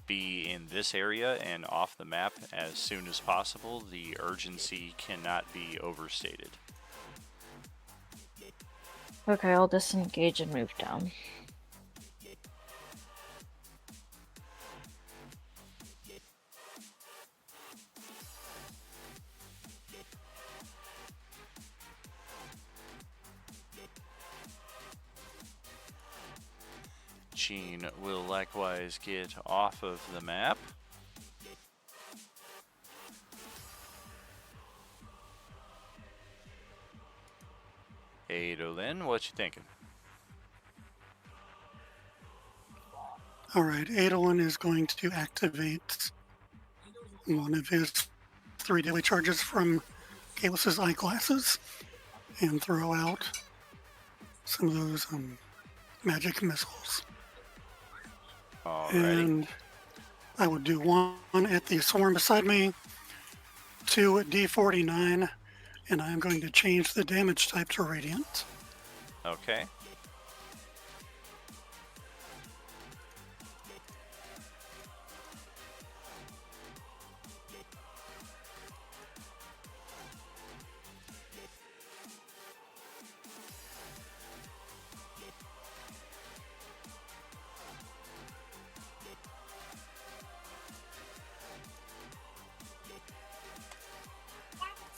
be in this area and off the map as soon as possible. The urgency cannot be overstated. Okay, I'll disengage and move down. Gene will likewise get off of the map. Adolin, what you thinking? All right, Adolin is going to activate one of his 3 daily charges from Kalus's eyeglasses and throw out some of those magic missiles. Alrighty. And I would do 1 at the swarm beside me, 2 at D49, and I'm going to change the damage type to Radiant. Okay.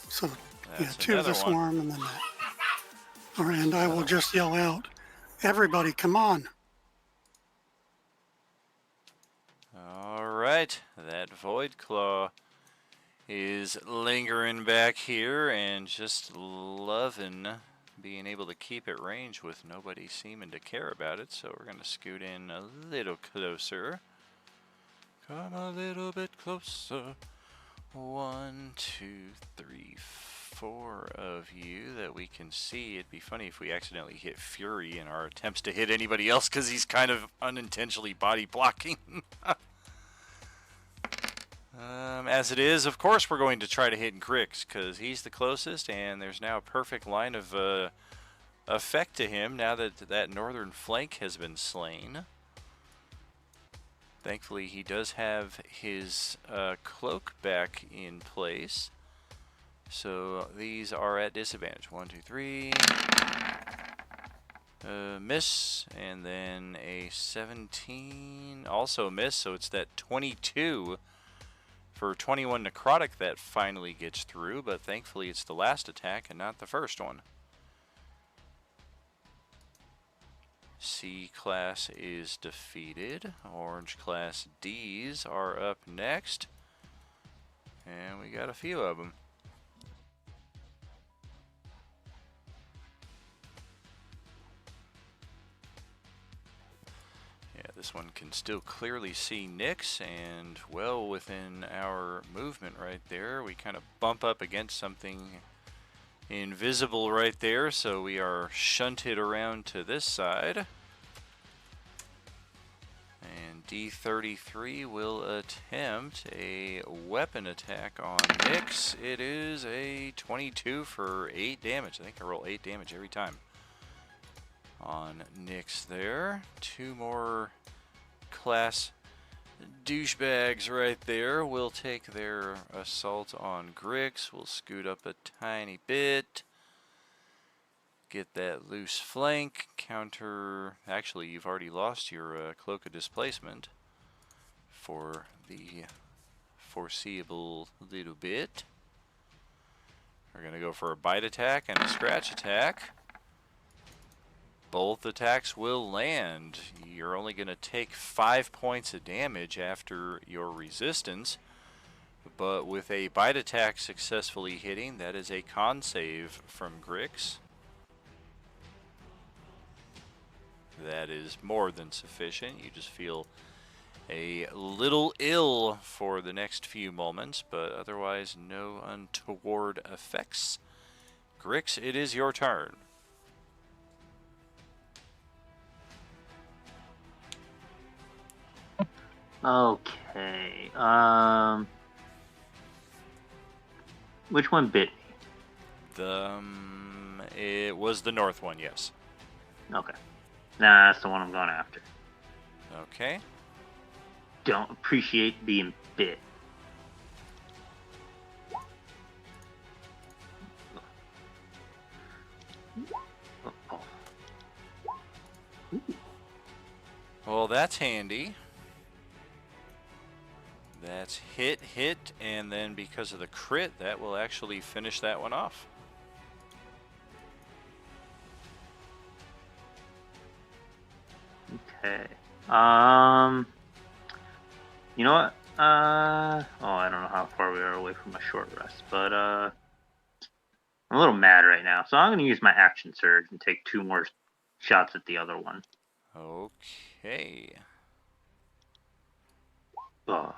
So, That's 2 to the another one. swarm and then that. All right, and I will just yell out, everybody, come on. Alright, that Void Claw is lingering back here and just loving being able to keep at range with nobody seeming to care about it. So we're going to scoot in a little closer. Come a little bit closer. 1, 2, 3, 4 of you that we can see. It'd be funny if we accidentally hit Fury in our attempts to hit anybody else because he's kind of unintentionally body blocking. As it is, of course, we're going to try to hit Grix because he's the closest, and there's now a perfect line of effect to him now that that northern flank has been slain. Thankfully, he does have his cloak back in place. So these are at disadvantage. 1, 2, 3. Miss, and then a 17. Also miss, so it's that 22 for 21 necrotic that finally gets through, but thankfully it's the last attack and not the first one. C class is defeated. Orange class Ds are up next. And we got a few of them. this one can still clearly see Nyx, and well within our movement right there. We kind of bump up against something invisible right there, so we are shunted around to this side. And D33 will attempt a weapon attack on Nyx. It is a 22 for 8 damage. I think I roll 8 damage every time on Nyx there. 2 more class douchebags right there. We'll take their assault on Grix. We'll scoot up a tiny bit. Get that loose flank. Counter. Actually, you've already lost your Cloak of Displacement for the foreseeable little bit. We're going to go for a bite attack and a scratch attack. Both attacks will land. You're only going to take 5 points of damage after your resistance. But with a bite attack successfully hitting, that is a con save from Grix. That is more than sufficient. You just feel a little ill for the next few moments, but otherwise no untoward effects. Grix, it is your turn. Okay. Which one bit me? It was the north one, yes. Okay. Nah, that's the one I'm going after. Okay. Don't appreciate being bit. Oh. Well, that's handy. That's hit, and then because of the crit, that will actually finish that one off. Okay. You know what? Oh, I don't know how far we are away from a short rest, but I'm a little mad right now, so I'm gonna use my action surge and take 2 more shots at the other one. Okay. Oh.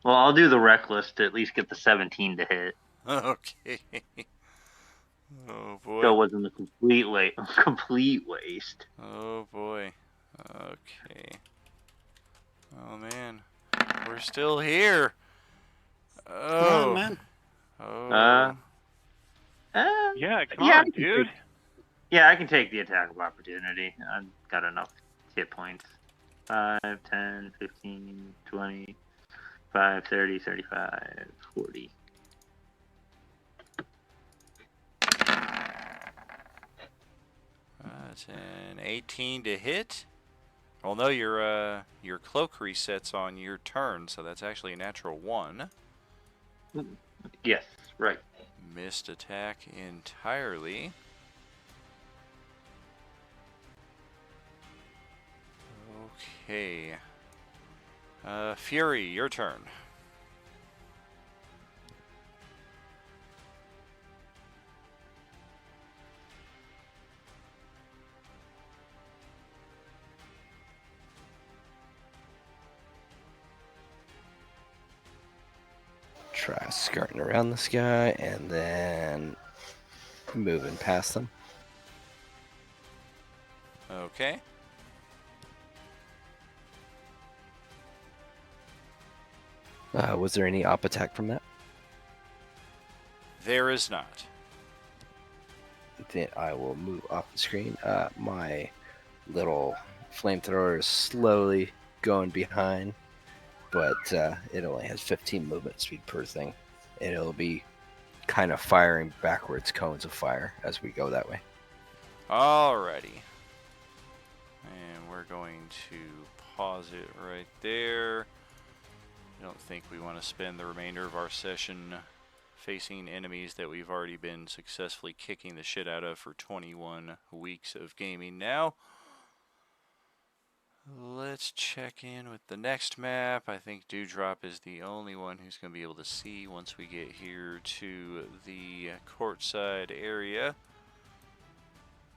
Well, I'll do the reckless to at least get the 17 to hit. Okay. Oh boy. So it wasn't a complete waste. Oh boy. Okay. Oh man. We're still here. Oh. Come on, man. Oh. Yeah, come on, dude. Yeah, I can take the attack of opportunity. I've got enough hit points. 5, 10, 15, 20, 5, 30, 35, 40. That's an 18 to hit. Well, no, your cloak resets on your turn, so that's actually a natural 1. Yes, right. Missed attack entirely. Okay. Fury, your turn. Try skirting around this guy and then moving past them. Okay. Was there any op attack from that? There is not. Then I will move off the screen. My little flamethrower is slowly going behind, but it only has 15 movement speed per thing. And it'll be kind of firing backwards cones of fire as we go that way. Alrighty. And we're going to pause it right there. I don't think we want to spend the remainder of our session facing enemies that we've already been successfully kicking the shit out of for 21 weeks of gaming now. Let's check in with the next map. I think Dewdrop is the only one who's going to be able to see once we get here to the courtside area.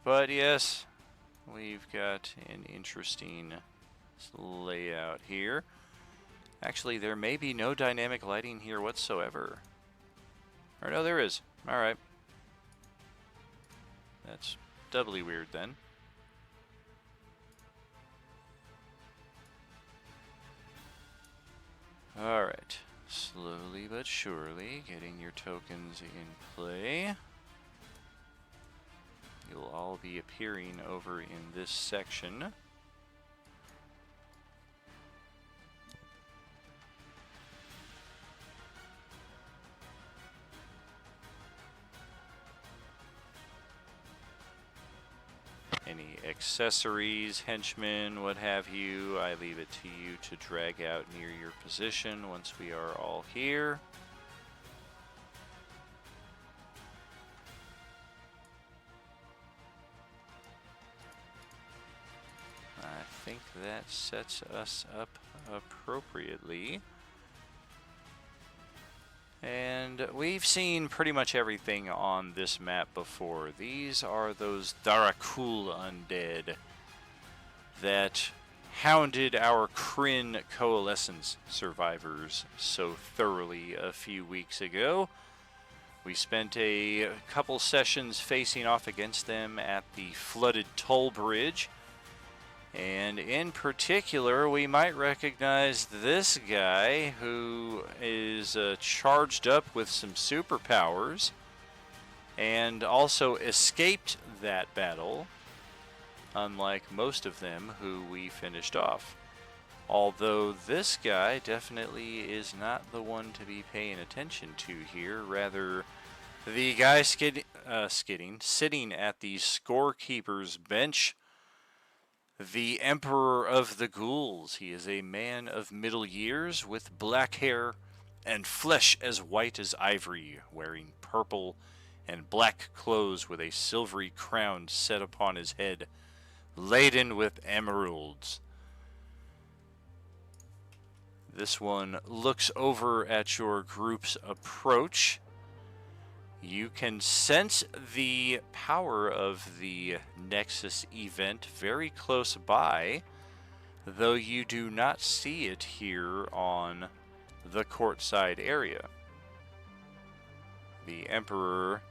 But yes, we've got an interesting layout here. Actually, there may be no dynamic lighting here whatsoever. Or no, there is. Alright. That's doubly weird then. Alright. Slowly but surely getting your tokens in play. You'll all be appearing over in this section. Any accessories, henchmen, what have you, I leave it to you to drag out near your position once we are all here. I think that sets us up appropriately. And we've seen pretty much everything on this map before. These are those Darakul undead that hounded our Kryn Coalescence survivors so thoroughly a few weeks ago. We spent a couple sessions facing off against them at the flooded toll bridge. And in particular, we might recognize this guy who is charged up with some superpowers and also escaped that battle, unlike most of them who we finished off. Although this guy definitely is not the one to be paying attention to here, rather the guy sitting at the scorekeeper's bench. The Emperor of the Ghouls. He is a man of middle years with black hair and flesh as white as ivory, wearing purple and black clothes with a silvery crown set upon his head, laden with emeralds. This one looks over at your group's approach. You can sense the power of the Nexus event very close by, though you do not see it here on the courtside area. The Emperor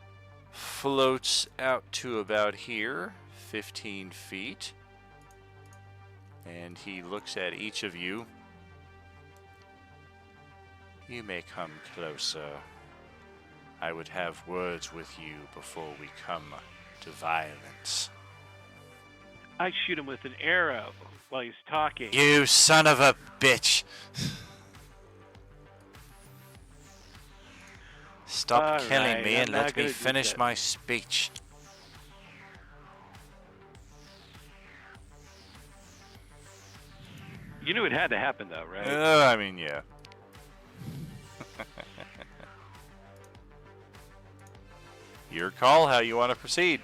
floats out to about here, 15 feet, and he looks at each of you. You may come closer. I would have words with you before we come to violence. I shoot him with an arrow while he's talking. You son of a bitch! Stop killing me and let me finish my speech. You knew it had to happen, though, right? I mean, yeah. Your call how you want to proceed.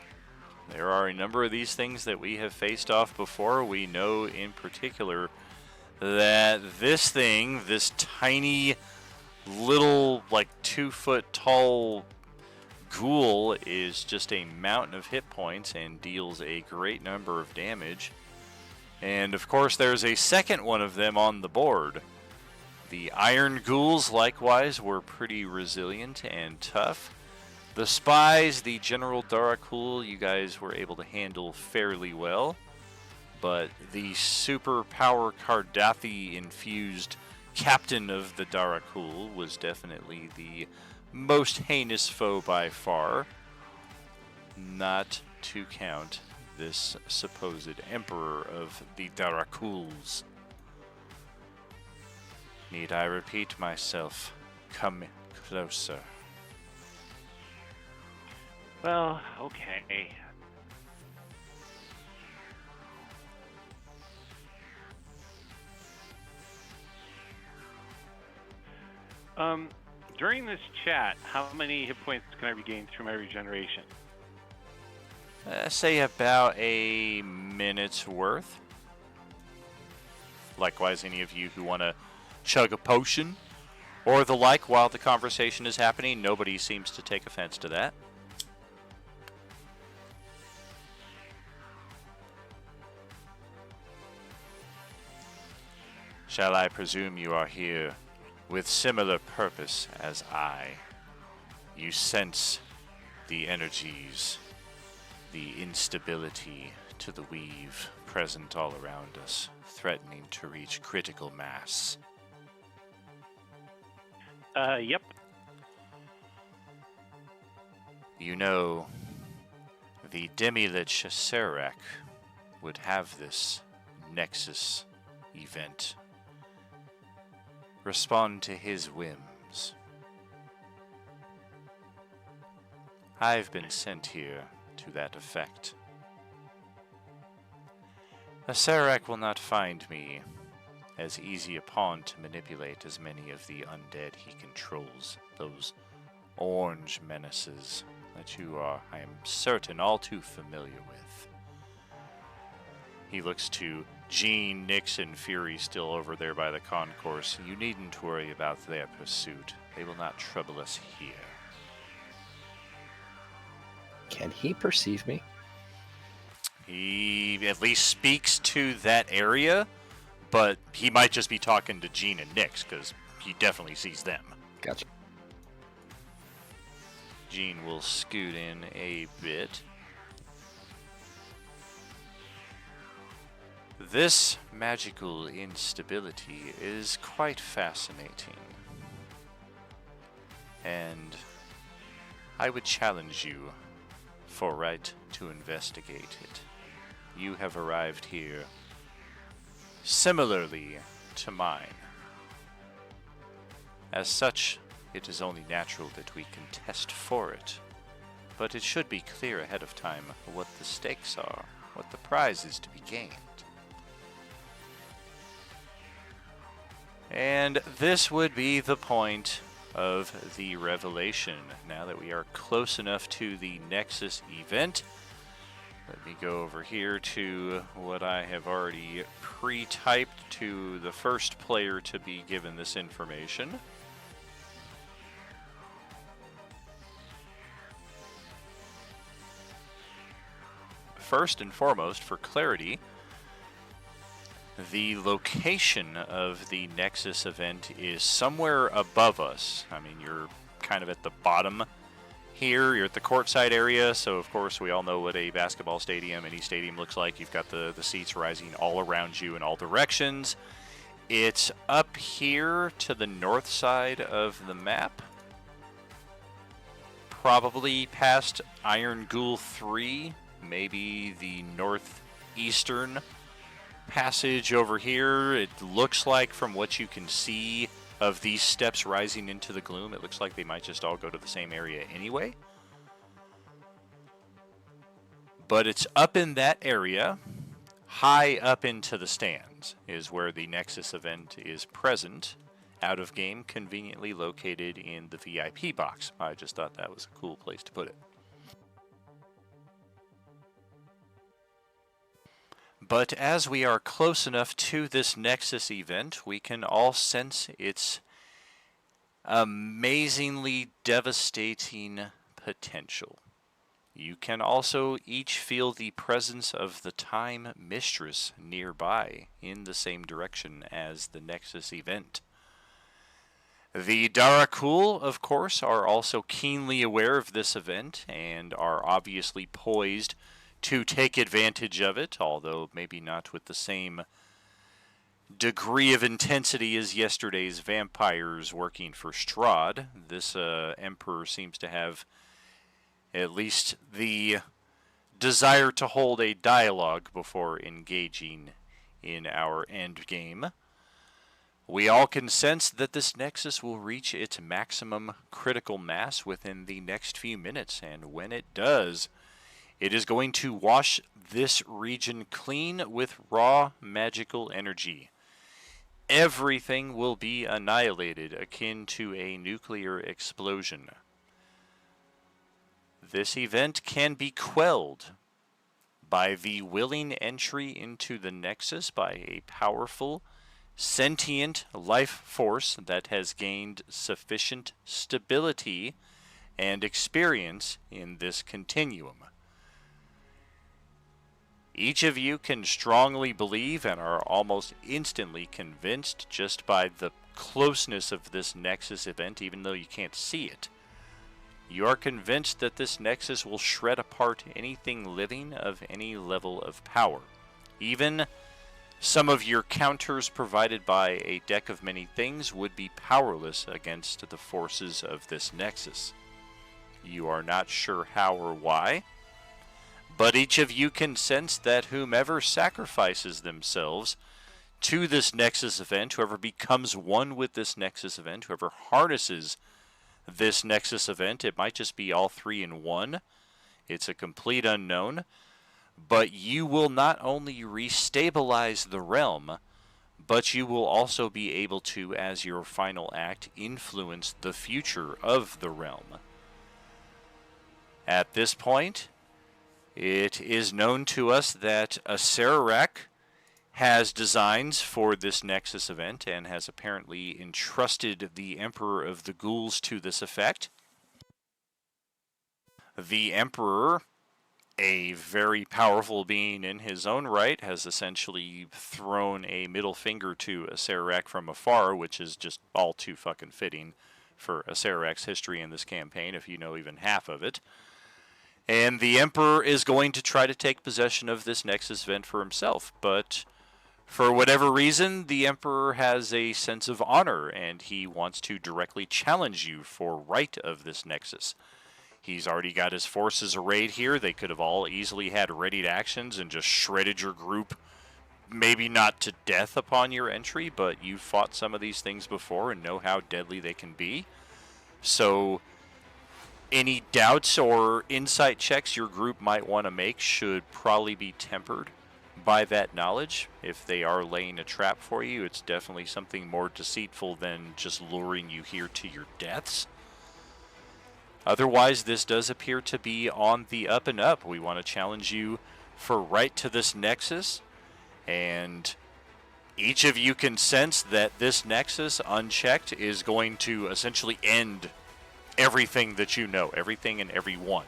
There are a number of these things that we have faced off before. We know in particular that this thing, this tiny little like 2-foot tall ghoul, is just a mountain of hit points and deals a great number of damage. And of course there's a second one of them on the board. The iron ghouls likewise were pretty resilient and tough. The spies, the general Darakul, you guys were able to handle fairly well. But the superpower Kardathi infused captain of the Darakul was definitely the most heinous foe by far. Not to count this supposed emperor of the Darakuls. Need I repeat myself? Come closer. Well, okay. During this chat, how many hit points can I regain through my regeneration? Say about a minute's worth. Likewise, any of you who want to chug a potion or the like while the conversation is happening, nobody seems to take offense to that. Shall I presume you are here with similar purpose as I? You sense the energies, the instability to the weave present all around us, threatening to reach critical mass. Yep. You know, the Demilich Serac would have this Nexus event respond to his whims. I've been sent here to that effect. A Serac will not find me as easy a pawn to manipulate as many of the undead he controls, those orange menaces that you are, I am certain, all too familiar with. He looks to Jean, Nix, and Fury still over there by the concourse. You needn't worry about their pursuit. They will not trouble us here. Can he perceive me? He at least speaks to that area, but he might just be talking to Jean and Nix, because he definitely sees them. Gotcha. Jean will scoot in a bit. This magical instability is quite fascinating. And I would challenge you for right to investigate it. You have arrived here similarly to mine. As such, it is only natural that we contest for it. But it should be clear ahead of time what the stakes are, what the prize is to be gained. And this would be the point of the revelation. Now that we are close enough to the Nexus event, let me go over here to what I have already pre-typed to the first player to be given this information. First and foremost, for clarity, the location of the Nexus event is somewhere above us. I mean, you're kind of at the bottom here. You're at the courtside area, so of course we all know what a basketball stadium, any stadium, looks like. You've got the seats rising all around you in all directions. It's up here to the north side of the map. Probably past Iron Ghoul 3, maybe the northeastern passage over here. It looks like, from what you can see of these steps rising into the gloom, it looks like they might just all go to the same area anyway. But it's up in that area, high up into the stands, is where the Nexus event is present, out of game, conveniently located in the VIP box. I just thought that was a cool place to put it. But as we are close enough to this Nexus event, we can all sense its amazingly devastating potential. You can also each feel the presence of the Time Mistress nearby in the same direction as the Nexus event. The Darakul, of course, are also keenly aware of this event and are obviously poised to take advantage of it, although maybe not with the same degree of intensity as yesterday's vampires working for Strahd. This Emperor seems to have at least the desire to hold a dialogue before engaging in our end game. We all can sense that this Nexus will reach its maximum critical mass within the next few minutes, and when it does, it is going to wash this region clean with raw magical energy. Everything will be annihilated, akin to a nuclear explosion. This event can be quelled by the willing entry into the Nexus by a powerful sentient life force that has gained sufficient stability and experience in this continuum. Each of you can strongly believe and are almost instantly convinced just by the closeness of this Nexus event, even though you can't see it. You are convinced that this Nexus will shred apart anything living of any level of power. Even some of your counters provided by a deck of many things would be powerless against the forces of this Nexus. You are not sure how or why, but each of you can sense that whomever sacrifices themselves to this Nexus event, whoever becomes one with this Nexus event, whoever harnesses this Nexus event, it might just be all three in one. It's a complete unknown. But you will not only restabilize the realm, but you will also be able to, as your final act, influence the future of the realm. At this point, it is known to us that Acererak has designs for this Nexus event and has apparently entrusted the Emperor of the Ghouls to this effect. The Emperor, a very powerful being in his own right, has essentially thrown a middle finger to Acererak from afar, which is just all too fucking fitting for Acererak's history in this campaign, if you know even half of it. And the Emperor is going to try to take possession of this Nexus event for himself, but for whatever reason, the Emperor has a sense of honor, and he wants to directly challenge you for right of this Nexus. He's already got his forces arrayed here. They could have all easily had readied actions and just shredded your group, maybe not to death upon your entry, but you've fought some of these things before and know how deadly they can be. So any doubts or insight checks your group might want to make should probably be tempered by that knowledge. If they are laying a trap for you, it's definitely something more deceitful than just luring you here to your deaths. Otherwise, this does appear to be on the up and up. We want to challenge you for right to this Nexus, and each of you can sense that this Nexus, unchecked, is going to essentially end everything that you know, everything and everyone.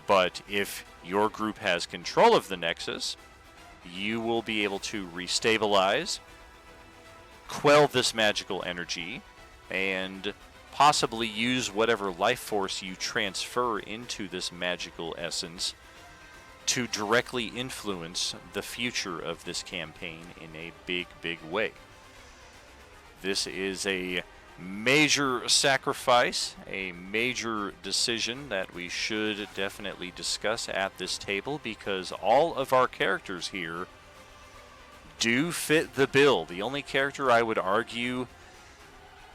But if your group has control of the Nexus, you will be able to restabilize, quell this magical energy, and possibly use whatever life force you transfer into this magical essence to directly influence the future of this campaign in a big, big way. This is a major sacrifice, a major decision that we should definitely discuss at this table, because all of our characters here do fit the bill. The only character I would argue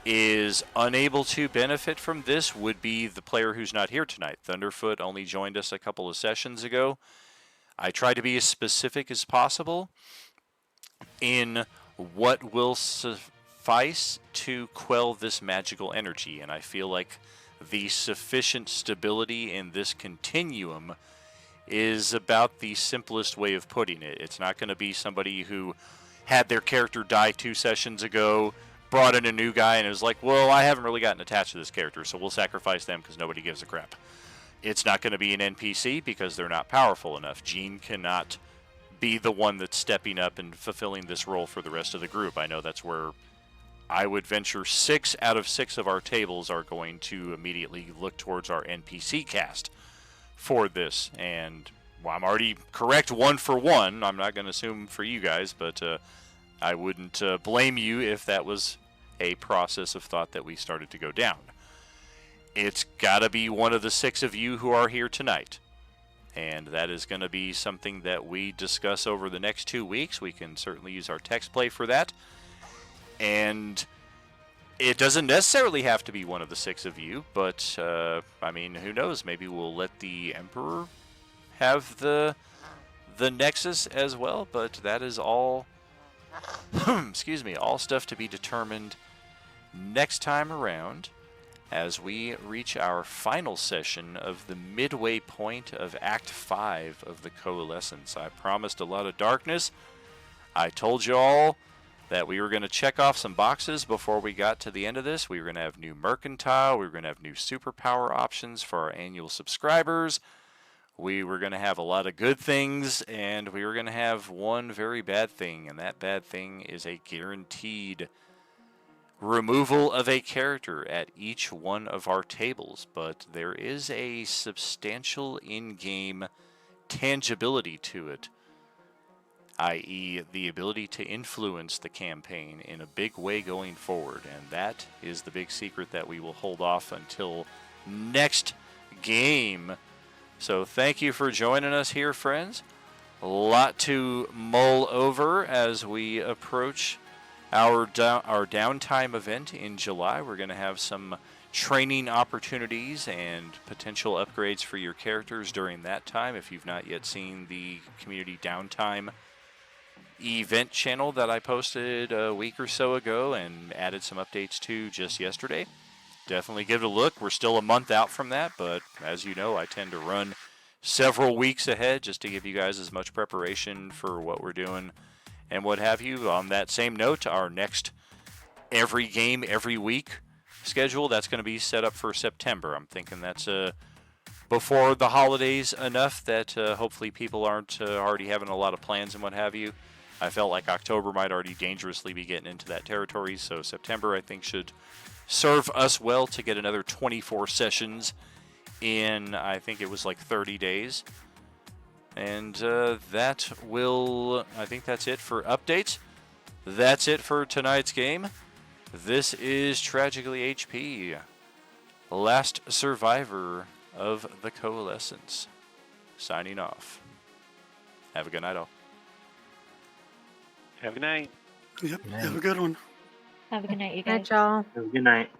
is unable to benefit from this would be the player who's not here tonight. Thunderfoot only joined us a couple of sessions ago. I try to be as specific as possible in what will suffice to quell this magical energy, and I feel like the sufficient stability in this continuum is about the simplest way of putting it. It's not going to be somebody who had their character die 2 sessions ago, brought in a new guy, and it was like, well, I haven't really gotten attached to this character, so we'll sacrifice them because nobody gives a crap. It's not going to be an NPC because they're not powerful enough. Gene cannot be the one that's stepping up and fulfilling this role for the rest of the group. I know that's where I would venture 6 out of 6 of our tables are going to immediately look towards our NPC cast for this. And well, I'm already correct 1 for 1. I'm not going to assume for you guys, but I wouldn't blame you if that was a process of thought that we started to go down. It's got to be one of the 6 of you who are here tonight. And that is going to be something that we discuss over the next 2 weeks. We can certainly use our text play for that. And it doesn't necessarily have to be one of the 6 of you, but, I mean, who knows? Maybe we'll let the Emperor have the Nexus as well, but that is all, excuse me, all stuff to be determined next time around as we reach our final session of the midway point of Act 5 of the Coalescence. I promised a lot of darkness. I told you all that we were going to check off some boxes before we got to the end of this. We were going to have new mercantile. We were going to have new superpower options for our annual subscribers. We were going to have a lot of good things, and we were going to have one very bad thing, and that bad thing is a guaranteed removal of a character at each one of our tables. But there is a substantial in-game tangibility to it, i.e. the ability to influence the campaign in a big way going forward. And that is the big secret that we will hold off until next game. So thank you for joining us here, friends. A lot to mull over as we approach our downtime event in July. We're going to have some training opportunities and potential upgrades for your characters during that time. If you've not yet seen the community downtime event channel that I posted a week or so ago and added some updates to just yesterday, definitely give it a look. We're still a month out from that, but as you know, I tend to run several weeks ahead just to give you guys as much preparation for what we're doing and what have you. On that same note, our next every game every week schedule, that's going to be set up for September. I'm thinking that's before the holidays enough that hopefully people aren't already having a lot of plans and what have you. I felt like October might already dangerously be getting into that territory, so September I think should serve us well to get another 24 sessions in, I think it was like 30 days. And I think that's it for updates. That's it for tonight's game. This is Tragically HP, last survivor of the Coalescence, signing off. Have a good night, all. Have a good night. Yep. Have a good one. Have a good night, you Night, guys. y'all. Have a good night.